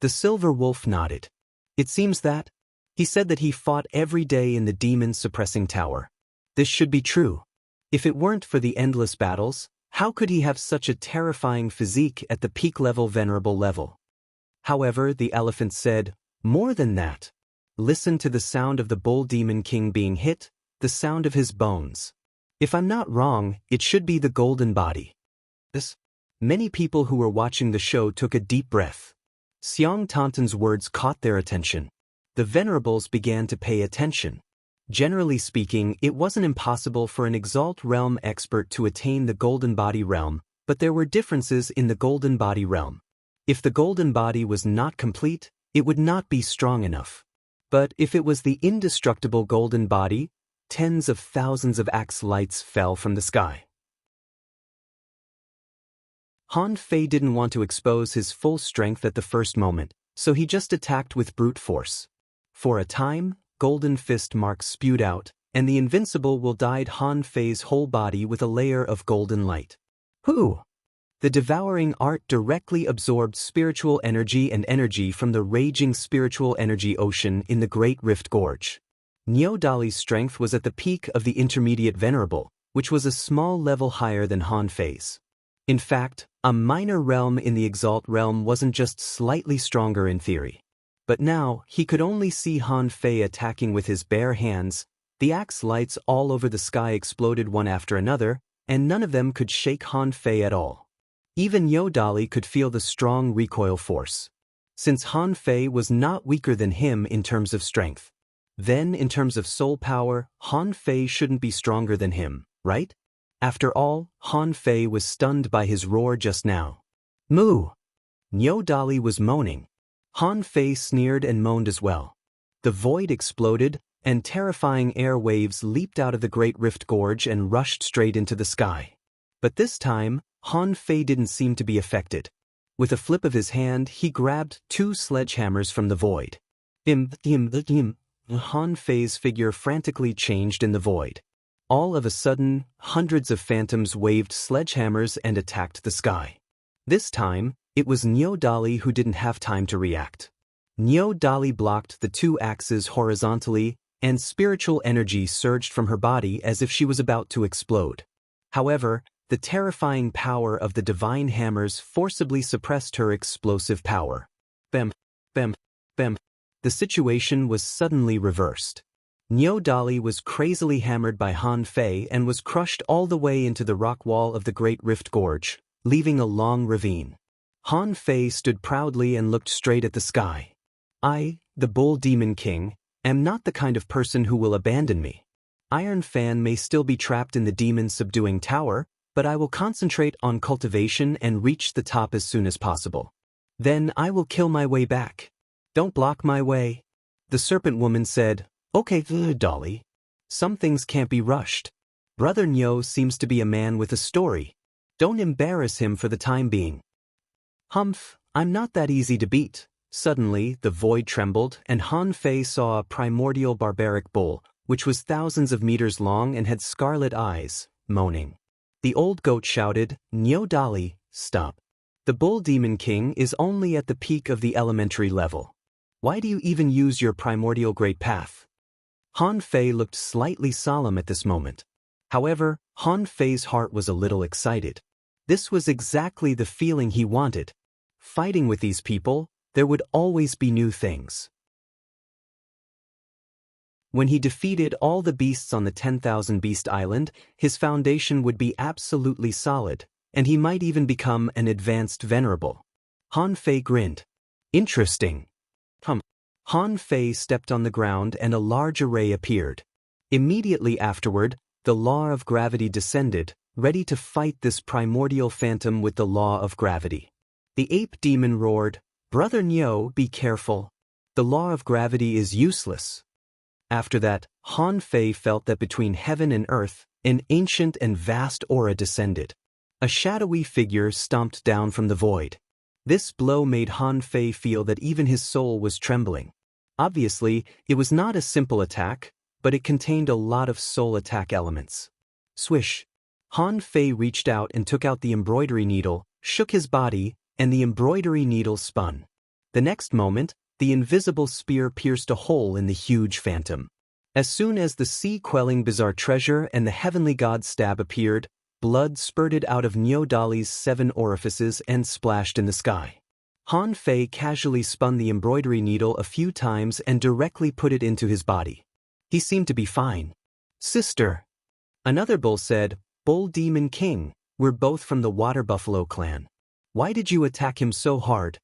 The silver wolf nodded. "It seems that." He said that he fought every day in the demon suppressing tower. This should be true. If it weren't for the endless battles, how could he have such a terrifying physique at the peak-level venerable level? However, the elephant said, "More than that. Listen to the sound of the Bull Demon King being hit, the sound of his bones. If I'm not wrong, it should be the golden body." Many people who were watching the show took a deep breath. Xiang Tantan's words caught their attention. The venerables began to pay attention. Generally speaking, it wasn't impossible for an Exalt Realm expert to attain the Golden Body Realm, but there were differences in the Golden Body Realm. If the Golden Body was not complete, it would not be strong enough. But if it was the indestructible Golden Body, tens of thousands of axe lights fell from the sky. Han Fei didn't want to expose his full strength at the first moment, so he just attacked with brute force. For a time, golden fist marks spewed out, and the invincible will dyed Han Fei's whole body with a layer of golden light. Whoo! The devouring art directly absorbed spiritual energy and energy from the raging spiritual energy ocean in the Great Rift Gorge. Niu Dali's strength was at the peak of the intermediate venerable, which was a small level higher than Han Fei's. In fact, a minor realm in the Exalt realm wasn't just slightly stronger in theory. But now, he could only see Han Fei attacking with his bare hands. The axe lights all over the sky exploded one after another, and none of them could shake Han Fei at all. Even Niu Dali could feel the strong recoil force. Since Han Fei was not weaker than him in terms of strength, then in terms of soul power, Han Fei shouldn't be stronger than him, right? After all, Han Fei was stunned by his roar just now. "Moo!" Niu Dali was moaning. Han Fei sneered and moaned as well. The void exploded, and terrifying air waves leaped out of the Great Rift Gorge and rushed straight into the sky. But this time, Han Fei didn't seem to be affected. With a flip of his hand, he grabbed 2 sledgehammers from the void. Han Fei's figure frantically changed in the void. All of a sudden, hundreds of phantoms waved sledgehammers and attacked the sky. This time, it was Niu Dali who didn't have time to react. Niu Dali blocked the 2 axes horizontally, and spiritual energy surged from her body as if she was about to explode. However, the terrifying power of the divine hammers forcibly suppressed her explosive power. Bam, bam, bam. the situation was suddenly reversed. Niu Dali was crazily hammered by Han Fei and was crushed all the way into the rock wall of the Great Rift Gorge, leaving a long ravine. Han Fei stood proudly and looked straight at the sky. I, the Bull Demon King, am not the kind of person who will abandon me. Iron Fan may still be trapped in the demon-subduing tower, but I will concentrate on cultivation and reach the top as soon as possible. Then I will kill my way back. Don't block my way. The serpent woman said, Okay, Dolly. Some things can't be rushed. Brother Nyo seems to be a man with a story. Don't embarrass him for the time being. Humph, I'm not that easy to beat. Suddenly, the void trembled, and Han Fei saw a primordial barbaric bull, which was thousands of meters long and had scarlet eyes, moaning. The old goat shouted, Nyo Dali, stop. The Bull Demon King is only at the peak of the elementary level. Why do you even use your primordial great path? Han Fei looked slightly solemn at this moment. However, Han Fei's heart was a little excited. This was exactly the feeling he wanted. Fighting with these people, there would always be new things. When he defeated all the beasts on the 10,000 Beast Island, his foundation would be absolutely solid, and he might even become an advanced venerable. Han Fei grinned. Interesting. Han Fei stepped on the ground and a large array appeared. Immediately afterward, the law of gravity descended, ready to fight this primordial phantom with the law of gravity. The ape demon roared, Brother Nyo, be careful. The law of gravity is useless. After that, Han Fei felt that between heaven and earth, an ancient and vast aura descended. A shadowy figure stomped down from the void. This blow made Han Fei feel that even his soul was trembling. Obviously, it was not a simple attack, but it contained a lot of soul attack elements. Swish! Han Fei reached out and took out the embroidery needle, shook his body, and the embroidery needle spun. The next moment, the invisible spear pierced a hole in the huge phantom. As soon as the sea-quelling bizarre treasure and the heavenly god's stab appeared, blood spurted out of Nyo Dali's 7 orifices and splashed in the sky. Han Fei casually spun the embroidery needle a few times and directly put it into his body. He seemed to be fine. Sister. Another bull said, Bull Demon King, we're both from the Water Buffalo clan. Why did you attack him so hard?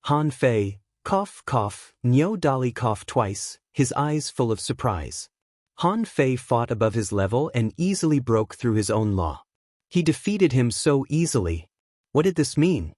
Han Fei, cough, cough, Nyo Dali coughed twice, his eyes full of surprise. Han Fei fought above his level and easily broke through his own law. He defeated him so easily. What did this mean?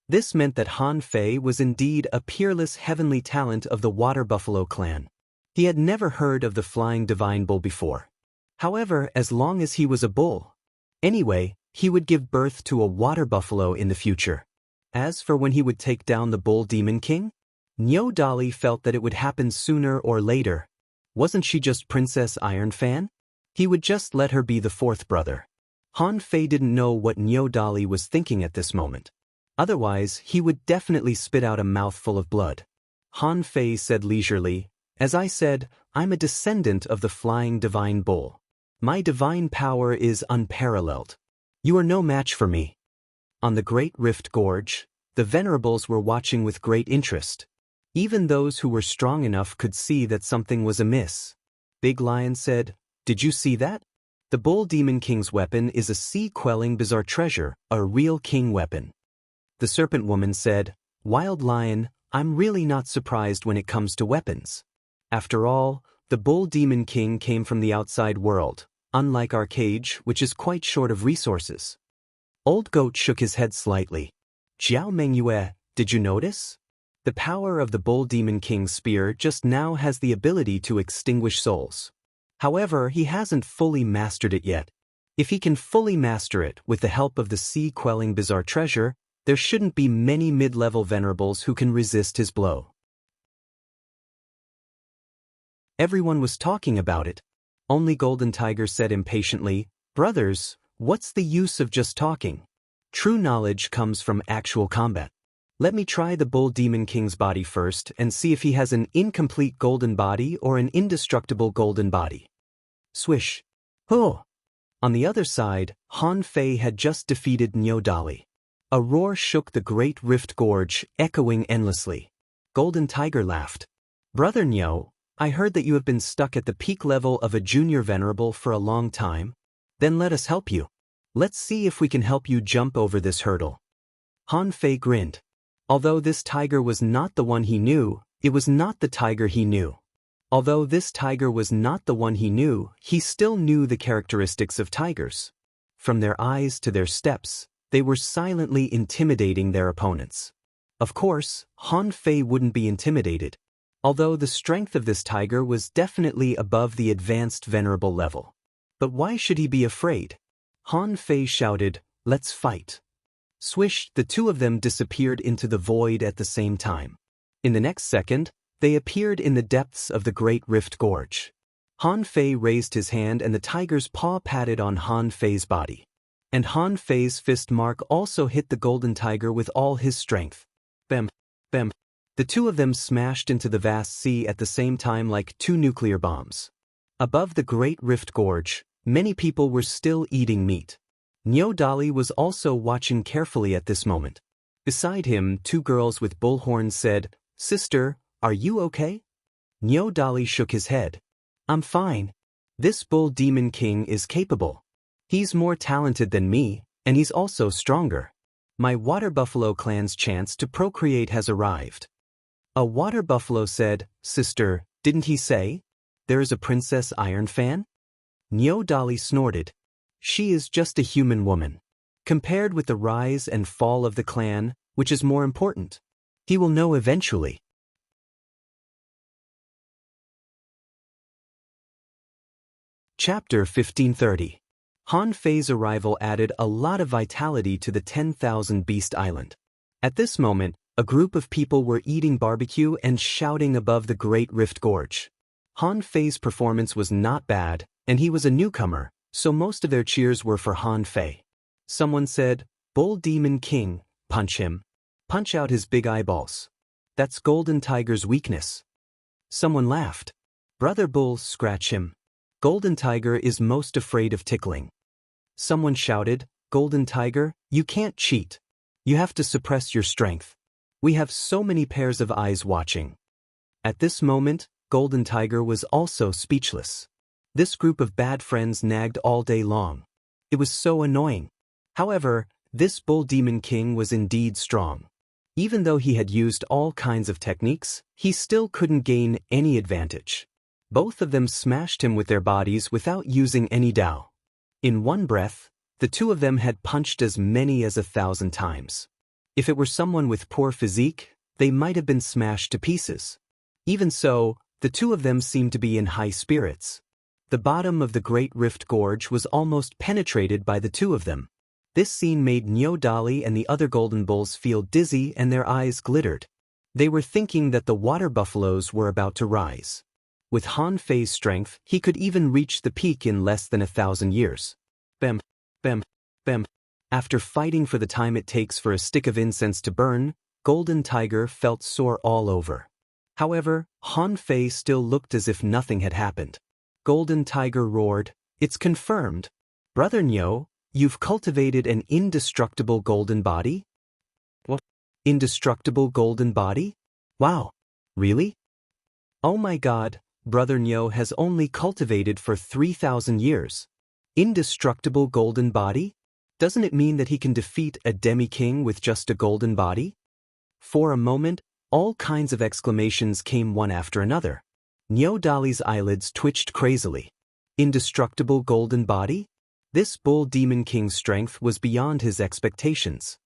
This meant that Han Fei was indeed a peerless heavenly talent of the Water Buffalo clan. He had never heard of the flying divine bull before. However, as long as he was a bull. Anyway, he would give birth to a water buffalo in the future. As for when he would take down the Bull Demon King, Nyo Dali felt that it would happen sooner or later. Wasn't she just Princess Iron Fan? He would just let her be the 4th brother. Han Fei didn't know what Nyo Dali was thinking at this moment. Otherwise, he would definitely spit out a mouthful of blood. Han Fei said leisurely, As I said, I'm a descendant of the flying divine bull. My divine power is unparalleled. You are no match for me. On the Great Rift Gorge, the venerables were watching with great interest. Even those who were strong enough could see that something was amiss. Big Lion said, Did you see that? The Bull Demon King's weapon is a sea-quelling bizarre treasure, a real king weapon. The Serpent Woman said, Wild Lion, I'm really not surprised when it comes to weapons. After all, the Bull Demon King came from the outside world, unlike our cage, which is quite short of resources. Old Goat shook his head slightly. Jiao Mengyue, did you notice? The power of the Bull Demon King's spear just now has the ability to extinguish souls. However, he hasn't fully mastered it yet. If he can fully master it with the help of the sea-quelling bizarre treasure, there shouldn't be many mid-level venerables who can resist his blow. Everyone was talking about it. Only Golden Tiger said impatiently, Brothers, what's the use of just talking? True knowledge comes from actual combat. Let me try the Bull Demon King's body first and see if he has an incomplete golden body or an indestructible golden body. Swish. Oh! On the other side, Han Fei had just defeated Nyo Dali. A roar shook the Great Rift Gorge, echoing endlessly. Golden Tiger laughed. Brother Nyo, I heard that you have been stuck at the peak level of a junior venerable for a long time. Then let us help you. Let's see if we can help you jump over this hurdle. Han Fei grinned. Although this tiger was not the one he knew, it was not the tiger he knew. Although this tiger was not the one he knew, he still knew the characteristics of tigers. From their eyes to their steps, they were silently intimidating their opponents. Of course, Han Fei wouldn't be intimidated, although the strength of this tiger was definitely above the advanced venerable level. But why should he be afraid? Han Fei shouted, "Let's fight." Swish, the two of them disappeared into the void at the same time. In the next second, they appeared in the depths of the Great Rift Gorge. Han Fei raised his hand and the tiger's paw patted on Han Fei's body. And Han Fei's fist mark also hit the golden tiger with all his strength. Bam, bam. The two of them smashed into the vast sea at the same time like two nuclear bombs. Above the Great Rift Gorge, many people were still eating meat. Nyo Dali was also watching carefully at this moment. Beside him, two girls with bullhorns said, "Sister, are you okay?" Nyo Dali shook his head. "I'm fine. This bull demon king is capable. He's more talented than me, and he's also stronger. My water buffalo clan's chance to procreate has arrived." A water buffalo said, "Sister, didn't he say there is a Princess Iron Fan?" Nyo Dali snorted. "She is just a human woman. Compared with the rise and fall of the clan, which is more important? He will know eventually." Chapter 1530. Han Fei's arrival added a lot of vitality to the 10,000 Beast Island. At this moment, a group of people were eating barbecue and shouting above the Great Rift Gorge. Han Fei's performance was not bad, and he was a newcomer, so most of their cheers were for Han Fei. Someone said, "Bull Demon King, punch him. Punch out his big eyeballs. That's Golden Tiger's weakness." Someone laughed. "Brother Bull, scratch him. Golden Tiger is most afraid of tickling." Someone shouted, "Golden Tiger, you can't cheat. You have to suppress your strength. We have so many pairs of eyes watching." At this moment, Golden Tiger was also speechless. This group of bad friends nagged all day long. It was so annoying. However, this Bull Demon King was indeed strong. Even though he had used all kinds of techniques, he still couldn't gain any advantage. Both of them smashed him with their bodies without using any Dao. In one breath, the two of them had punched as many as 1,000 times. If it were someone with poor physique, they might have been smashed to pieces. Even so, the two of them seemed to be in high spirits. The bottom of the Great Rift Gorge was almost penetrated by the two of them. This scene made Nyo Dali and the other golden bulls feel dizzy and their eyes glittered. They were thinking that the water buffaloes were about to rise. With Han Fei's strength, he could even reach the peak in less than 1,000 years. Bam, bam, bam. After fighting for the time it takes for a stick of incense to burn, Golden Tiger felt sore all over. However, Han Fei still looked as if nothing had happened. Golden Tiger roared, "It's confirmed. Brother Nyo, you've cultivated an indestructible golden body?" "What? Indestructible golden body? Wow. Really? Oh my god, Brother Nyo has only cultivated for 3,000 years. Indestructible golden body? Doesn't it mean that he can defeat a demi-king with just a golden body?" For a moment, all kinds of exclamations came one after another. Nyo Dali's eyelids twitched crazily. Indestructible golden body? This Bull Demon King's strength was beyond his expectations.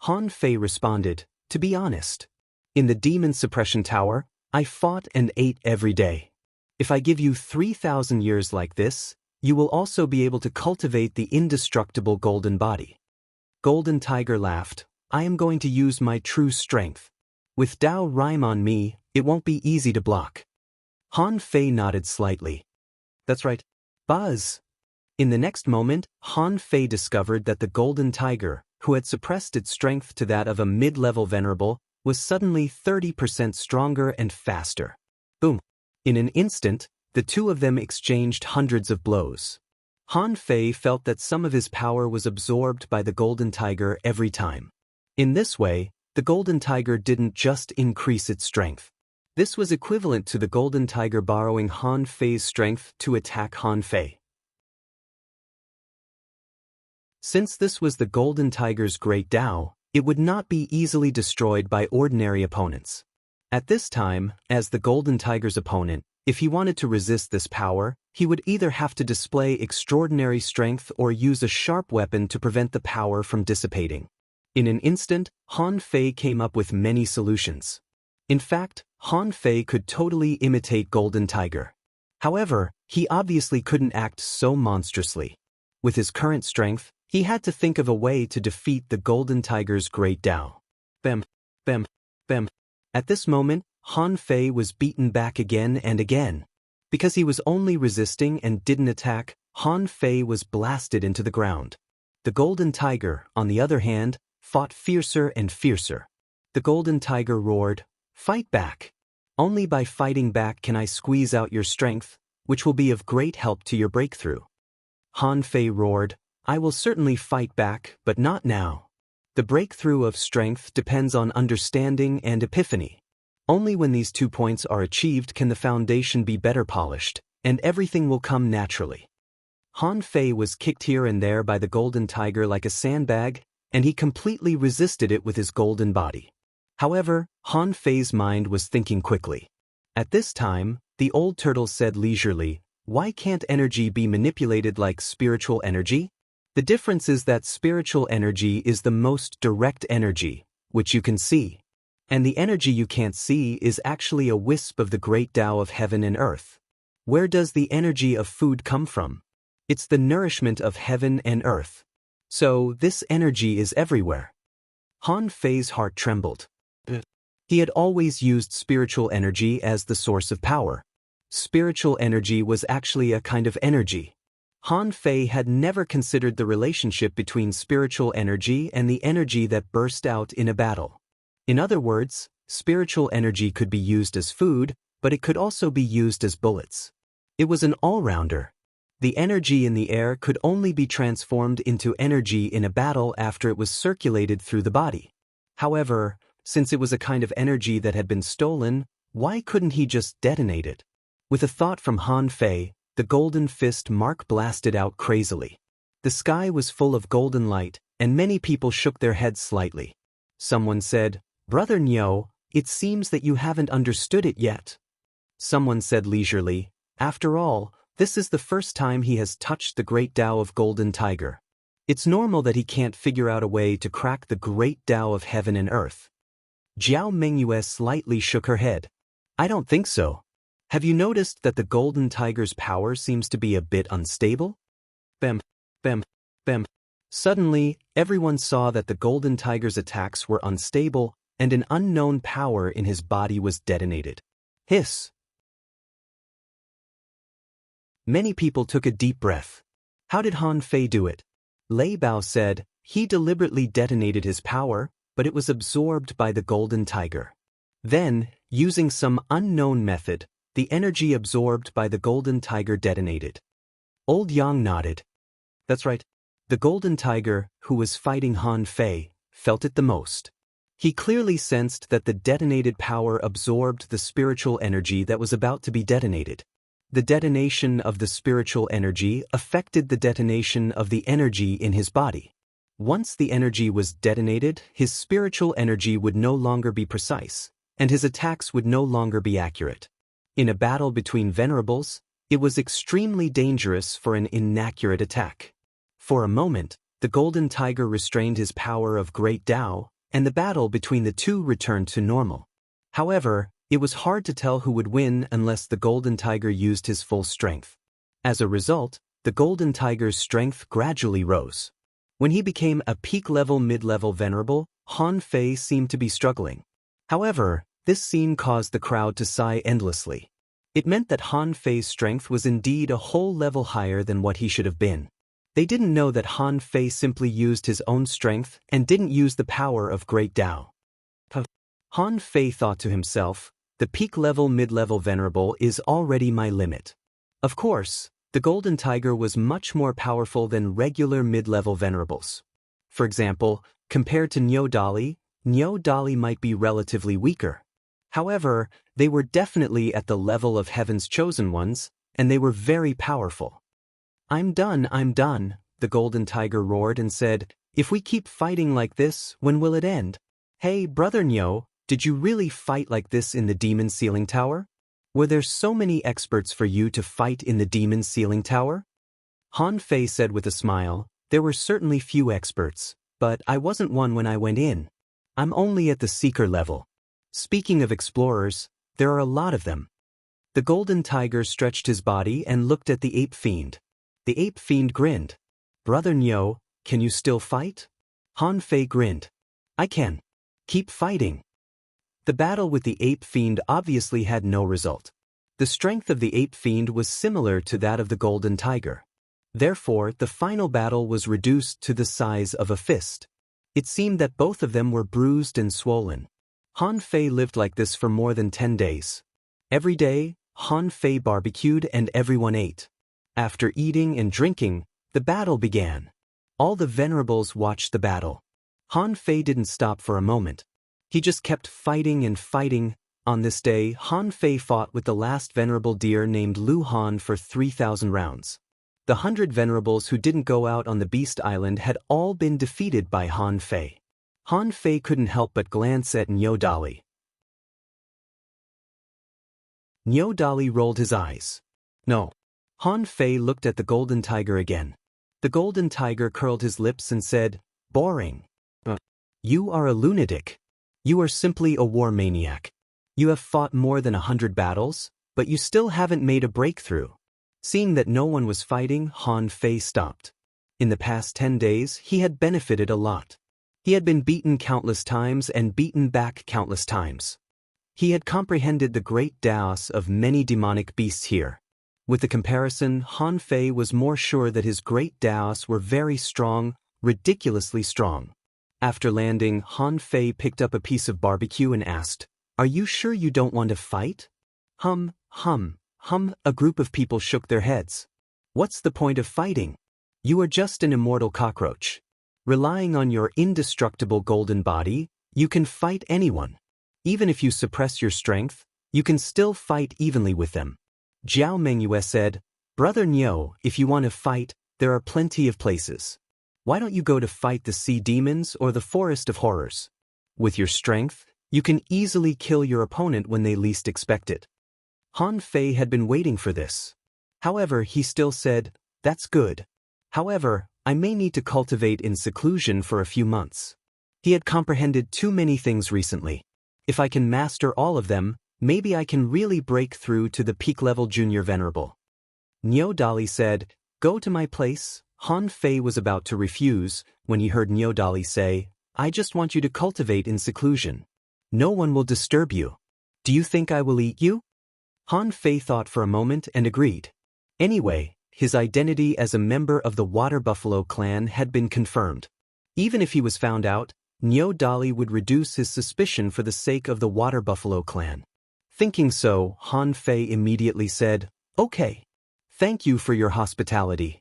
Han Fei responded, "To be honest, in the Demon Suppression Tower, I fought and ate every day. If I give you 3,000 years like this, you will also be able to cultivate the indestructible golden body." Golden Tiger laughed, "I am going to use my true strength. With Dao Rhyme on me, it won't be easy to block." Han Fei nodded slightly. "That's right. Buzz." In the next moment, Han Fei discovered that the Golden Tiger, who had suppressed its strength to that of a mid-level venerable, was suddenly 30% stronger and faster. Boom. In an instant, the two of them exchanged hundreds of blows. Han Fei felt that some of his power was absorbed by the Golden Tiger every time. In this way, the Golden Tiger didn't just increase its strength. This was equivalent to the Golden Tiger borrowing Han Fei's strength to attack Han Fei. Since this was the Golden Tiger's great Tao, it would not be easily destroyed by ordinary opponents. At this time, as the Golden Tiger's opponent, if he wanted to resist this power, he would either have to display extraordinary strength or use a sharp weapon to prevent the power from dissipating. In an instant, Han Fei came up with many solutions. In fact, Han Fei could totally imitate Golden Tiger. However, he obviously couldn't act so monstrously. With his current strength, he had to think of a way to defeat the Golden Tiger's great Tao. Bam, bam, bam. At this moment, Han Fei was beaten back again and again. Because he was only resisting and didn't attack, Han Fei was blasted into the ground. The Golden Tiger, on the other hand, fought fiercer and fiercer. The Golden Tiger roared, "Fight back! Only by fighting back can I squeeze out your strength, which will be of great help to your breakthrough." Han Fei roared, "I will certainly fight back, but not now. The breakthrough of strength depends on understanding and epiphany. Only when these 2 points are achieved can the foundation be better polished, and everything will come naturally." Han Fei was kicked here and there by the Golden Tiger like a sandbag, and he completely resisted it with his golden body. However, Han Fei's mind was thinking quickly. At this time, the old turtle said leisurely, "Why can't energy be manipulated like spiritual energy? The difference is that spiritual energy is the most direct energy, which you can see. And the energy you can't see is actually a wisp of the great Tao of heaven and earth. Where does the energy of food come from? It's the nourishment of heaven and earth. So this energy is everywhere." Han Fei's heart trembled. He had always used spiritual energy as the source of power. Spiritual energy was actually a kind of energy. Han Fei had never considered the relationship between spiritual energy and the energy that burst out in a battle. In other words, spiritual energy could be used as food, but it could also be used as bullets. It was an all-rounder. The energy in the air could only be transformed into energy in a battle after it was circulated through the body. However, since it was a kind of energy that had been stolen, why couldn't he just detonate it? With a thought from Han Fei, the golden fist mark blasted out crazily. The sky was full of golden light, and many people shook their heads slightly. Someone said, "Brother Nyo, it seems that you haven't understood it yet." Someone said leisurely, "After all, this is the first time he has touched the great Tao of Golden Tiger. It's normal that he can't figure out a way to crack the great Tao of heaven and earth." Jiao Mengyue slightly shook her head. "I don't think so. Have you noticed that the Golden Tiger's power seems to be a bit unstable?" Bam, bam, bam. Suddenly, everyone saw that the Golden Tiger's attacks were unstable, and an unknown power in his body was detonated. Hiss! Many people took a deep breath. How did Han Fei do it? Lei Bao said, "He deliberately detonated his power, but it was absorbed by the Golden Tiger. Then, using some unknown method, the energy absorbed by the Golden Tiger detonated." Old Yang nodded. "That's right. The Golden Tiger, who was fighting Han Fei, felt it the most. He clearly sensed that the detonated power absorbed the spiritual energy that was about to be detonated. The detonation of the spiritual energy affected the detonation of the energy in his body. Once the energy was detonated, his spiritual energy would no longer be precise, and his attacks would no longer be accurate. In a battle between venerables, it was extremely dangerous for an inaccurate attack. For a moment, the Golden Tiger restrained his power of great Tao, and the battle between the two returned to normal. However, it was hard to tell who would win unless the Golden Tiger used his full strength. As a result, the Golden Tiger's strength gradually rose. When he became a peak-level mid-level venerable, Han Fei seemed to be struggling. However, this scene caused the crowd to sigh endlessly. It meant that Han Fei's strength was indeed a whole level higher than what he should have been. They didn't know that Han Fei simply used his own strength and didn't use the power of great Tao. Han Fei thought to himself, "The peak-level mid-level venerable is already my limit." Of course, the Golden Tiger was much more powerful than regular mid-level venerables. For example, compared to Nyo Dali might be relatively weaker. However, they were definitely at the level of heaven's chosen ones, and they were very powerful. I'm done, the golden tiger roared and said, if we keep fighting like this, when will it end? Hey, brother Nyo, did you really fight like this in the demon ceiling tower? Were there so many experts for you to fight in the demon ceiling tower? Han Fei said with a smile, there were certainly few experts, but I wasn't one when I went in. I'm only at the seeker level. Speaking of explorers, there are a lot of them. The golden tiger stretched his body and looked at the ape fiend. The ape fiend grinned. Brother Nyo, can you still fight? Han Fei grinned. I can. Keep fighting. The battle with the ape fiend obviously had no result. The strength of the ape fiend was similar to that of the golden tiger. Therefore, the final battle was reduced to the size of a fist. It seemed that both of them were bruised and swollen. Han Fei lived like this for more than 10 days. Every day, Han Fei barbecued and everyone ate. After eating and drinking, the battle began. All the venerables watched the battle. Han Fei didn't stop for a moment. He just kept fighting and fighting. On this day, Han Fei fought with the last venerable deer named Lu Han for 3,000 rounds. The 100 venerables who didn't go out on the Beast Island had all been defeated by Han Fei. Han Fei couldn't help but glance at Nyo Dali. Nyo Dali rolled his eyes. No. Han Fei looked at the golden tiger again. The golden tiger curled his lips and said, boring. You are a lunatic. You are simply a war maniac. You have fought more than 100 battles, but you still haven't made a breakthrough. Seeing that no one was fighting, Han Fei stopped. In the past 10 days, he had benefited a lot. He had been beaten countless times and beaten back countless times. He had comprehended the great Daos of many demonic beasts here. With the comparison, Han Fei was more sure that his great Daos were very strong, ridiculously strong. After landing, Han Fei picked up a piece of barbecue and asked, are you sure you don't want to fight? Hum, a group of people shook their heads. What's the point of fighting? You are just an immortal cockroach. Relying on your indestructible golden body, you can fight anyone. Even if you suppress your strength, you can still fight evenly with them. Jiao Mengyue said, Brother Nyo, if you want to fight, there are plenty of places. Why don't you go to fight the sea demons or the forest of horrors? With your strength, you can easily kill your opponent when they least expect it. Han Fei had been waiting for this. However, he still said, that's good. However, I may need to cultivate in seclusion for a few months. He had comprehended too many things recently. If I can master all of them, maybe I can really break through to the peak-level junior venerable. Nyo Dali said, go to my place. Han Fei was about to refuse when he heard Nyo Dali say, I just want you to cultivate in seclusion. No one will disturb you. Do you think I will eat you? Han Fei thought for a moment and agreed. Anyway, his identity as a member of the Water Buffalo clan had been confirmed. Even if he was found out, Nyo Dali would reduce his suspicion for the sake of the Water Buffalo clan. Thinking so, Han Fei immediately said, okay. Thank you for your hospitality.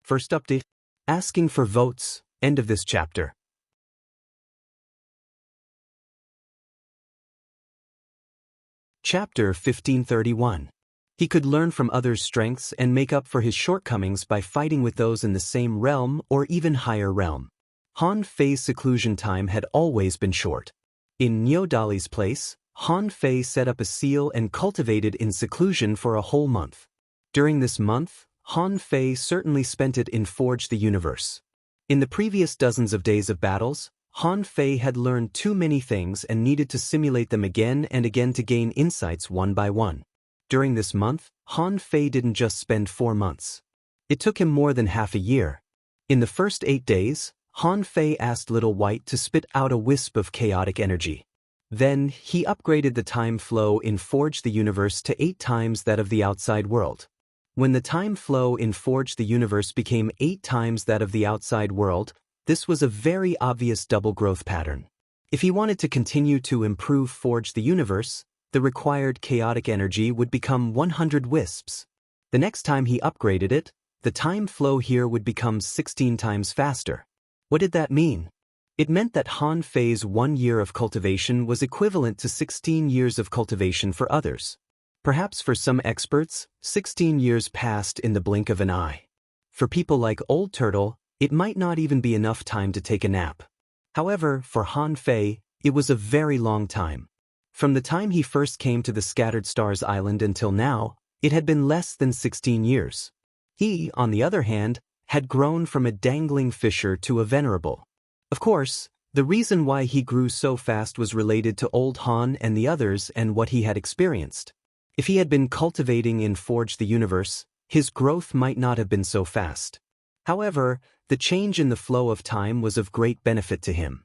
First update. Asking for votes. End of this chapter. Chapter 1531. He could learn from others' strengths and make up for his shortcomings by fighting with those in the same realm or even higher realm. Han Fei's seclusion time had always been short. In Nyo Dali's place, Han Fei set up a seal and cultivated in seclusion for a whole month. During this month, Han Fei certainly spent it in Forge the Universe. In the previous dozens of days of battles, Han Fei had learned too many things and needed to simulate them again and again to gain insights one by one. During this month, Han Fei didn't just spend 4 months. It took him more than half a year. In the first 8 days, Han Fei asked Little White to spit out a wisp of chaotic energy. Then, he upgraded the time flow in Forge the Universe to 8 times that of the outside world. When the time flow in Forge the Universe became 8 times that of the outside world, this was a very obvious double growth pattern. If he wanted to continue to improve Forge the Universe, the required chaotic energy would become 100 wisps. The next time he upgraded it, the time flow here would become 16 times faster. What did that mean? It meant that Han Fei's 1 year of cultivation was equivalent to 16 years of cultivation for others. Perhaps for some experts, 16 years passed in the blink of an eye. For people like Old Turtle, it might not even be enough time to take a nap. However, for Han Fei, it was a very long time. From the time he first came to the Scattered Stars Island until now, it had been less than 16 years. He, on the other hand, had grown from a dangling fisher to a venerable. Of course, the reason why he grew so fast was related to old Han and the others and what he had experienced. If he had been cultivating in Forge the Universe, his growth might not have been so fast. However, the change in the flow of time was of great benefit to him.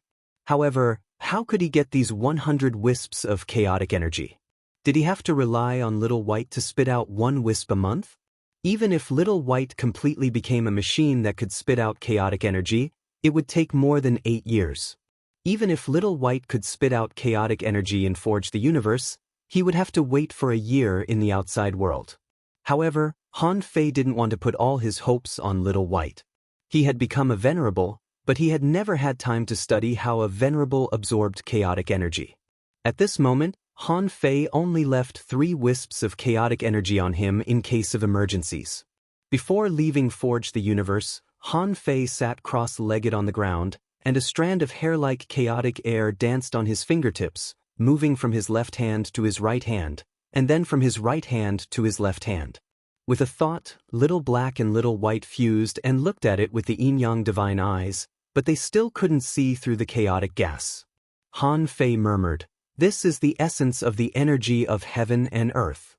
However, how could he get these 100 wisps of chaotic energy? Did he have to rely on Little White to spit out 1 wisp a month? Even if Little White completely became a machine that could spit out chaotic energy, it would take more than 8 years. Even if Little White could spit out chaotic energy and Forge the Universe, he would have to wait for a year in the outside world. However, Han Fei didn't want to put all his hopes on Little White. He had become a venerable, but he had never had time to study how a venerable absorbed chaotic energy. At this moment, Han Fei only left 3 wisps of chaotic energy on him in case of emergencies. Before leaving Forge the Universe, Han Fei sat cross-legged on the ground, and a strand of hair-like chaotic air danced on his fingertips, moving from his left hand to his right hand, and then from his right hand to his left hand. With a thought, Little Black and Little White fused and looked at it with the yin-yang divine eyes, but they still couldn't see through the chaotic gas. Han Fei murmured, "This is the essence of the energy of heaven and earth."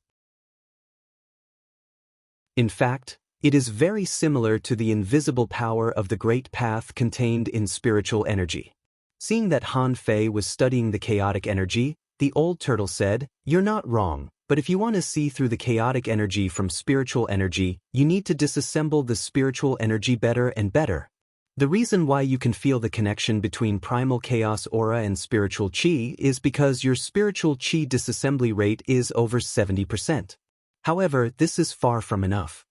In fact, it is very similar to the invisible power of the great path contained in spiritual energy. Seeing that Han Fei was studying the chaotic energy, the old turtle said, "You're not wrong, but if you want to see through the chaotic energy from spiritual energy, you need to disassemble the spiritual energy better and better. The reason why you can feel the connection between primal chaos aura and spiritual chi is because your spiritual chi disassembly rate is over 70%. However, this is far from enough."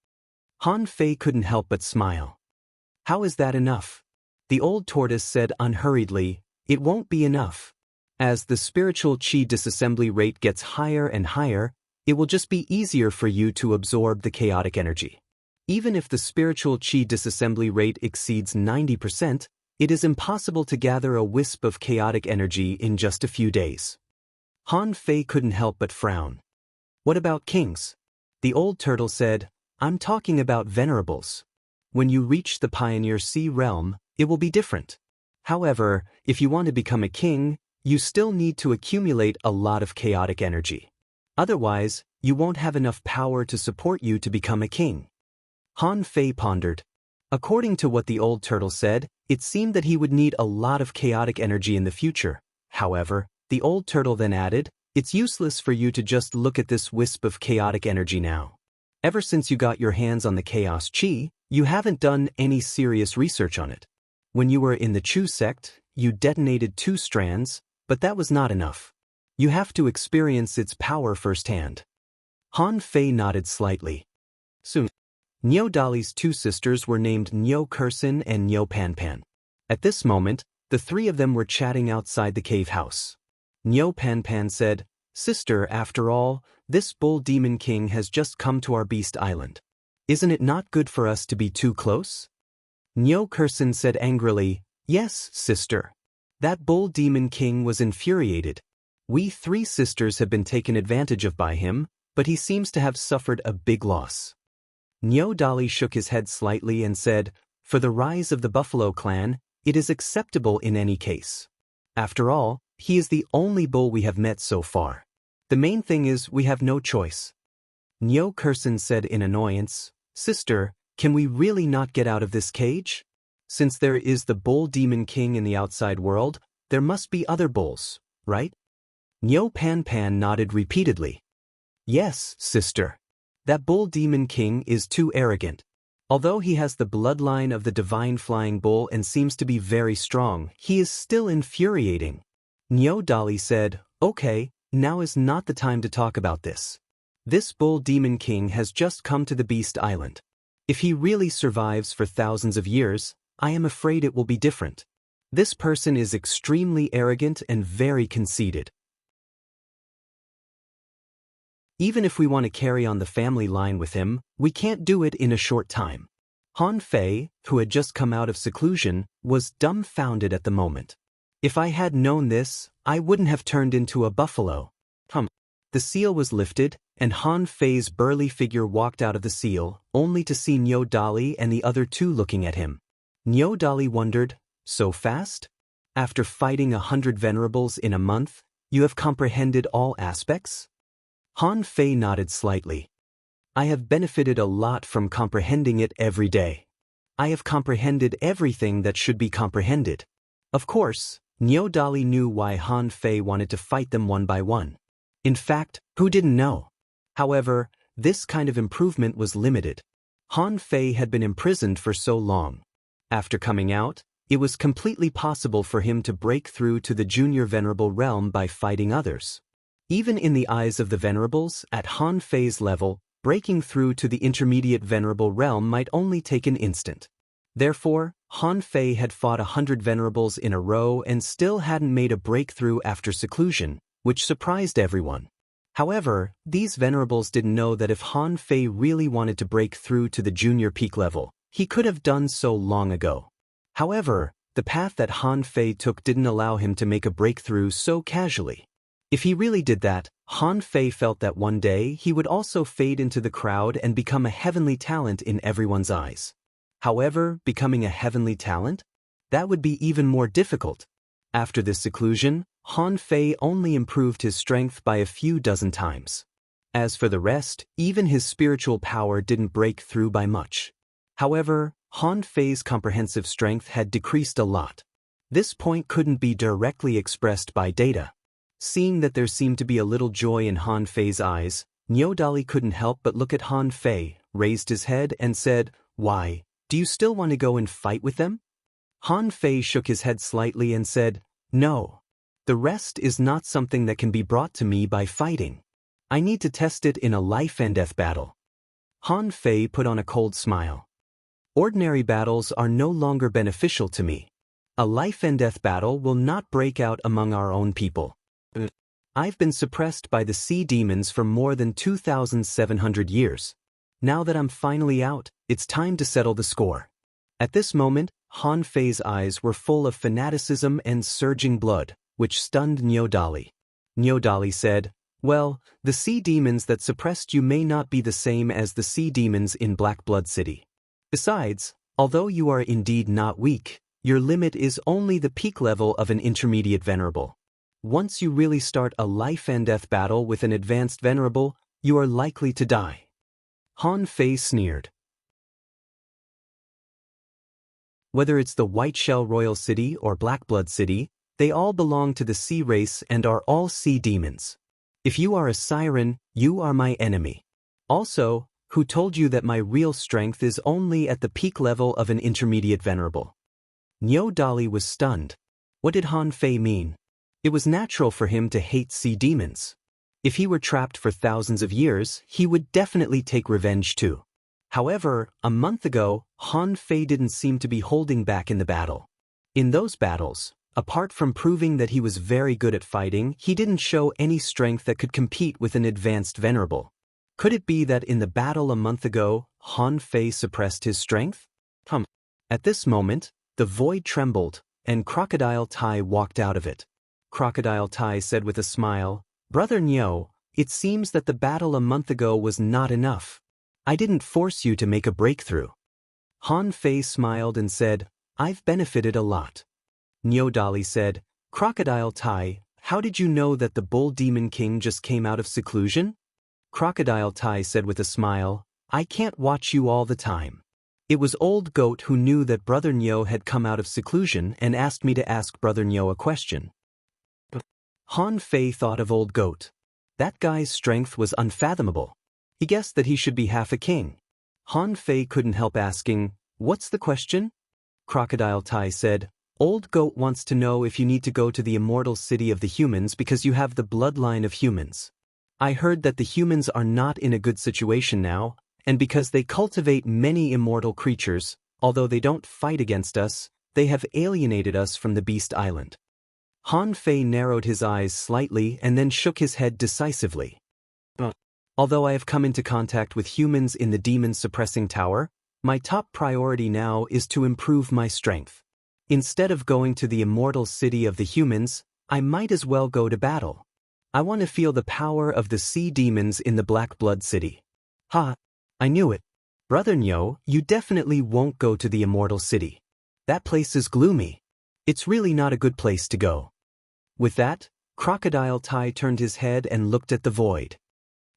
Han Fei couldn't help but smile. "How is that enough?" The old tortoise said unhurriedly, "It won't be enough. As the spiritual chi disassembly rate gets higher and higher, it will just be easier for you to absorb the chaotic energy. Even if the spiritual chi disassembly rate exceeds 90%, it is impossible to gather a wisp of chaotic energy in just a few days." Han Fei couldn't help but frown. "What about kings?" The old turtle said, "I'm talking about venerables. When you reach the Pioneer Sea realm, it will be different. However, if you want to become a king, you still need to accumulate a lot of chaotic energy. Otherwise, you won't have enough power to support you to become a king." Han Fei pondered. According to what the old turtle said, it seemed that he would need a lot of chaotic energy in the future. However, the old turtle then added, "It's useless for you to just look at this wisp of chaotic energy now. Ever since you got your hands on the chaos chi, you haven't done any serious research on it. When you were in the Chu sect, you detonated 2 strands, but that was not enough. You have to experience its power firsthand." Han Fei nodded slightly. Soon, Nyo Dali's 2 sisters were named Nyo Kursin and Nyo Panpan. At this moment, the 3 of them were chatting outside the cave house. Nyo Panpan said, "Sister, after all, this bull demon king has just come to our beast island. Isn't it not good for us to be too close?" Nyo Kursin said angrily, "Yes, sister. That bull demon king was infuriated. We 3 sisters have been taken advantage of by him, but he seems to have suffered a big loss." Nyo Dali shook his head slightly and said, "For the rise of the Buffalo clan, it is acceptable in any case. After all, he is the only bull we have met so far. The main thing is we have no choice." Nyo Kursin said in annoyance, "Sister, can we really not get out of this cage? Since there is the bull demon king in the outside world, there must be other bulls, right?" Nyo Panpan nodded repeatedly. "Yes, sister. That bull demon king is too arrogant. Although he has the bloodline of the divine flying bull and seems to be very strong, he is still infuriating." Nyo Dali said, "Okay, now is not the time to talk about this. This bull demon king has just come to the Beast Island. If he really survives for thousands of years, I am afraid it will be different. This person is extremely arrogant and very conceited. Even if we want to carry on the family line with him, we can't do it in a short time. Han Fei, who had just come out of seclusion, was dumbfounded at the moment. If I had known this, I wouldn't have turned into a buffalo. The seal was lifted, and Han Fei's burly figure walked out of the seal, only to see Niu Dali and the other two looking at him. Niu Dali wondered, so fast? After fighting 100 venerables in a month, you have comprehended all aspects? Han Fei nodded slightly. I have benefited a lot from comprehending it every day. I have comprehended everything that should be comprehended. Of course, Niu Dali knew why Han Fei wanted to fight them one by one. In fact, who didn't know? However, this kind of improvement was limited. Han Fei had been imprisoned for so long. After coming out, it was completely possible for him to break through to the junior venerable realm by fighting others. Even in the eyes of the venerables, at Han Fei's level, breaking through to the intermediate venerable realm might only take an instant. Therefore, Han Fei had fought 100 venerables in a row and still hadn't made a breakthrough after seclusion, which surprised everyone. However, these venerables didn't know that if Han Fei really wanted to break through to the junior peak level, he could have done so long ago. However, the path that Han Fei took didn't allow him to make a breakthrough so casually. If he really did that, Han Fei felt that one day he would also fade into the crowd and become a heavenly talent in everyone's eyes. However, becoming a heavenly talent? That would be even more difficult. After this seclusion, Han Fei only improved his strength by a few dozen times. As for the rest, even his spiritual power didn't break through by much. However, Han Fei's comprehensive strength had decreased a lot. This point couldn't be directly expressed by data. Seeing that there seemed to be a little joy in Han Fei's eyes, Niu Dali couldn't help but look at Han Fei, raised his head and said, "Why, do you still want to go and fight with them?" Han Fei shook his head slightly and said, "No. The rest is not something that can be brought to me by fighting. I need to test it in a life and death battle." Han Fei put on a cold smile. "Ordinary battles are no longer beneficial to me. A life and death battle will not break out among our own people. I've been suppressed by the sea demons for more than 2,700 years. Now that I'm finally out, it's time to settle the score." At this moment, Han Fei's eyes were full of fanaticism and surging blood, which stunned Niu Dali. Niu Dali said, "Well, the sea demons that suppressed you may not be the same as the sea demons in Black Blood City. Besides, although you are indeed not weak, your limit is only the peak level of an intermediate venerable. Once you really start a life and death battle with an advanced venerable, you are likely to die." Han Fei sneered. Whether it's the White Shell Royal City or Black Blood City, they all belong to the sea race and are all sea demons. If you are a siren, you are my enemy. Also, who told you that my real strength is only at the peak level of an intermediate venerable? Niu Dali was stunned. What did Han Fei mean? It was natural for him to hate sea demons. If he were trapped for thousands of years, he would definitely take revenge too. However, a month ago, Han Fei didn't seem to be holding back in the battle. In those battles, apart from proving that he was very good at fighting, he didn't show any strength that could compete with an advanced venerable. Could it be that in the battle a month ago, Han Fei suppressed his strength? At this moment, the void trembled, and Crocodile Tai walked out of it. Crocodile Tai said with a smile, "Brother Niu, it seems that the battle a month ago was not enough. I didn't force you to make a breakthrough." Han Fei smiled and said, "I've benefited a lot." Niu Dali said, "Crocodile Tai, how did you know that the Bull Demon King just came out of seclusion?" Crocodile Tai said with a smile, "I can't watch you all the time. It was Old Goat who knew that Brother Niu had come out of seclusion and asked me to ask Brother Niu a question." Han Fei thought of Old Goat. That guy's strength was unfathomable. He guessed that he should be half a king. Han Fei couldn't help asking, "What's the question?" Crocodile Tai said, "Old Goat wants to know if you need to go to the immortal city of the humans because you have the bloodline of humans. I heard that the humans are not in a good situation now, and because they cultivate many immortal creatures, although they don't fight against us, They have alienated us from the Beast Island. Han Fei narrowed his eyes slightly and then shook his head decisively. Although I have come into contact with humans in the demon-suppressing tower, my top priority now is to improve my strength. Instead of going to the immortal city of the humans, I might as well go to battle. I want to feel the power of the sea demons in the Black Blood City. Ha! I knew it. Brother Nyo, you definitely won't go to the immortal city. That place is gloomy. It's really not a good place to go. With that, Crocodile Tai turned his head and looked at the void.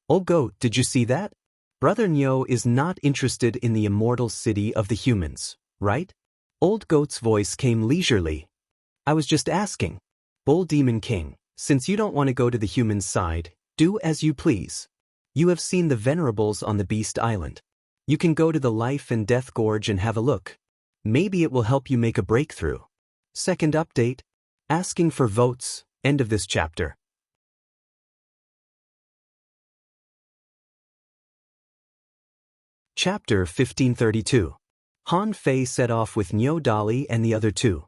Old Goat, did you see that? Brother Nyo is not interested in the immortal city of the humans, right? Old Goat's voice came leisurely. I was just asking. Bull Demon King, since you don't want to go to the humans' side, do as you please. You have seen the venerables on the Beast Island. You can go to the Life and Death Gorge and have a look. Maybe it will help you make a breakthrough. Second update. Asking for votes. End of this chapter. Chapter 1532. Han Fei set off with Nyo Dali and the other two.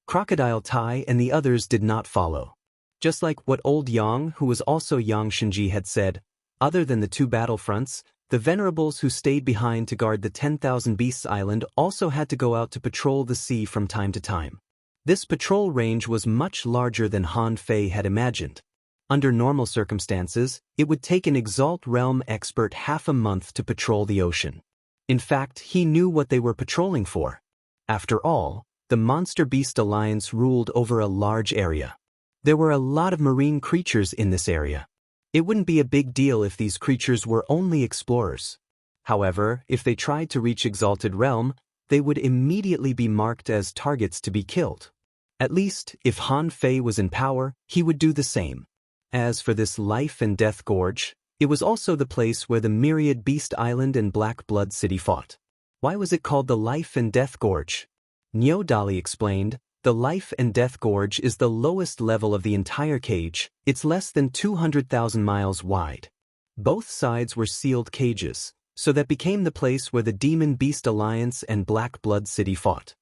Crocodile Tai and the others did not follow. Just like what old Yang, who was also Yang Shinji, had said, other than the two battlefronts, the venerables who stayed behind to guard the 10,000 Beasts Island also had to go out to patrol the sea from time to time. This patrol range was much larger than Han Fei had imagined. Under normal circumstances, it would take an Exalt Realm expert half a month to patrol the ocean. In fact, he knew what they were patrolling for. After all, the Monster Beast Alliance ruled over a large area. There were a lot of marine creatures in this area. It wouldn't be a big deal if these creatures were only explorers. However, if they tried to reach Exalted Realm, they would immediately be marked as targets to be killed. At least, if Han Fei was in power, he would do the same. As for this Life and Death Gorge, it was also the place where the Myriad Beast Island and Black Blood City fought. Why was it called the Life and Death Gorge? Nyo Dali explained, the Life and Death Gorge is the lowest level of the entire cage. It's less than 200,000 miles wide. Both sides were sealed cages, so that became the place where the Demon Beast Alliance and Black Blood City fought.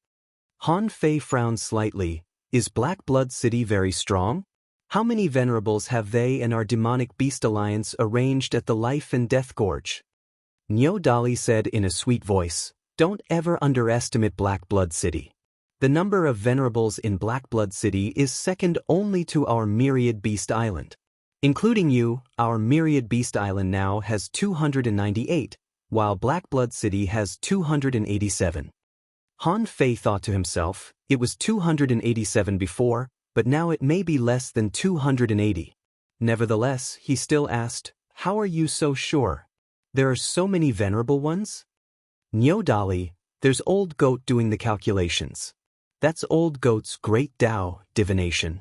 Han Fei frowned slightly. Is Black Blood City very strong? How many venerables have they and our Demonic Beast Alliance arranged at the Life and Death Gorge? Nyo Dali said in a sweet voice, don't ever underestimate Black Blood City. The number of venerables in Black Blood City is second only to our Myriad Beast Island. Including you, our Myriad Beast Island now has 298, while Black Blood City has 287. Han Fei thought to himself, it was 287 before, but now it may be less than 280. Nevertheless, he still asked, how are you so sure? There are so many venerable ones? Nyo Dali, there's Old Goat doing the calculations. That's Old Goat's great Tao, divination.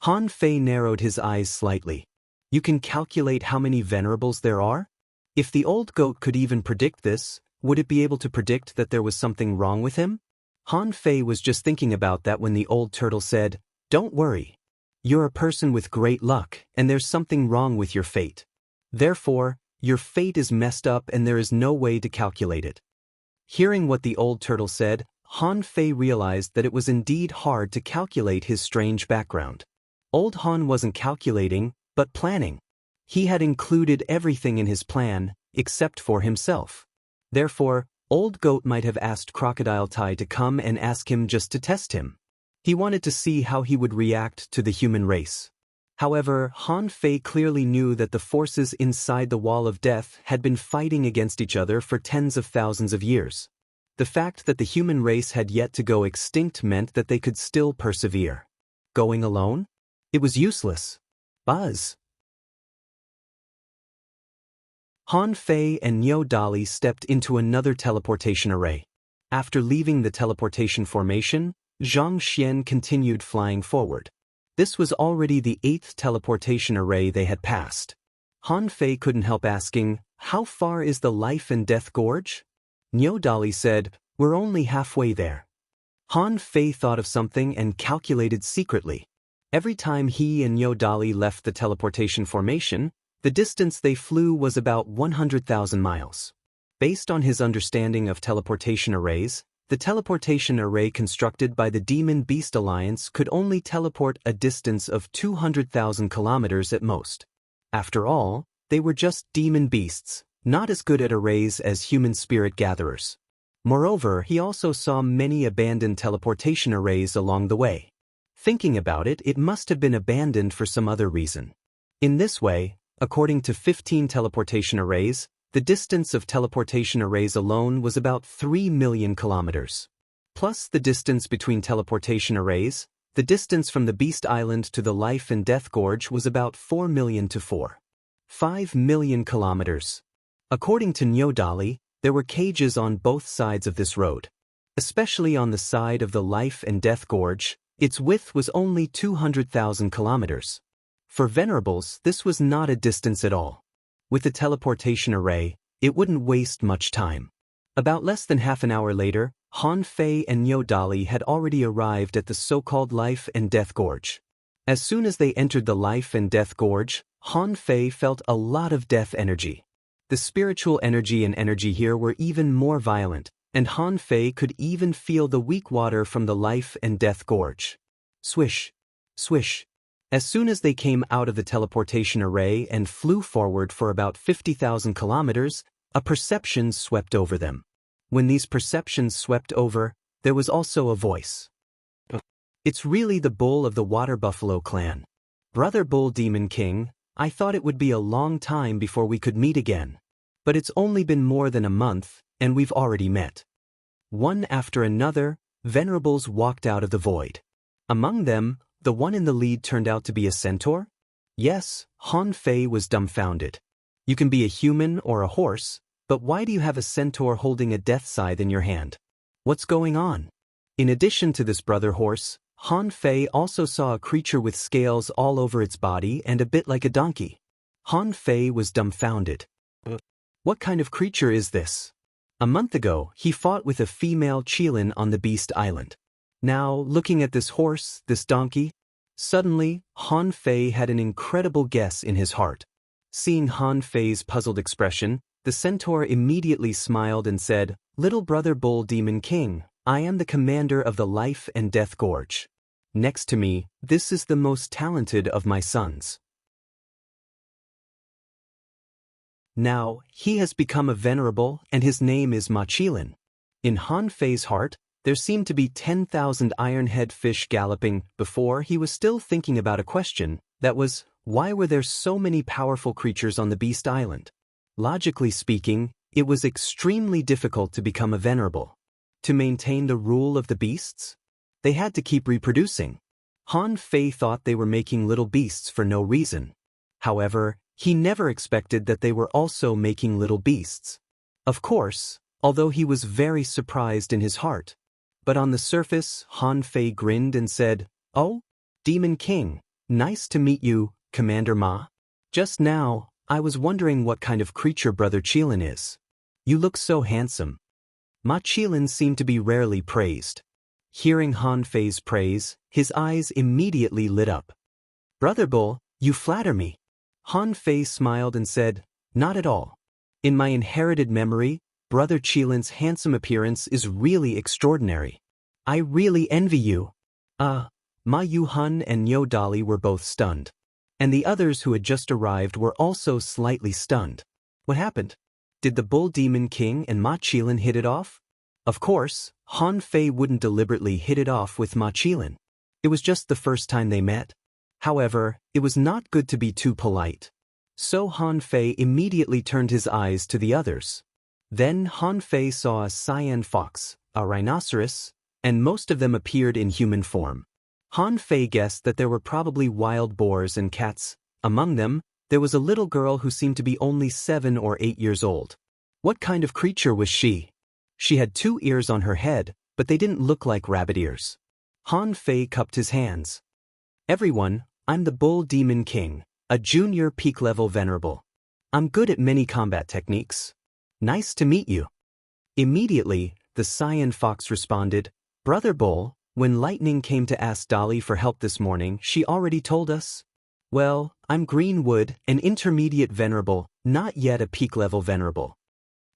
Han Fei narrowed his eyes slightly. You can calculate how many venerables there are? If the Old Goat could even predict this, would it be able to predict that there was something wrong with him? Han Fei was just thinking about that when the old turtle said, don't worry. You're a person with great luck, and there's something wrong with your fate. Therefore, your fate is messed up and there is no way to calculate it. Hearing what the old turtle said, Han Fei realized that it was indeed hard to calculate his strange background. Old Han wasn't calculating, but planning. He had included everything in his plan, except for himself. Therefore, Old Goat might have asked Crocodile Tai to come and ask him just to test him. He wanted to see how he would react to the human race. However, Han Fei clearly knew that the forces inside the Wall of Death had been fighting against each other for tens of thousands of years. The fact that the human race had yet to go extinct meant that they could still persevere. Going alone? It was useless. Buzz. Han Fei and Nyo Dali stepped into another teleportation array. After leaving the teleportation formation, Zhang Xian continued flying forward. This was already the 8th teleportation array they had passed. Han Fei couldn't help asking, how far is the Life and Death Gorge? Nyo Dali said, we're only halfway there. Han Fei thought of something and calculated secretly. Every time he and Nyo Dali left the teleportation formation, the distance they flew was about 100,000 miles. Based on his understanding of teleportation arrays, The teleportation array constructed by the Demon Beast Alliance could only teleport a distance of 200,000 kilometers at most. After all, they were just demon beasts, not as good at arrays as human spirit gatherers. Moreover, he also saw many abandoned teleportation arrays along the way. Thinking about it, it must have been abandoned for some other reason. In this way, according to 15 teleportation arrays, the distance of teleportation arrays alone was about 3 million kilometers. Plus the distance between teleportation arrays, the distance from the Beast Island to the Life and Death Gorge was about 4 million to 5 million kilometers. According to Nyodali, there were cages on both sides of this road. Especially on the side of the Life and Death Gorge, its width was only 200,000 kilometers. For Venerables, this was not a distance at all. With the teleportation array, it wouldn't waste much time. About less than half an hour later, Han Fei and Nyodali had already arrived at the so-called Life and Death Gorge. As soon as they entered the Life and Death Gorge, Han Fei felt a lot of death energy. The spiritual energy and energy here were even more violent, and Han Fei could even feel the weak water from the Life and Death Gorge. Swish, swish. As soon as they came out of the teleportation array and flew forward for about 50,000 kilometers, a perception swept over them. When these perceptions swept over, there was also a voice. It's really the bull of the Water Buffalo clan. Brother Bull Demon King, I thought it would be a long time before we could meet again. But it's only been more than a month, and we've already met. One after another, Venerables walked out of the void. Among them, the one in the lead turned out to be a centaur? Yes, Han Fei was dumbfounded. You can be a human or a horse, but why do you have a centaur holding a death scythe in your hand? What's going on? In addition to this brother horse, Han Fei also saw a creature with scales all over its body and a bit like a donkey. Han Fei was dumbfounded. What kind of creature is this? A month ago, he fought with a female Qilin on the Beast Island. Now, looking at this horse, this donkey, suddenly, Han Fei had an incredible guess in his heart. Seeing Han Fei's puzzled expression, the centaur immediately smiled and said, "Little brother Bull Demon King, I am the commander of the Life and Death Gorge. Next to me, this is the most talented of my sons. Now, he has become a venerable and his name is Ma Qilin." In Han Fei's heart, there seemed to be 10,000 ironhead fish galloping before he was still thinking about a question, that was, why were there so many powerful creatures on the Beast Island? Logically speaking, it was extremely difficult to become a venerable. To maintain the rule of the beasts? They had to keep reproducing. Han Fei thought they were making little beasts for no reason. However, he never expected that they were also making little beasts. Of course, although he was very surprised in his heart. But on the surface, Han Fei grinned and said, "Oh, Demon King, nice to meet you, Commander Ma. Just now, I was wondering what kind of creature Brother Qilin is. You look so handsome." Ma Qilin seemed to be rarely praised. Hearing Han Fei's praise, his eyes immediately lit up. "Brother Bull, you flatter me." Han Fei smiled and said, "Not at all. In my inherited memory, Brother Qilin's handsome appearance is really extraordinary. I really envy you." Ma Yuhun and Nyodali were both stunned. And the others who had just arrived were also slightly stunned. What happened? Did the Bull Demon King and Ma Qilin hit it off? Of course, Han Fei wouldn't deliberately hit it off with Ma Qilin. It was just the first time they met. However, it was not good to be too polite. So Han Fei immediately turned his eyes to the others. Then Han Fei saw a cyan fox, a rhinoceros, and most of them appeared in human form. Han Fei guessed that there were probably wild boars and cats. Among them, there was a little girl who seemed to be only 7 or 8 years old. What kind of creature was she? She had 2 ears on her head, but they didn't look like rabbit ears. Han Fei cupped his hands. "Everyone, I'm the Bull Demon King, a junior peak-level venerable. I'm good at many combat techniques. Nice to meet you." Immediately, the cyan fox responded, "Brother Bull, when Lightning came to ask Dolly for help this morning, she already told us." "Well, I'm Greenwood, an intermediate venerable, not yet a peak-level venerable."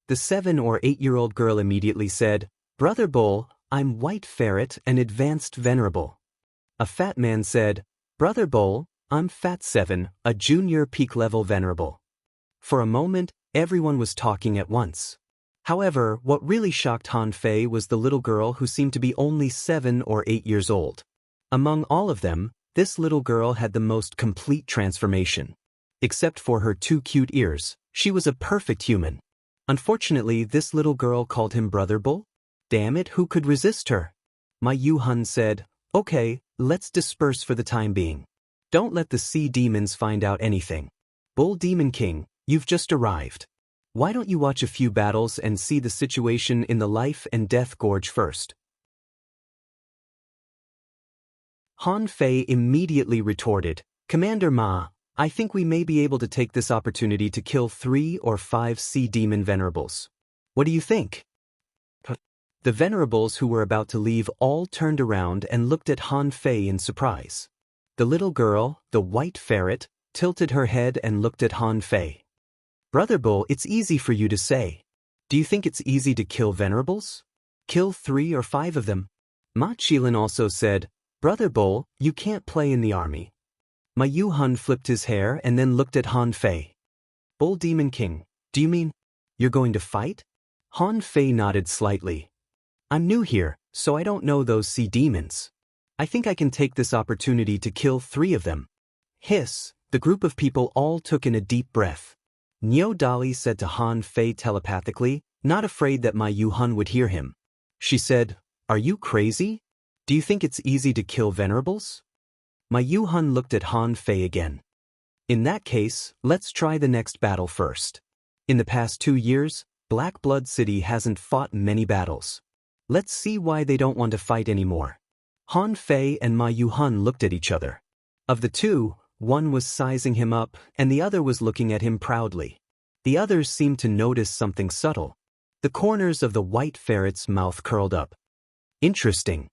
The 7 or 8-year-old girl immediately said, Brother Bull, I'm White Ferret and Advanced Venerable. A fat man said, Brother Bull, I'm Fat 7, a Junior Peak Level Venerable. For a moment, everyone was talking at once. However, what really shocked Han Fei was the little girl who seemed to be only 7 or 8 years old. Among all of them, this little girl had the most complete transformation. Except for her 2 cute ears, she was a perfect human. Unfortunately, this little girl called him Brother Bull. Damn it, who could resist her? My Yu-hun said, Okay, let's disperse for the time being. Don't let the sea demons find out anything. Bull Demon King, you've just arrived. Why don't you watch a few battles and see the situation in the Life and Death Gorge first? Han Fei immediately retorted, Commander Ma, I think we may be able to take this opportunity to kill 3 or 5 sea demon venerables. What do you think? The venerables who were about to leave all turned around and looked at Han Fei in surprise. The little girl, the White Ferret, tilted her head and looked at Han Fei. Brother Bull, it's easy for you to say. Do you think it's easy to kill venerables? Kill 3 or 5 of them. Ma Qilin also said, Brother Bull, you can't play in the army. Ma Yu-hun flipped his hair and then looked at Han Fei. Bull Demon King, do you mean you're going to fight? Han Fei nodded slightly. I'm new here, so I don't know those sea demons. I think I can take this opportunity to kill 3 of them. Hiss, the group of people all took in a deep breath. Niu Dali said to Han Fei telepathically, not afraid that my Yu-hun would hear him. She said, Are you crazy? Do you think it's easy to kill venerables? My Yu-hun looked at Han Fei again. In that case, let's try the next battle first. In the past 2 years, Black Blood City hasn't fought many battles. Let's see why they don't want to fight anymore. Han Fei and Ma Yu-hun looked at each other. Of the two, one was sizing him up and the other was looking at him proudly. The others seemed to notice something subtle. The corners of the White Ferret's mouth curled up. Interesting.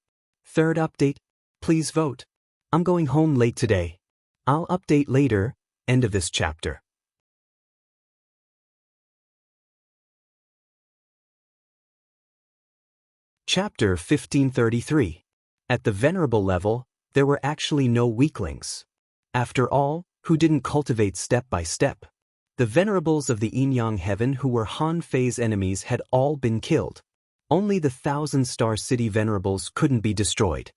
Third update, please vote. I'm going home late today. I'll update later. End of this chapter. Chapter 1533. At the venerable level, there were actually no weaklings. After all, who didn't cultivate step by step? The venerables of the Yin-Yang Heaven who were Han Fei's enemies had all been killed. Only the 1,000-star city venerables couldn't be destroyed.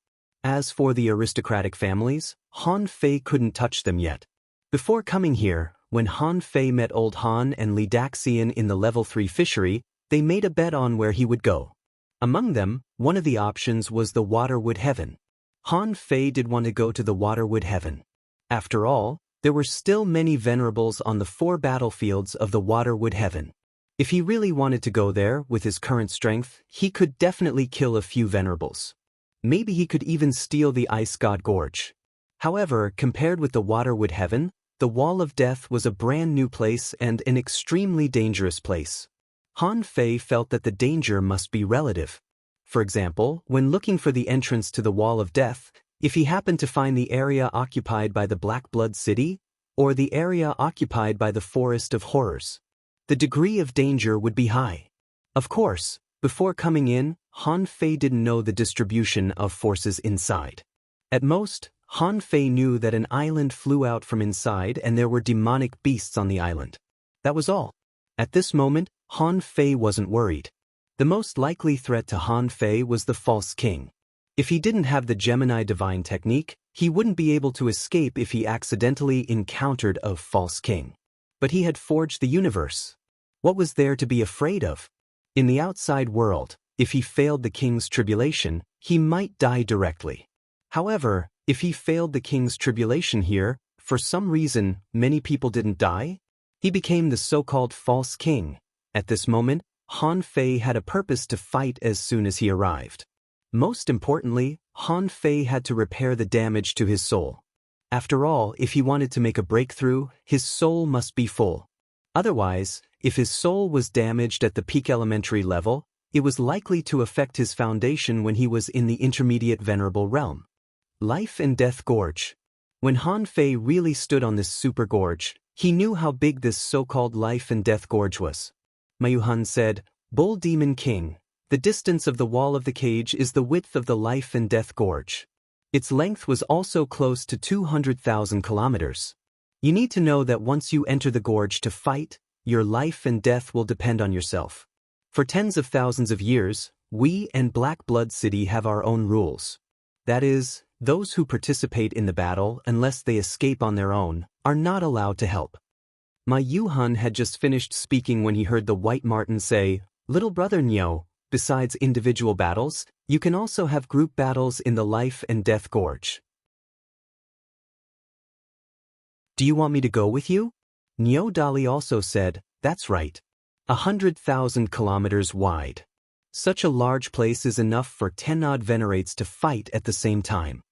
As for the aristocratic families, Han Fei couldn't touch them yet. Before coming here, when Han Fei met Old Han and Li Daxian in the level 3 fishery, they made a bet on where he would go. Among them, one of the options was the Waterwood Heaven. Han Fei did want to go to the Waterwood Heaven. After all, there were still many venerables on the 4 battlefields of the Waterwood Heaven. If he really wanted to go there with his current strength, he could definitely kill a few venerables. Maybe he could even steal the Ice God Gorge. However, compared with the Waterwood Heaven, the Wall of Death was a brand new place and an extremely dangerous place. Han Fei felt that the danger must be relative. For example, when looking for the entrance to the Wall of Death, if he happened to find the area occupied by the Black Blood City, or the area occupied by the Forest of Horrors, the degree of danger would be high. Of course, before coming in, Han Fei didn't know the distribution of forces inside. At most, Han Fei knew that an island flew out from inside and there were demonic beasts on the island. That was all. At this moment, Han Fei wasn't worried. The most likely threat to Han Fei was the False King. If he didn't have the Gemini Divine Technique, he wouldn't be able to escape if he accidentally encountered a False King. But he had forged the universe. What was there to be afraid of? In the outside world, if he failed the king's tribulation, he might die directly. However, if he failed the king's tribulation here, for some reason, many people didn't die, he became the so-called False King. At this moment, Han Fei had a purpose to fight as soon as he arrived. Most importantly, Han Fei had to repair the damage to his soul. After all, if he wanted to make a breakthrough, his soul must be full. Otherwise, if his soul was damaged at the peak elementary level, it was likely to affect his foundation when he was in the intermediate venerable realm. Life and Death Gorge. When Han Fei really stood on this super gorge, he knew how big this so-called Life and Death Gorge was. Ma Yu-hun said, Bull Demon King, The distance of the wall of the cage is the width of the life and death gorge. Its length was also close to 200,000 kilometers. You need to know that once you enter the gorge to fight, your life and death will depend on yourself. For tens of thousands of years, we and Black Blood City have our own rules. That is, those who participate in the battle, unless they escape on their own, are not allowed to help. My Yuhun had just finished speaking when he heard the White Marten say, "Little brother Nyo, besides individual battles, you can also have group battles in the life and death gorge. Do you want me to go with you?" Nyo Dali also said, "That's right. 100,000 kilometers wide. Such a large place is enough for 10-odd Venerates to fight at the same time."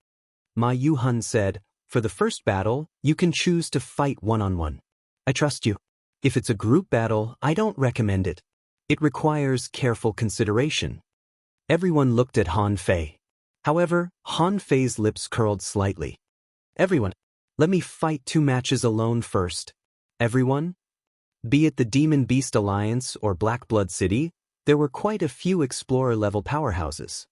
Ma Yuhun said, "For the first battle, you can choose to fight one-on-one. I trust you. If it's a group battle, I don't recommend it. It requires careful consideration." Everyone looked at Han Fei. However, Han Fei's lips curled slightly. "Everyone, let me fight 2 matches alone first." Everyone? Be it the Demon Beast Alliance or Black Blood City, there were quite a few explorer-level powerhouses.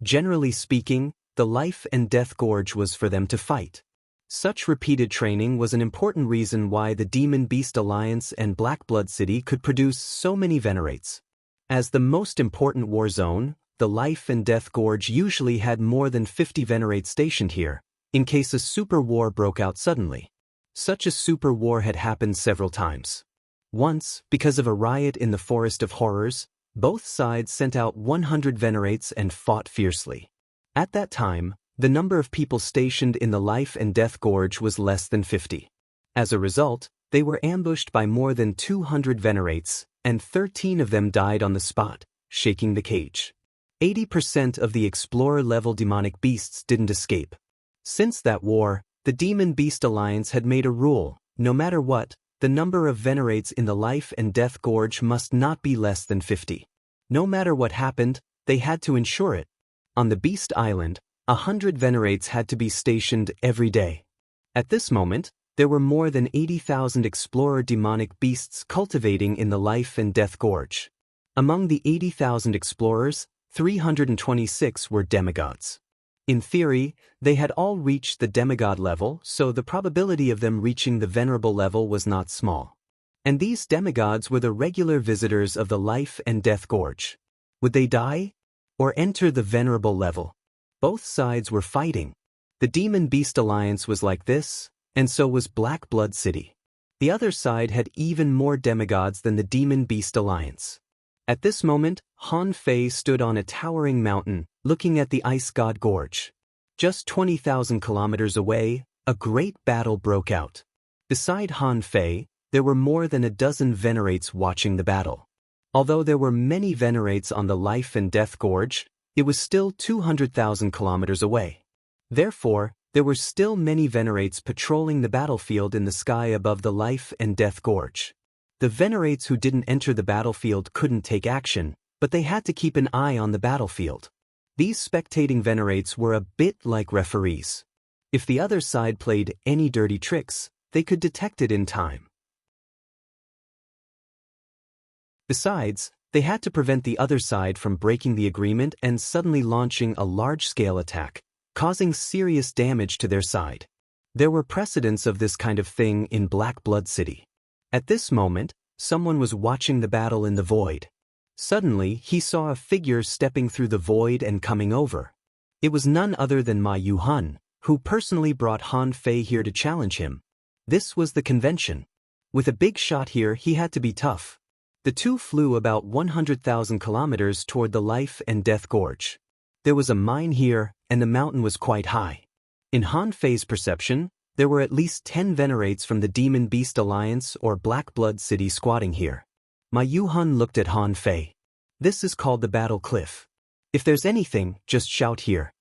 Generally speaking, the life and death gorge was for them to fight. Such repeated training was an important reason why the Demon Beast Alliance and Black Blood City could produce so many Venerates. As the most important war zone, the life and death gorge usually had more than 50 Venerates stationed here, in case a super war broke out suddenly. Such a super war had happened several times. Once, because of a riot in the Forest of Horrors, both sides sent out 100 Venerates and fought fiercely. At that time, the number of people stationed in the life and death gorge was less than 50. As a result, they were ambushed by more than 200 Venerates, and 13 of them died on the spot, shaking the cage. 80% of the explorer-level demonic beasts didn't escape. Since that war, the Demon Beast Alliance had made a rule: no matter what, the number of Venerates in the life and death gorge must not be less than 50. No matter what happened, they had to ensure it. On the Beast Island, 100 Venerates had to be stationed every day. At this moment, there were more than 80,000 explorer demonic beasts cultivating in the life and death gorge. Among the 80,000 explorers, 326 were demigods. In theory, they had all reached the demigod level, so the probability of them reaching the venerable level was not small. And these demigods were the regular visitors of the life and death gorge. Would they die? Or enter the venerable level? Both sides were fighting. The Demon Beast Alliance was like this, and so was Black Blood City. The other side had even more demigods than the Demon Beast Alliance. At this moment, Han Fei stood on a towering mountain, looking at the Ice God Gorge. Just 20,000 kilometers away, a great battle broke out. Beside Han Fei, there were more than a dozen Venerates watching the battle. Although there were many Venerates on the life and death gorge, it was still 200,000 kilometers away. Therefore, there were still many Venerates patrolling the battlefield in the sky above the life and death gorge. The Venerates who didn't enter the battlefield couldn't take action, but they had to keep an eye on the battlefield. These spectating Venerates were a bit like referees. If the other side played any dirty tricks, they could detect it in time. Besides, they had to prevent the other side from breaking the agreement and suddenly launching a large-scale attack, causing serious damage to their side. There were precedents of this kind of thing in Black Blood City. At this moment, someone was watching the battle in the void. Suddenly, he saw a figure stepping through the void and coming over. It was none other than Ma Yuhun, who personally brought Han Fei here to challenge him. This was the convention. With a big shot here, he had to be tough. The two flew about 100,000 kilometers toward the life and death gorge. There was a mine here, and the mountain was quite high. In Han Fei's perception, there were at least 10 Venerates from the Demon Beast Alliance or Black Blood City squatting here. Ma Yuhun looked at Han Fei. This is called the Battle Cliff. If there's anything, just shout here.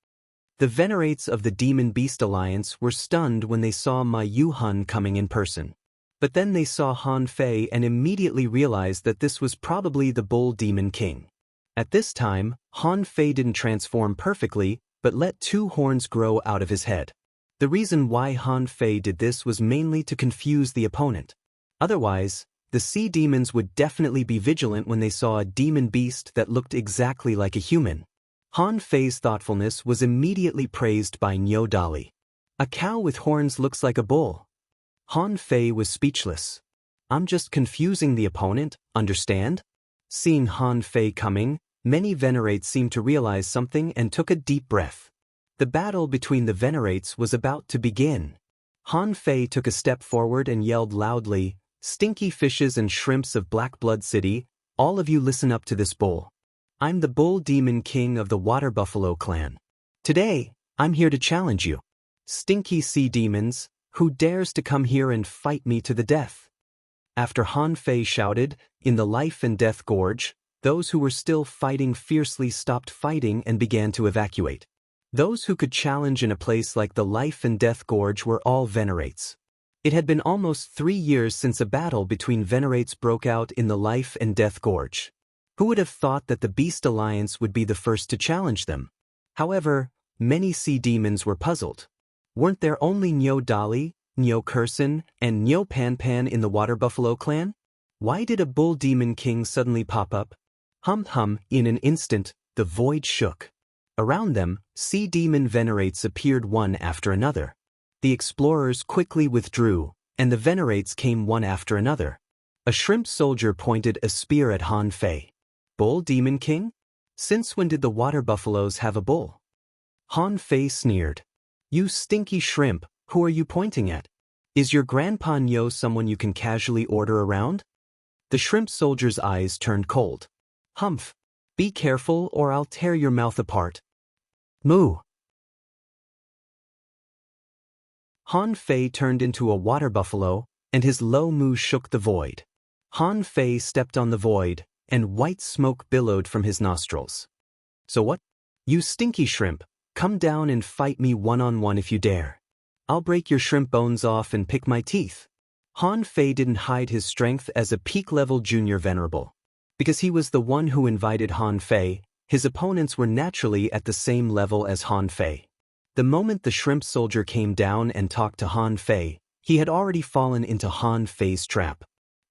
The Venerates of the Demon Beast Alliance were stunned when they saw Ma Yuhun coming in person. But then they saw Han Fei and immediately realized that this was probably the Bull Demon King. At this time, Han Fei didn't transform perfectly, but let 2 horns grow out of his head. The reason why Han Fei did this was mainly to confuse the opponent. Otherwise, the sea demons would definitely be vigilant when they saw a demon beast that looked exactly like a human. Han Fei's thoughtfulness was immediately praised by Niu Dali. A cow with horns looks like a bull. Han Fei was speechless. I'm just confusing the opponent, understand? Seeing Han Fei coming, many Venerates seemed to realize something and took a deep breath. The battle between the Venerates was about to begin. Han Fei took a step forward and yelled loudly, "Stinky fishes and shrimps of Black Blood City, all of you listen up to this bull. I'm the Bull Demon King of the Water Buffalo clan. Today, I'm here to challenge you. Stinky sea demons, who dares to come here and fight me to the death?" After Han Fei shouted, in the Life and Death Gorge, those who were still fighting fiercely stopped fighting and began to evacuate. Those who could challenge in a place like the Life and Death Gorge were all Venerates. It had been almost 3 years since a battle between Venerates broke out in the Life and Death Gorge. Who would have thought that the Beast Alliance would be the first to challenge them? However, many sea demons were puzzled. Weren't there only Niu Dali, Niu Kurson, and Niu Panpan in the Water Buffalo clan? Why did a Bull Demon King suddenly pop up? In an instant, the void shook. Around them, sea demon Venerates appeared one after another. The explorers quickly withdrew, and the Venerates came one after another. A shrimp soldier pointed a spear at Han Fei. Bull Demon King? Since when did the water buffaloes have a bull? Han Fei sneered. You stinky shrimp, who are you pointing at? Is your Grandpa Niu someone you can casually order around? The shrimp soldier's eyes turned cold. Humph. Be careful or I'll tear your mouth apart. Moo. Han Fei turned into a water buffalo, and his low moo shook the void. Han Fei stepped on the void, and white smoke billowed from his nostrils. So what? You stinky shrimp, come down and fight me one-on-one if you dare. I'll break your shrimp bones off and pick my teeth. Han Fei didn't hide his strength as a peak-level junior venerable. Because he was the one who invited Han Fei, his opponents were naturally at the same level as Han Fei. The moment the shrimp soldier came down and talked to Han Fei, he had already fallen into Han Fei's trap.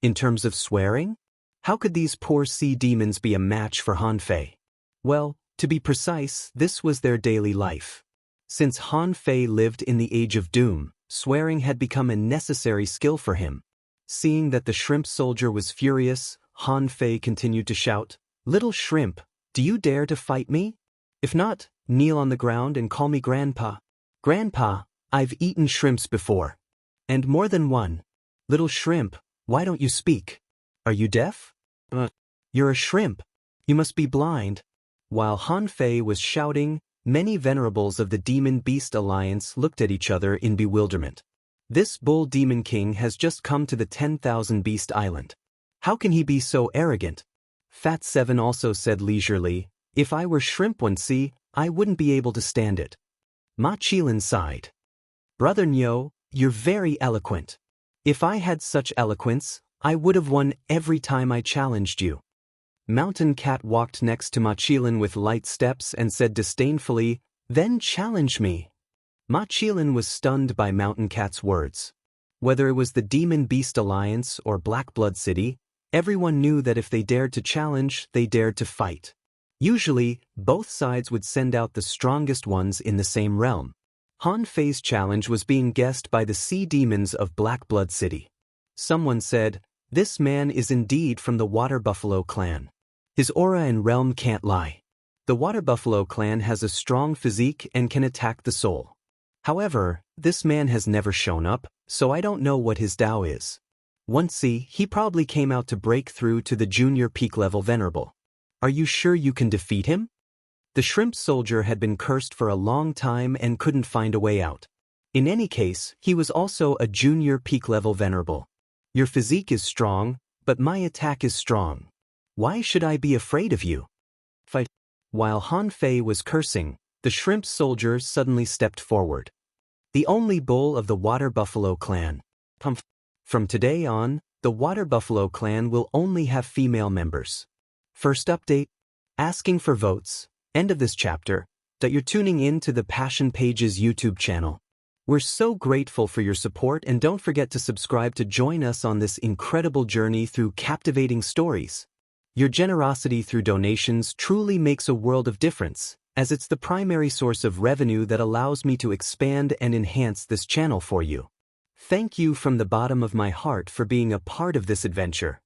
In terms of swearing? How could these poor sea demons be a match for Han Fei? Well, to be precise, this was their daily life. Since Han Fei lived in the Age of Doom, swearing had become a necessary skill for him. Seeing that the shrimp soldier was furious, Han Fei continued to shout, "Little shrimp, do you dare to fight me? If not, kneel on the ground and call me Grandpa. Grandpa, I've eaten shrimps before. And more than one. Little shrimp, why don't you speak? Are you deaf? You're a shrimp. You must be blind." While Han Fei was shouting, many venerables of the Demon Beast Alliance looked at each other in bewilderment. This Bull Demon King has just come to the 10,000 Beast Island. How can he be so arrogant? Fat Seven also said leisurely, "If I were Shrimp 1C, I wouldn't be able to stand it." Ma Qilin sighed. "Brother Niu, you're very eloquent. If I had such eloquence, I would have won every time I challenged you." Mountain Cat walked next to Ma Qilin with light steps and said disdainfully, "Then challenge me." Ma Qilin was stunned by Mountain Cat's words. Whether it was the Demon Beast Alliance or Black Blood City, everyone knew that if they dared to challenge, they dared to fight. Usually, both sides would send out the strongest ones in the same realm. Han Fei's challenge was being guessed by the sea demons of Black Blood City. Someone said, "This man is indeed from the Water Buffalo clan. His aura and realm can't lie. The Water Buffalo clan has a strong physique and can attack the soul. However, this man has never shown up, so I don't know what his Tao is. Once he probably came out to break through to the junior peak level venerable. Are you sure you can defeat him?" The shrimp soldier had been cursed for a long time and couldn't find a way out. In any case, he was also a junior peak level venerable. "Your physique is strong, but my attack is strong. Why should I be afraid of you? Fight." While Han Fei was cursing, the shrimp soldier suddenly stepped forward. "The only bull of the Water Buffalo clan. From today on, the Water Buffalo clan will only have female members. First update, asking for votes. End of this chapter, that you're tuning in to the Passion Pages YouTube channel. We're so grateful for your support, and don't forget to subscribe to join us on this incredible journey through captivating stories. Your generosity through donations truly makes a world of difference, as it's the primary source of revenue that allows me to expand and enhance this channel for you. Thank you from the bottom of my heart for being a part of this adventure.